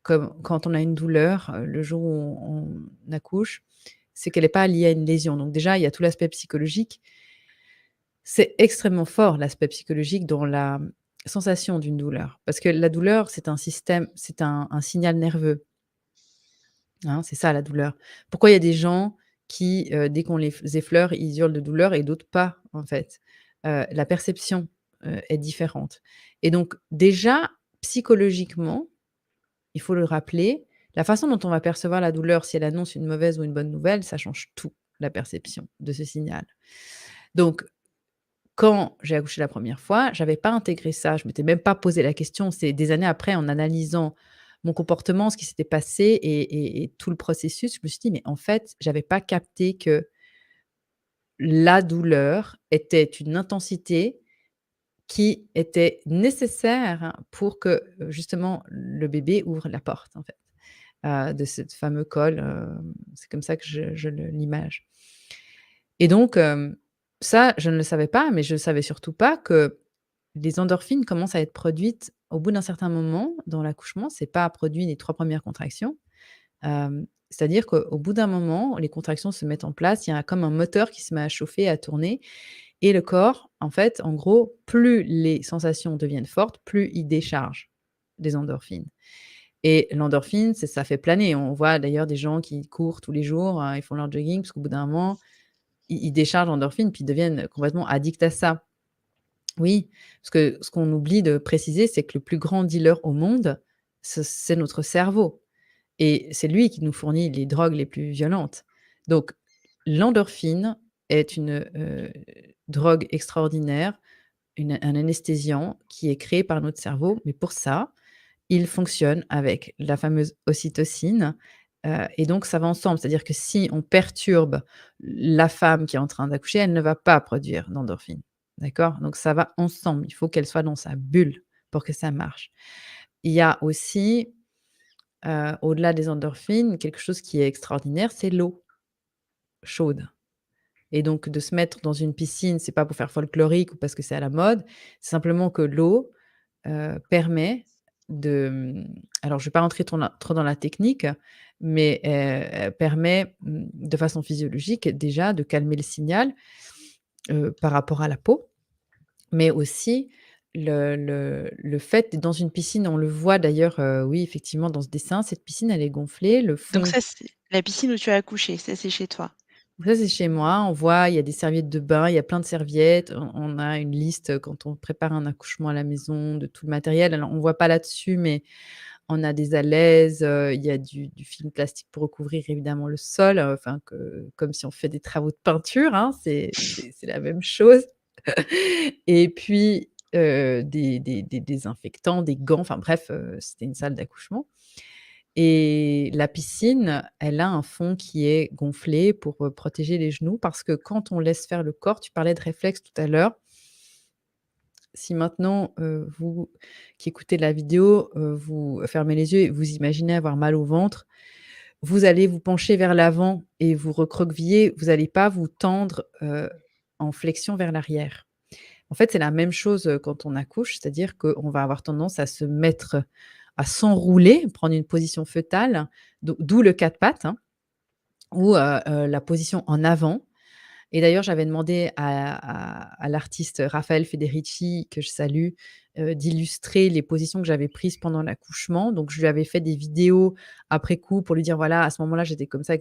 comme quand on a une douleur, le jour où on accouche, c'est qu'elle est pas liée à une lésion. Donc déjà, il y a tout l'aspect psychologique. C'est extrêmement fort l'aspect psychologique dans la sensation d'une douleur. Parce que la douleur, c'est un signal nerveux, hein, c'est ça la douleur. Pourquoi il y a des gens qui, dès qu'on les effleure, ils hurlent de douleur et d'autres pas, en fait? La perception, est différente et donc déjà, psychologiquement, il faut le rappeler, la façon dont on va percevoir la douleur, si elle annonce une mauvaise ou une bonne nouvelle, ça change tout, la perception de ce signal. Donc quand j'ai accouché la première fois, j'avais pas intégré ça, je m'étais même pas posé la question. C'est des années après, en analysant mon comportement, ce qui s'était passé et tout le processus, je me suis dit: «Mais en fait, j'avais pas capté que la douleur était une intensité qui était nécessaire pour que, justement, le bébé ouvre la porte, en fait, de ce fameux col, c'est comme ça que je l'image et donc ça, je ne le savais pas, mais je ne savais surtout pas que les endorphines commencent à être produites au bout d'un certain moment dans l'accouchement. C'est pas produit les 3 premières contractions. C'est-à-dire qu'au bout d'un moment, les contractions se mettent en place, il y a comme un moteur qui se met à chauffer, à tourner et le corps, en fait, en gros, plus les sensations deviennent fortes, plus il décharge des endorphines et l'endorphine, c'est ça fait planer. On voit d'ailleurs des gens qui courent tous les jours, ils font leur jogging parce qu'au bout d'un moment, ils déchargent l'endorphine puis ils deviennent complètement addicts à ça. Oui, parce que ce qu'on oublie de préciser, c'est que le plus grand dealer au monde, c'est notre cerveau et c'est lui qui nous fournit les drogues les plus violentes. Donc l'endorphine est une, drogue extraordinaire, un anesthésiant qui est créé par notre cerveau, mais pour ça, il fonctionne avec la fameuse ocytocine, et donc ça va ensemble. C'est-à-dire que si on perturbe la femme qui est en train d'accoucher, elle ne va pas produire d'endorphine. D'accord? Donc ça va ensemble. Il faut qu'elle soit dans sa bulle pour que ça marche. Il y a aussi, au-delà des endorphines, quelque chose qui est extraordinaire, c'est l'eau chaude et donc de se mettre dans une piscine, c'est pas pour faire folklorique ou parce que c'est à la mode, c'est simplement que l'eau permet de, alors je ne vais pas rentrer trop dans la technique, mais permet, de façon physiologique déjà de calmer le signal, par rapport à la peau, mais aussi le fait d'être dans une piscine, on le voit d'ailleurs, oui effectivement dans ce dessin, cette piscine elle est gonflée, le Donc fond ça, c'est la piscine où tu as accouché, ça, c'est chez toi? ça c'est chez moi, on voit il y a des serviettes de bain, il y a plein de serviettes, on a une liste, quand on prépare un accouchement à la maison de tout le matériel. Alors on voit pas là-dessus, mais on a des alaises, il y a du film plastique pour recouvrir évidemment le sol, enfin comme si on fait des travaux de peinture, hein, c'est la même chose et puis, des désinfectants, des gants, enfin bref, c'était une salle d'accouchement et la piscine, elle a un fond qui est gonflé pour, protéger les genoux parce que quand on laisse faire le corps, tu parlais de réflexe tout à l'heure, si maintenant, vous qui écoutez la vidéo, vous fermez les yeux et vous imaginez avoir mal au ventre, vous allez vous pencher vers l'avant et vous recroqueviller, vous allez pas vous tendre, en flexion vers l'arrière. En fait, c'est la même chose, quand on accouche, c'est-à-dire qu'on va avoir tendance à se mettre à s'enrouler, prendre une position fœtale, d'où le 4 pattes, hein, ou la position en avant. Et d'ailleurs, j'avais demandé à l'artiste Raphaël Federici, que je salue, d'illustrer les positions que j'avais prises pendant l'accouchement. Donc je lui avais fait des vidéos après coup pour lui dire: «Voilà, à ce moment-là, j'étais comme ça,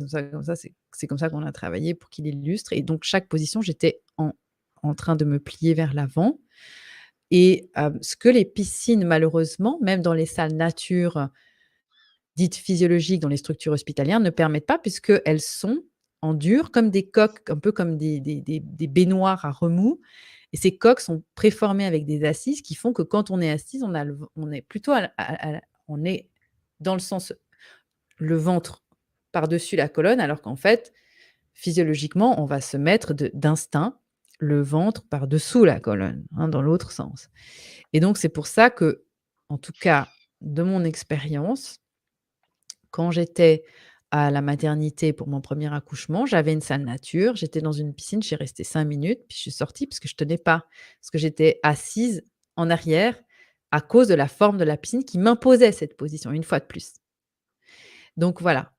c'est comme ça qu'on a travaillé», pour qu'il illustre. Et donc chaque position, j'étais en train de me plier vers l'avant. Et ce que les piscines, malheureusement, même dans les salles nature dites physiologiques dans les structures hospitalières, ne permettent pas, puisqu'elles sont en dur, comme des coques, un peu comme des baignoires à remous. Et ces coques sont préformées avec des assises qui font que quand on est assise, on est plutôt on est dans le sens, le ventre par-dessus la colonne, alors qu'en fait, physiologiquement, on va se mettre d'instinct le ventre par-dessous la colonne, hein, dans l'autre sens. Et donc c'est pour ça que, en tout cas, de mon expérience, quand j'étais à la maternité pour mon premier accouchement, j'avais une salle nature, j'étais dans une piscine, j'y restais 5 minutes, puis je suis sortie parce que je tenais pas. Parce que j'étais assise en arrière à cause de la forme de la piscine qui m'imposait cette position, une fois de plus. Donc voilà,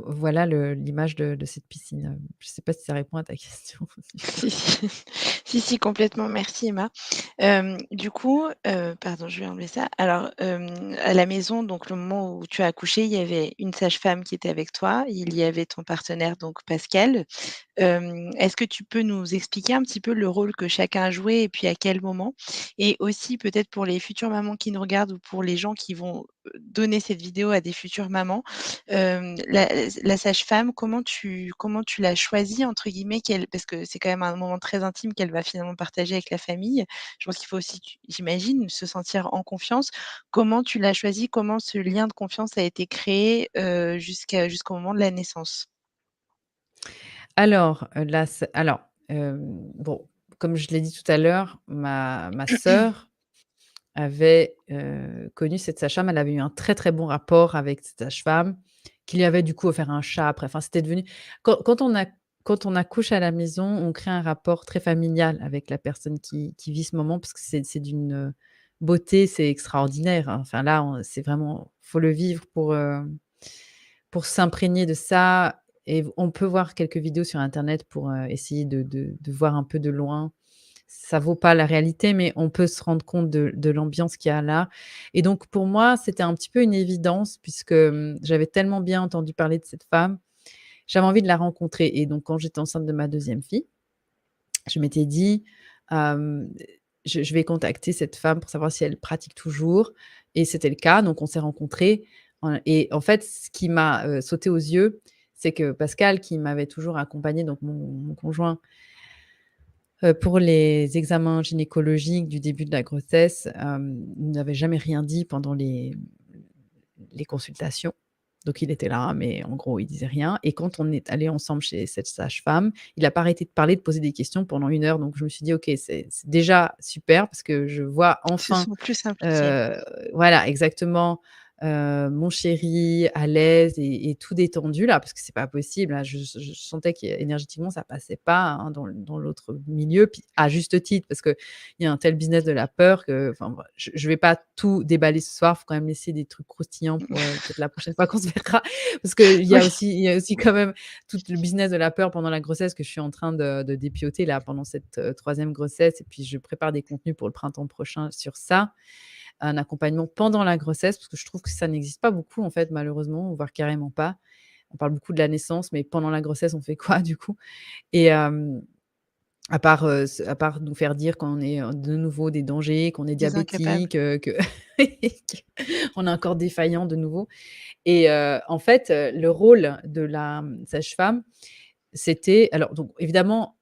voilà l'image de cette piscine. Je ne sais pas si ça répond à ta question. Si, si. Si, si, complètement. Merci Emma. Du coup, pardon, je vais enlever ça. Alors, à la maison, donc le moment où tu as accouché, il y avait une sage-femme qui était avec toi, il y avait ton partenaire, donc Pascal. Est-ce que tu peux nous expliquer un petit peu le rôle que chacun a joué et puis à quel moment? Et aussi peut-être pour les futures mamans qui nous regardent ou pour les gens qui vont, donner cette vidéo à des futures mamans, la sage-femme, comment tu l'as «choisie» entre guillemets, qu'elle parce que c'est quand même un moment très intime qu'elle va finalement partager avec la famille. Je pense qu'il faut aussi, j'imagine, se sentir en confiance. Comment tu l'as choisie? Comment ce lien de confiance a été créé, jusqu'au moment de la naissance? Alors, bon, comme je l'ai dit tout à l'heure, ma sœur avait, connu cette sage-femme. Elle avait eu un très, très bon rapport avec cette sage-femme, qui lui avait du coup offert un chat après. Enfin, c'était devenu quand on accouche à la maison, on crée un rapport très familial avec la personne qui vit ce moment, parce que c'est d'une, beauté, c'est extraordinaire, hein. Enfin là, c'est vraiment, faut le vivre pour s'imprégner de ça. Et on peut voir quelques vidéos sur internet pour, essayer de voir un peu de loin. Ça vaut pas la réalité, mais on peut se rendre compte de l'ambiance qu'il y a là. Et donc pour moi, c'était un petit peu une évidence, puisque, j'avais tellement bien entendu parler de cette femme, j'avais envie de la rencontrer. Et donc quand j'étais enceinte de ma deuxième fille, je m'étais dit, hem: «Je vais contacter cette femme pour savoir si elle pratique toujours», et c'était le cas. Donc on s'est rencontrés, et en fait, ce qui m'a, sauté aux yeux, c'est que Pascal, qui m'avait toujours accompagnée, donc mon conjoint, pour les examens gynécologiques du début de la grossesse, il n'avait jamais rien dit pendant les consultations. Donc il était là, mais en gros, il disait rien. Et quand on est allés ensemble chez cette sage-femme, il a pas arrêté de parler, de poser des questions pendant 1 heure. Donc je me suis dit: «OK, c'est déjà super parce que je vois Ils se enfin». sont plus impliqués. Heu, voilà, exactement, mon chéri à l'aise et tout détendu là, parce que c'est pas possible, là, je sentais qu'énergétiquement ça passait pas, hein, dans l'autre milieu, puis à juste titre, parce qu'il y a un tel business de la peur que, enfin, voilà, je vais pas tout déballer ce soir, faut quand même laisser des trucs croustillants pour, peut-être la prochaine fois qu'on se verra, parce qu'il y a Oui. aussi il y a aussi quand même tout le business de la peur pendant la grossesse que je suis en train de dépioter là pendant cette, 3e grossesse. Et puis je prépare des contenus pour le printemps prochain sur ça. Un accompagnement pendant la grossesse, parce que je trouve que ça n'existe pas beaucoup en fait, malheureusement, voire carrément pas. On parle beaucoup de la naissance, mais pendant la grossesse, on fait quoi du coup? Et à part nous faire dire qu'on est, de nouveau des dangers, qu'on est Des incapables. diabétique, que qu'on est encore défaillant de nouveau. Et en fait, le rôle de la, sage-femme, c'était, alors donc évidemment,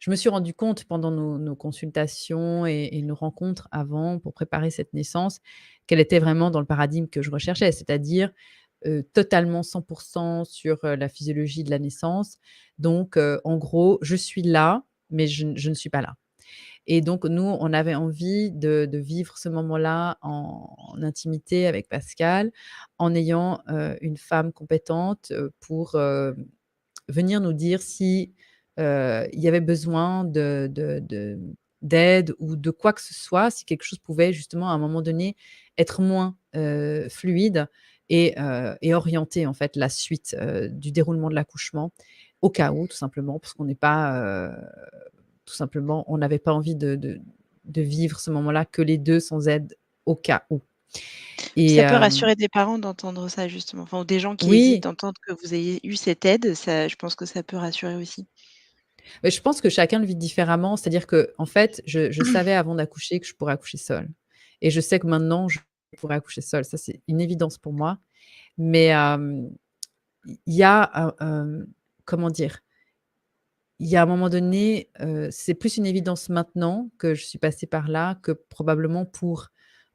je me suis rendu compte pendant nos consultations et nos rencontres avant pour préparer cette naissance, qu'elle était vraiment dans le paradigme que je recherchais, c'est-à-dire, totalement 100 sur, la physiologie de la naissance. Donc, en gros, je suis là, mais je ne suis pas là. et donc nous, on avait envie de vivre ce moment-là en intimité avec Pascal, en ayant, une femme compétente, pour, venir nous dire si, il y avait besoin d'aide ou de quoi que ce soit, si quelque chose pouvait justement à un moment donné être moins, fluide et orienter en fait la suite, du déroulement de l'accouchement, au cas où tout simplement, parce qu'on n'est pas, tout simplement, on n'avait pas envie de vivre ce moment-là que les 2 sans aide au cas où Puis et ça peut rassurer des parents d'entendre ça justement, enfin ou des gens qui hésitent, oui. d'entendre que vous ayez eu cette aide, ça je pense que ça peut rassurer aussi. Mais je pense que chacun le vit différemment. C'est-à-dire qu'en fait, je savais avant d'accoucher que je pourrais accoucher seule et je sais que maintenant, je pourrais accoucher seule. Ça, c'est une évidence pour moi. Mais, il y a comment dire? Il y a un moment donné, c'est plus une évidence maintenant que je suis passée par là que probablement pour,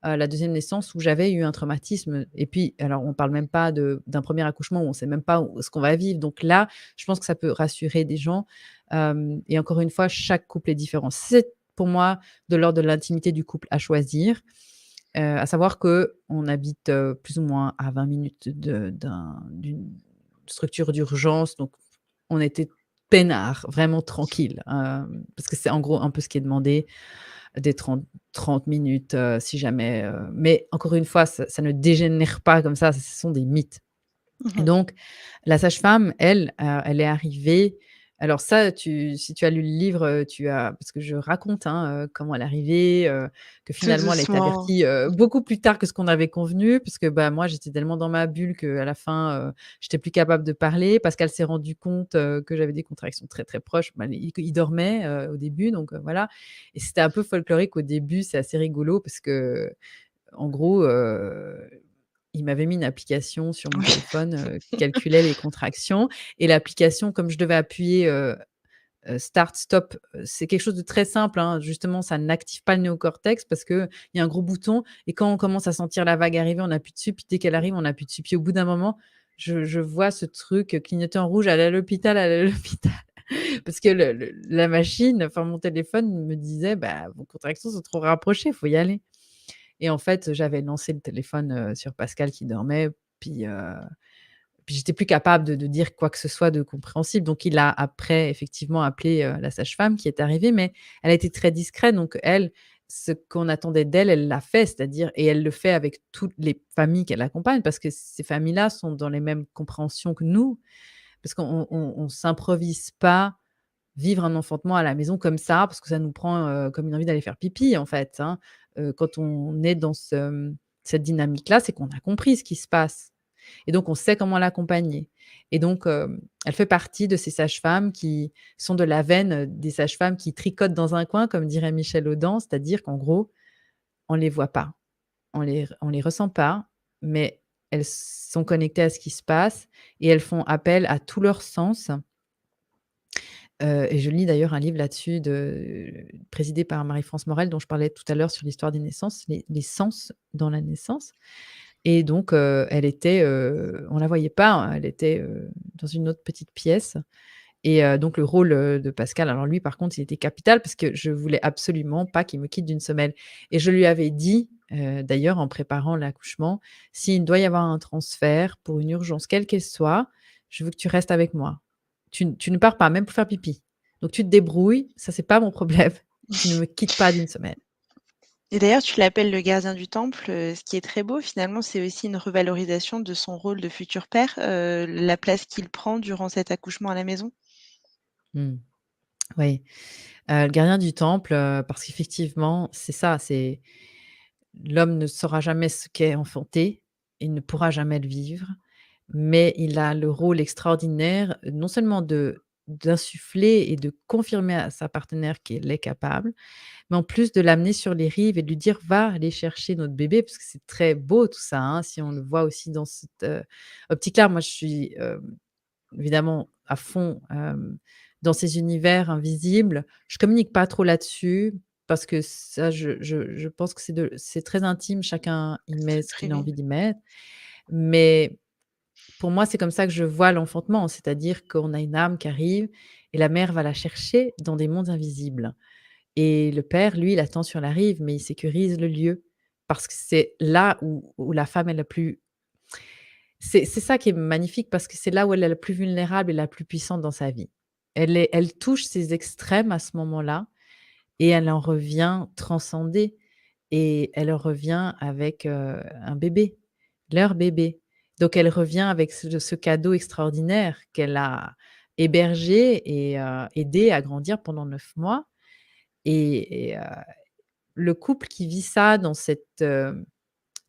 la deuxième naissance où j'avais eu un traumatisme et puis alors on parle même pas d'un premier accouchement où on sait même pas où ce qu'on va vivre. Donc là, je pense que ça peut rassurer des gens, et encore une fois, chaque couple est différent. C'est pour moi de l'ordre de l'intimité du couple à choisir, à savoir qu'on habite, plus ou moins à 20 minutes d'une structure d'urgence, donc on était peinards, vraiment tranquille, parce que c'est en gros un peu ce qui est demandé, des 30 minutes, si jamais, mais encore une fois, ça ne dégénère pas comme ça, ce sont des mythes. Et Mmh. donc la sage-femme, elle, elle est arrivée alors ça, si tu as lu le livre, tu as parce que je raconte, hein, comment elle est arrivée, que Tout finalement elle a été doucement. avertie, beaucoup plus tard que ce qu'on avait convenu, parce que, bah, moi j'étais tellement dans ma bulle qu'à la fin, j'étais plus capable de parler parce qu'elle s'est rendue compte, que j'avais des contractions très, très proches. Bah, il dormait, au début donc voilà et c'était un peu folklorique au début, c'est assez rigolo parce qu'en gros, il m'avait mis une application sur mon Oui. téléphone, qui calculait les contractions et l'application, comme je devais appuyer, start, stop, c'est quelque chose de très simple, hein. Justement, ça n'active pas le néocortex parce qu'il y a un gros bouton et quand on commence à sentir la vague arriver, on appuie dessus, puis dès qu'elle arrive, on appuie dessus. Puis au bout d'un moment, je vois ce truc, clignoter en rouge: «Allez à l'hôpital, allez à l'hôpital». Parce que la machine, enfin mon téléphone me disait: «Bah, vos contractions sont trop rapprochées, il faut y aller». Et en fait, j'avais lancé le téléphone, sur Pascal qui dormait, puis, puis j'étais plus capable de dire quoi que ce soit de compréhensible. Donc il a après effectivement appelé, la sage-femme qui est arrivée, mais elle a été très discrète. Donc elle, ce qu'on attendait d'elle, elle l'a fait, c'est-à-dire et elle le fait avec toutes les familles qu'elle accompagne parce que ces familles-là sont dans les mêmes compréhensions que nous. Parce qu'on s'improvise pas vivre un enfantement à la maison comme ça, parce que ça nous prend, comme une envie d'aller faire pipi, en fait, hein. Quand on est dans cette dynamique-là, c'est qu'on a compris ce qui se passe et donc on sait comment l'accompagner et donc elle fait partie de ces sages-femmes qui sont de la veine, des sages-femmes qui tricotent dans un coin, comme dirait Michel Audin, c'est-à-dire qu'en gros, on les voit pas, on les ressent pas, mais elles sont connectées à ce qui se passe et elles font appel à tous leurs sens. Et je lis d'ailleurs un livre là-dessus présidé par Marie-France Morel, dont je parlais tout à l'heure sur l'histoire des naissances, les sens dans la naissance et donc elle était, on la voyait pas, hein, elle était, dans une autre petite pièce et donc le rôle, de Pascal, alors lui par contre, il était capital parce que je voulais absolument pas qu'il me quitte d'une semelle et je lui avais dit, d'ailleurs en préparant l'accouchement: «S'il doit y avoir un transfert pour une urgence quelle qu'elle soit, je veux que tu restes avec moi. Tu ne pars pas, même pour faire pipi. Donc tu te débrouilles, ça c'est pas mon problème. Tu ne me quittes pas d'une semelle». Et d'ailleurs, tu l'appelles le gardien du temple, ce qui est très beau finalement, c'est aussi une revalorisation de son rôle de futur père, la place qu'il prend durant cet accouchement à la maison. Mmh. Oui, le gardien du temple, parce qu'effectivement, c'est ça, c'est l'homme ne saura jamais ce qu'est enfanter, il ne pourra jamais le vivre, mais il a le rôle extraordinaire, non seulement d'insuffler et de confirmer à sa partenaire qu'elle est capable, mais en plus de l'amener sur les rives et de lui dire: «Va aller chercher notre bébé», parce que c'est très beau tout ça, hein, si on le voit aussi dans cette, optique-là. Moi, je suis, évidemment à fond, dans ces univers invisibles. Je communique pas trop là-dessus parce que ça, je pense que c'est très intime, chacun y C'est met très ce qu'il a privé. envie d'y mettre. Mais pour moi, c'est comme ça que je vois l'enfantement, c'est-à-dire qu'on a une âme qui arrive et la mère va la chercher dans des mondes invisibles et le père, lui, il attend sur la rive, mais il sécurise le lieu parce que c'est là où la femme est la plus c'est ça qui est magnifique parce que c'est là où elle est la plus vulnérable et la plus puissante dans sa vie. Elle touche ses extrêmes à ce moment-là et elle en revient transcendée et elle en revient avec, un bébé, leur bébé. Donc elle revient avec ce cadeau extraordinaire qu'elle a hébergé et aidé à grandir pendant 9 mois et le couple qui vit ça dans cette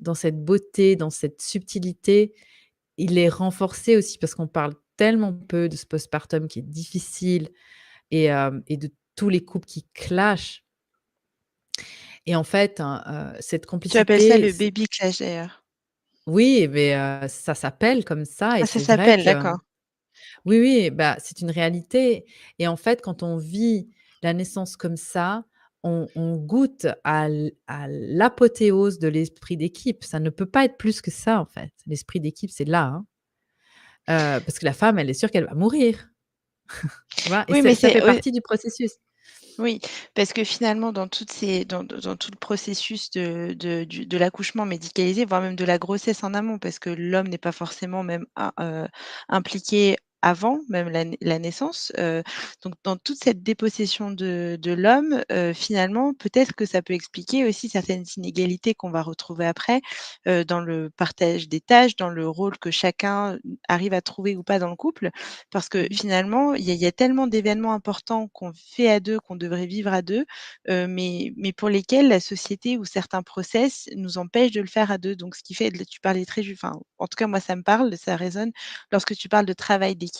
beauté, dans cette subtilité, il est renforcé aussi parce qu'on parle tellement peu de ce postpartum qui est difficile et de tous les couples qui clashent et en fait, hein, cette Tu appelles ça complicité, le c'est baby clash d'ailleurs? oui, mais ça s'appelle comme ça et Ah ça c'est vrai s'appelle, que d'accord. oui, oui, bah, c'est une réalité et en fait, quand on vit la naissance comme ça, on goûte à l'apothéose de l'esprit d'équipe. Ça ne peut pas être plus que ça, en fait. L'esprit d'équipe, c'est là, hein, parce que la femme, elle est sûre qu'elle va mourir, tu vois? Et Oui, mais ça c'est fait partie du processus. oui, parce que finalement dans toutes ces dans tout le processus de l'accouchement médicalisé, voire même de la grossesse en amont, parce que l'homme n'est pas forcément même impliqué avant même la naissance, donc dans toute cette dépossession de l'homme, finalement, peut-être que ça peut expliquer aussi certaines inégalités qu'on va retrouver après, dans le partage des tâches, dans le rôle que chacun arrive à trouver ou pas dans le couple. Parce que Mmh. finalement, il y a tellement d'événements importants qu'on fait à 2, qu'on devrait vivre à 2, mais pour lesquels la société ou certains process nous empêchent de le faire à 2. Donc ce qui fait tu parlais très ju enfin, en tout cas moi ça me parle, ça résonne. Lorsque tu parles de travail d'équipe,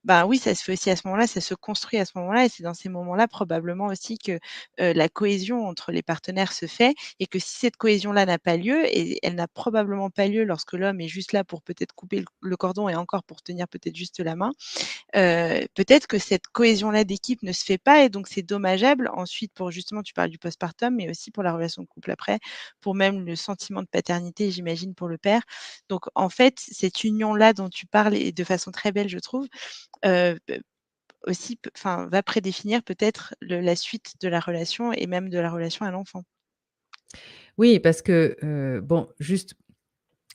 ben oui, ça se fait aussi à ce moment-là, ça se construit à ce moment-là et c'est dans ces moments-là probablement aussi que, la cohésion entre les partenaires se fait et que si cette cohésion-là n'a pas lieu et elle n'a probablement pas lieu lorsque l'homme est juste là pour peut-être couper le cordon et encore pour tenir peut-être juste la main, peut-être que cette cohésion-là d'équipe ne se fait pas et donc c'est dommageable ensuite pour justement tu parles du postpartum, mais aussi pour la relation de couple après, pour même le sentiment de paternité, j'imagine, pour le père. Donc en fait, cette union-là dont tu parles et de façon très belle, je trouve, p aussi enfin, va prédéfinir peut-être la suite de la relation et même de la relation à l'enfant. Oui, parce que, bon, juste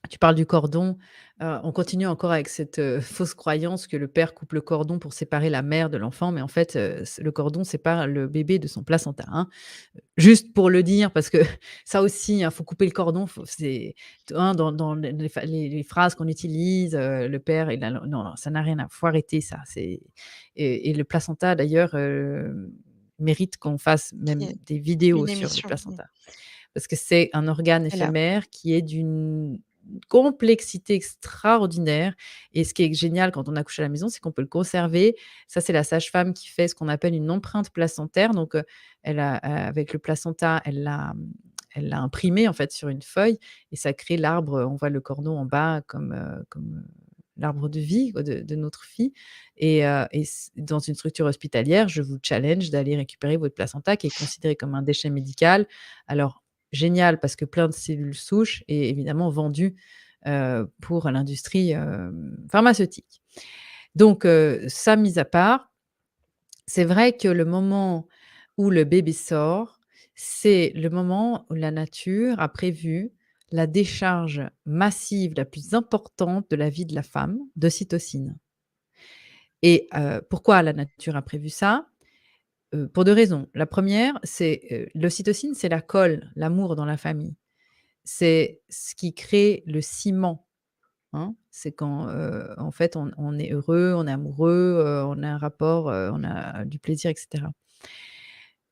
tu parles du cordon, on continue encore avec cette, fausse croyance que le père coupe le cordon pour séparer la mère de l'enfant, mais en fait, c le cordon sépare le bébé de son placenta, hein. Juste pour le dire parce que ça aussi, hein, faut couper le cordon, faut c'est hein, dans les phrases qu'on utilise, le père il a non, non, ça n'a rien à faut arrêter ça, c'est et le placenta d'ailleurs, mérite qu'on fasse Qui même est des vidéos une sur le émission, placenta. Parce que c'est un organe elle a éphémère qui est d'une complexité extraordinaire et ce qui est génial quand on accouche à la maison, c'est qu'on peut le conserver. Ça, c'est la sage-femme qui fait ce qu'on appelle une empreinte placentaire. Donc, elle a, avec le placenta, elle l'a imprimé, en fait, sur une feuille et ça crée l'arbre, on voit le cordon en bas comme l'arbre de vie, quoi, de notre fille et dans une structure hospitalière, je vous challenge d'aller récupérer votre placenta qui est considéré comme un déchet médical. Alors génial parce que plein de cellules souches et évidemment vendu, pour l'industrie, pharmaceutique. Donc ça mis à part, c'est vrai que le moment où le bébé sort, c'est le moment où la nature a prévu la décharge massive la plus importante de la vie de la femme d'ocytocine et pourquoi la nature a prévu ça? Pour 2 raisons. La première, c'est, l'ocytocine, c'est la colle, l'amour dans la famille. C'est ce qui crée le ciment, hein. C'est quand, en fait, on est heureux, on est amoureux, on a un rapport, on a du plaisir et cetera.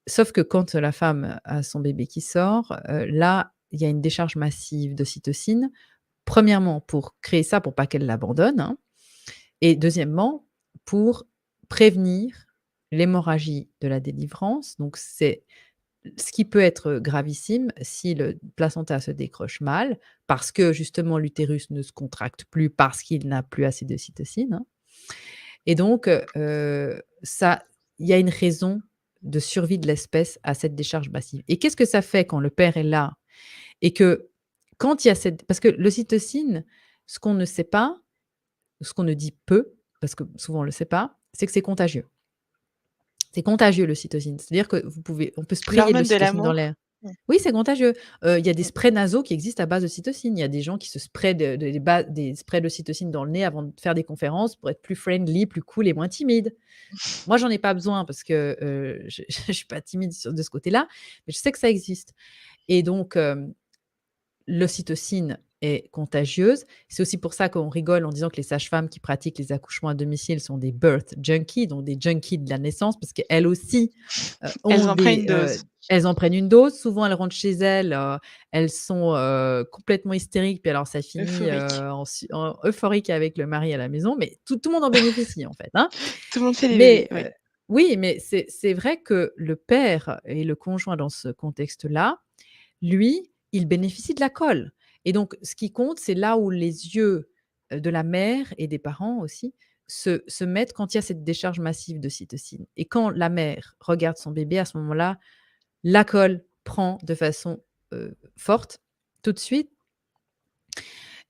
Sauf que quand la femme a son bébé qui sort, là, il y a une décharge massive d'ocytocine. Premièrement, pour créer ça, pour pas qu'elle l'abandonne, hein et deuxièmement, pour prévenir l'hémorragie de la délivrance. Donc c'est ce qui peut être gravissime si le placenta se décroche mal, parce que justement l'utérus ne se contracte plus parce qu'il n'a plus assez de cytocine, hein et donc ça il y a une raison de survie de l'espèce à cette décharge massive et qu'est-ce que ça fait quand le père est là et que quand il y a cette parce que l'ocytocine, ce qu'on ne sait pas, ce qu'on ne dit peu, parce que souvent on ne le sait pas, c'est que c'est contagieux. C'est contagieux l'ocytocine. C'est-à-dire que on peut sprayer de L'hormone de l'ocytocine dans l'amour? l'air. Mmh. Oui, c'est contagieux. Il y a des Mmh. sprays nasaux qui existent à base d'ocytocine. Il y a des gens qui se sprayent des sprays d'ocytocine dans le nez avant de faire des conférences pour être plus friendly, plus cool et moins timide. Moi, j'en ai pas besoin parce que, je suis pas timide de ce côté-là, mais je sais que ça existe et donc l'ocytocine est contagieuse. C'est aussi pour ça qu'on rigole en disant que les sages-femmes qui pratiquent les accouchements à domicile sont des birth junkies, donc des junkies de la naissance, parce qu'elles aussi, Elles ont en prennent une dose. elles en prennent une dose. Souvent, elles rentrent chez elles, elles sont, complètement hystériques, puis alors ça finit, Euphorique. en euphorique avec le mari à la maison, mais tout le monde en bénéficie, en fait, hein. Tout le monde fait des bébés, Mais oui. oui, mais c'est vrai que le père et le conjoint dans ce contexte-là, lui, il bénéficie de la colle et donc ce qui compte, c'est là où les yeux, de la mère et des parents aussi se mettent quand il y a cette décharge massive de cytocine et quand la mère regarde son bébé, à ce moment-là, la colle prend de façon, forte, tout de suite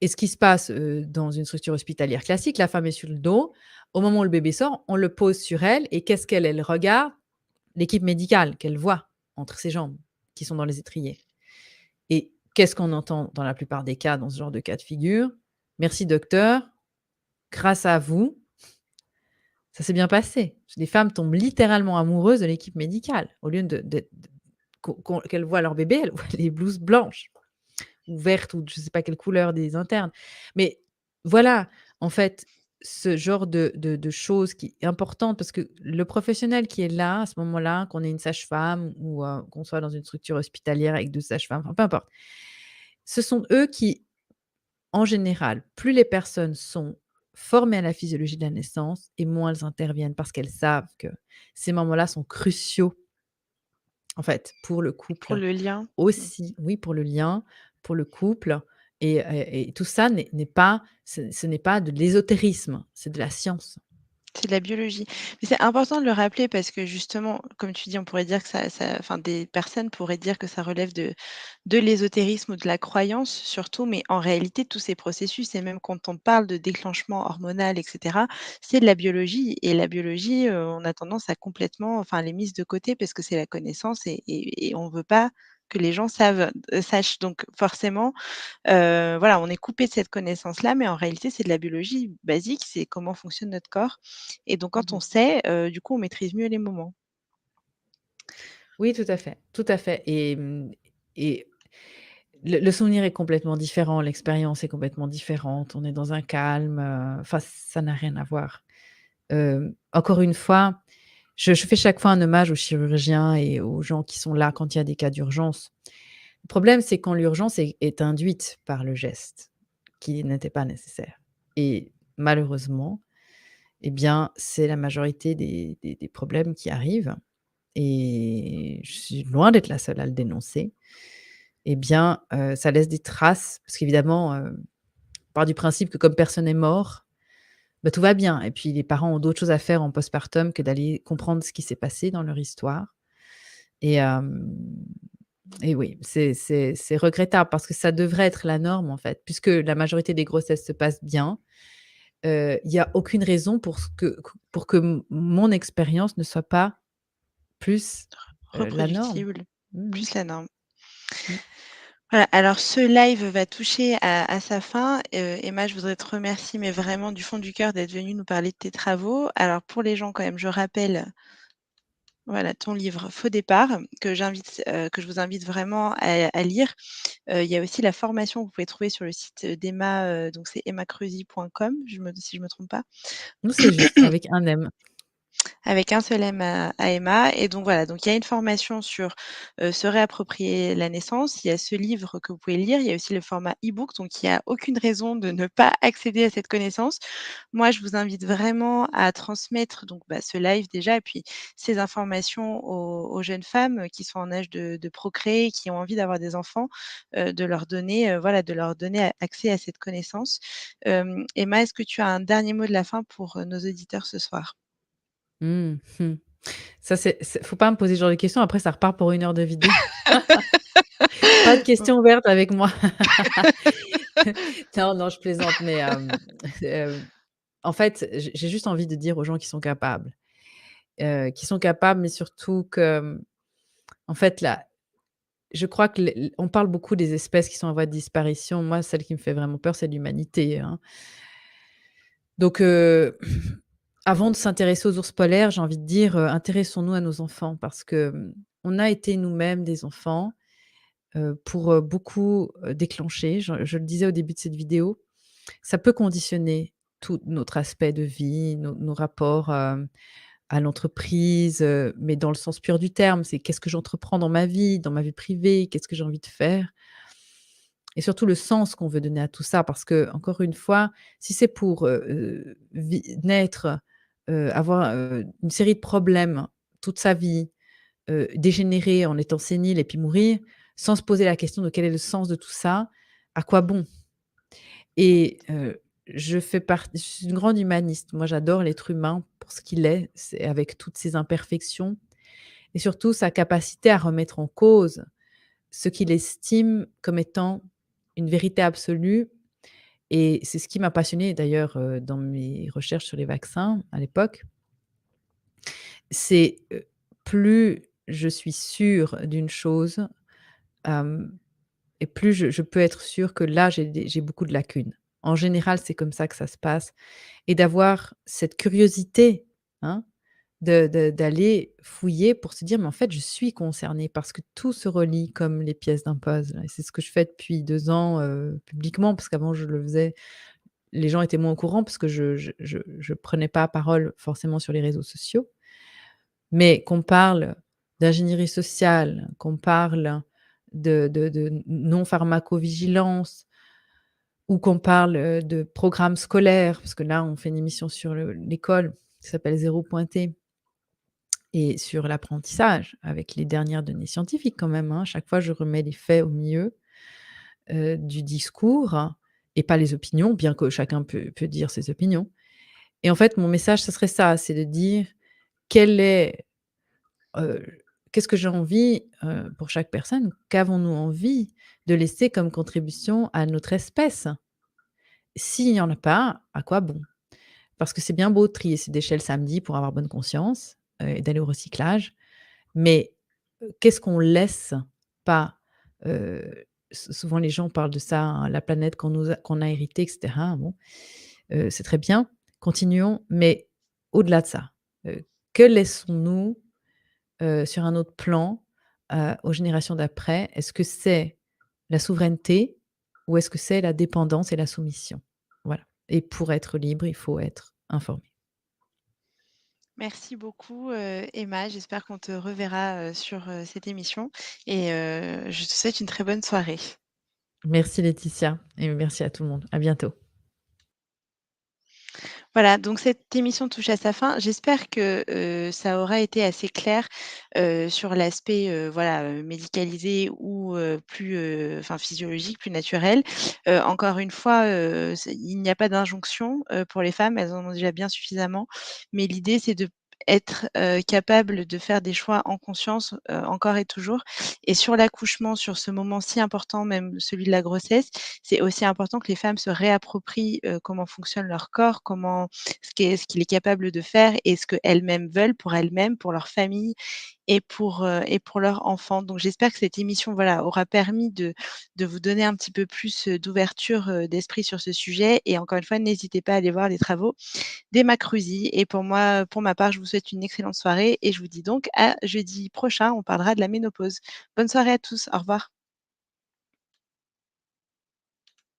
et ce qui se passe, dans une structure hospitalière classique, la femme est sur le dos. Au moment où le bébé sort, on le pose sur elle et qu'est-ce qu'elle regarde? L'équipe médicale qu'elle voit entre ses jambes, qui sont dans les étriers. Et qu'est-ce qu'on entend dans la plupart des cas, dans ce genre de cas de figure? «Merci docteur, grâce à vous, ça s'est bien passé». Les femmes tombent littéralement amoureuses de l'équipe médicale. Au lieu de qu'elles voient leur bébé, elles voient les blouses blanches ou vertes ou je ne sais pas quelle couleur des internes. Mais voilà, en fait, ce genre de choses qui est importante parce que le professionnel qui est là, à ce moment-là, qu'on ait une sage-femme ou qu'on soit dans une structure hospitalière avec 2 sages-femmes, enfin peu importe. Ce sont eux qui en général, plus les personnes sont formées à la physiologie de la naissance et moins elles interviennent parce qu'elles savent que ces moments-là sont cruciaux, en fait, pour le Pour couple le lien. Mmh. aussi. Oui, pour le lien, pour le couple et tout ça n'est pas ce n'est pas de l'ésotérisme, c'est de la science. C'est de la biologie. Mais c'est important de le rappeler parce que justement, comme tu dis, on pourrait dire que enfin, des personnes pourraient dire que ça relève de l'ésotérisme ou de la croyance surtout, mais en réalité, tous ces processus et même quand on parle de déclenchement hormonal et cetera, c'est de la biologie et la biologie, on a tendance à complètement enfin, les mise de côté parce que c'est la connaissance et on veut pas que les gens sachent. Donc forcément, voilà, on est coupé de cette connaissance-là, mais en réalité, c'est de la biologie basique, c'est comment fonctionne notre corps et donc quand on Mmh. sait, du coup, on maîtrise mieux les moments. Oui, tout à fait et le souvenir est complètement différent, l'expérience est complètement différente, on est dans un calme, enfin ça n'a rien à voir. Encore une fois, je fais chaque fois un hommage aux chirurgiens et aux gens qui sont là quand il y a des cas d'urgence. Le problème, c'est quand l'urgence est induite par le geste qui n'était pas nécessaire et malheureusement, eh bien, c'est la majorité des problèmes qui arrivent et je suis loin d'être la seule à le dénoncer. Eh bien, ça laisse des traces parce qu'évidemment, on part du principe que comme personne n'est mort, bah, tout va bien et puis les parents ont d'autres choses à faire en postpartum que d'aller comprendre ce qui s'est passé dans leur histoire et et oui, c'est regrettable parce que ça devrait être la norme, en fait. Puisque la majorité des grossesses se passent bien, il y a aucune raison pour que mon expérience ne soit pas plus, la norme. Reproductible, Mmh mh. plus la norme. Mmh. Voilà, alors ce live va toucher à sa fin. Emma, je voudrais te remercier, mais vraiment du fond du cœur d'être venue nous parler de tes travaux. Alors pour les gens quand même, je rappelle, voilà, ton livre Faux départ que je vous invite vraiment à lire. Il y a aussi la formation que vous pouvez trouver sur le site, d'Emma, donc c'est emmacreuzy.com, si je me trompe pas. Nous, c'est juste avec un M. Avec un seul M à Emma et donc voilà, donc il y a une formation sur, se réapproprier la naissance. Il y a ce livre que vous pouvez lire. Il y a aussi le format e-book, donc il y a aucune raison de ne pas accéder à cette connaissance. Moi, je vous invite vraiment à transmettre donc bah, ce live déjà et puis ces informations aux jeunes femmes, qui sont en âge de procréer, qui ont envie d'avoir des enfants, de leur donner, voilà, de leur donner accès à cette connaissance. Emma, est-ce que tu as un dernier mot de la fin pour, nos auditeurs ce soir? Mmh mh. Ça, c'est faut pas me poser ce genre de questions, après ça repart pour 1 heure de vidéo. Pas de questions ouvertes avec moi. Non, non, je plaisante, mais en fait, j'ai juste envie de dire aux gens qui sont capables qui sont capables, mais surtout que, en fait, là, je crois que les on parle beaucoup des espèces qui sont en voie de disparition. Moi, celle qui me fait vraiment peur, c'est l'humanité, hein. Donc avant de s'intéresser aux ours polaires, j'ai envie de dire, intéressons-nous à nos enfants parce que, on a été nous-mêmes des enfants, pour, beaucoup, déclencher. Je le disais au début de cette vidéo, ça peut conditionner tout notre aspect de vie, nos rapports, à l'entreprise, mais dans le sens pur du terme. C'est qu'est-ce que j'entreprends dans ma vie privée? Qu'est-ce que j'ai envie de faire? Et surtout le sens qu'on veut donner à tout ça parce que encore une fois, si c'est pour, naître, avoir, une série de problèmes toute sa vie, dégénérer en étant sénile et puis mourir, sans se poser la question de quel est le sens de tout ça, à quoi bon? Et je suis une grande humaniste. Moi, j'adore l'être humain pour ce qu'il est, c'est avec toutes ses imperfections et surtout sa capacité à remettre en cause ce qu'il estime comme étant une vérité absolue et c'est ce qui m'a passionnée d'ailleurs, dans mes recherches sur les vaccins à l'époque. C'est, plus je suis sûre d'une chose, hem et plus je peux être sûre que là, j'ai beaucoup de lacunes. En général, c'est comme ça que ça se passe et d'avoir cette curiosité, hein, d'aller fouiller pour se dire: «Mais en fait, je suis concernée» parce que tout se relie comme les pièces d'un puzzle et c'est ce que je fais depuis 2 ans, publiquement parce qu'avant je le faisais les gens étaient moins au courant parce que je prenais pas parole forcément sur les réseaux sociaux. Mais qu'on parle d'ingénierie sociale, qu'on parle de non pharmacovigilance ou qu'on parle, de programmes scolaires, parce que là, on fait une émission sur l'école qui s'appelle Zéro pointé et sur l'apprentissage avec les dernières données scientifiques quand même, hein. Chaque fois, je remets les faits au milieu, du discours et pas les opinions, bien que chacun peut dire ses opinions et en fait, mon message, ce serait ça, c'est de dire: «Quel est Heu, qu'est-ce que j'ai envie, pour chaque personne, qu'avons-nous envie de laisser comme contribution à notre espèce? S'il n'y en a pas, à quoi bon? Parce que c'est bien beau de trier ses déchets le samedi pour avoir bonne conscience, et d'aller au recyclage, mais, qu'est-ce qu'on laisse pas? Souvent les gens parlent de ça, hein, la planète qu'on a héritée et cetera, bon, c'est très bien, continuons, mais au-delà de ça, que laissons-nous sur un autre plan, aux générations d'après? Est-ce que c'est la souveraineté ou est-ce que c'est la dépendance et la soumission? Voilà et pour être libre, il faut être informé. Merci beaucoup, Emma. J'espère qu'on te reverra, sur, cette émission et je te souhaite une très bonne soirée. Merci Laetitia et merci à tout le monde. À bientôt. Voilà, donc cette émission touche à sa fin. J'espère que, ça aura été assez clair, sur l'aspect, voilà, médicalisé ou, plus, enfin physiologique, plus naturel. Encore une fois, c'est il n'y a pas d'injonction, pour les femmes, elles en ont déjà bien suffisamment. Mais l'idée, c'est de être, capable de faire des choix en conscience, encore et toujours. Et sur l'accouchement, sur ce moment si important, même celui de la grossesse, c'est aussi important que les femmes se réapproprient, comment fonctionne leur corps, comment ce qu'il est capable de faire et ce qu'elles-mêmes veulent pour elles-mêmes, pour leur famille et pour leurs enfants. Donc j'espère que cette émission, voilà, aura permis de vous donner un petit peu plus, d'ouverture, d'esprit sur ce sujet et encore une fois, n'hésitez pas à aller voir les travaux d'Emma Cruzy et pour ma part, je vous souhaite une excellente soirée et je vous dis donc à jeudi prochain, on parlera de la ménopause. Bonne soirée à tous, au revoir.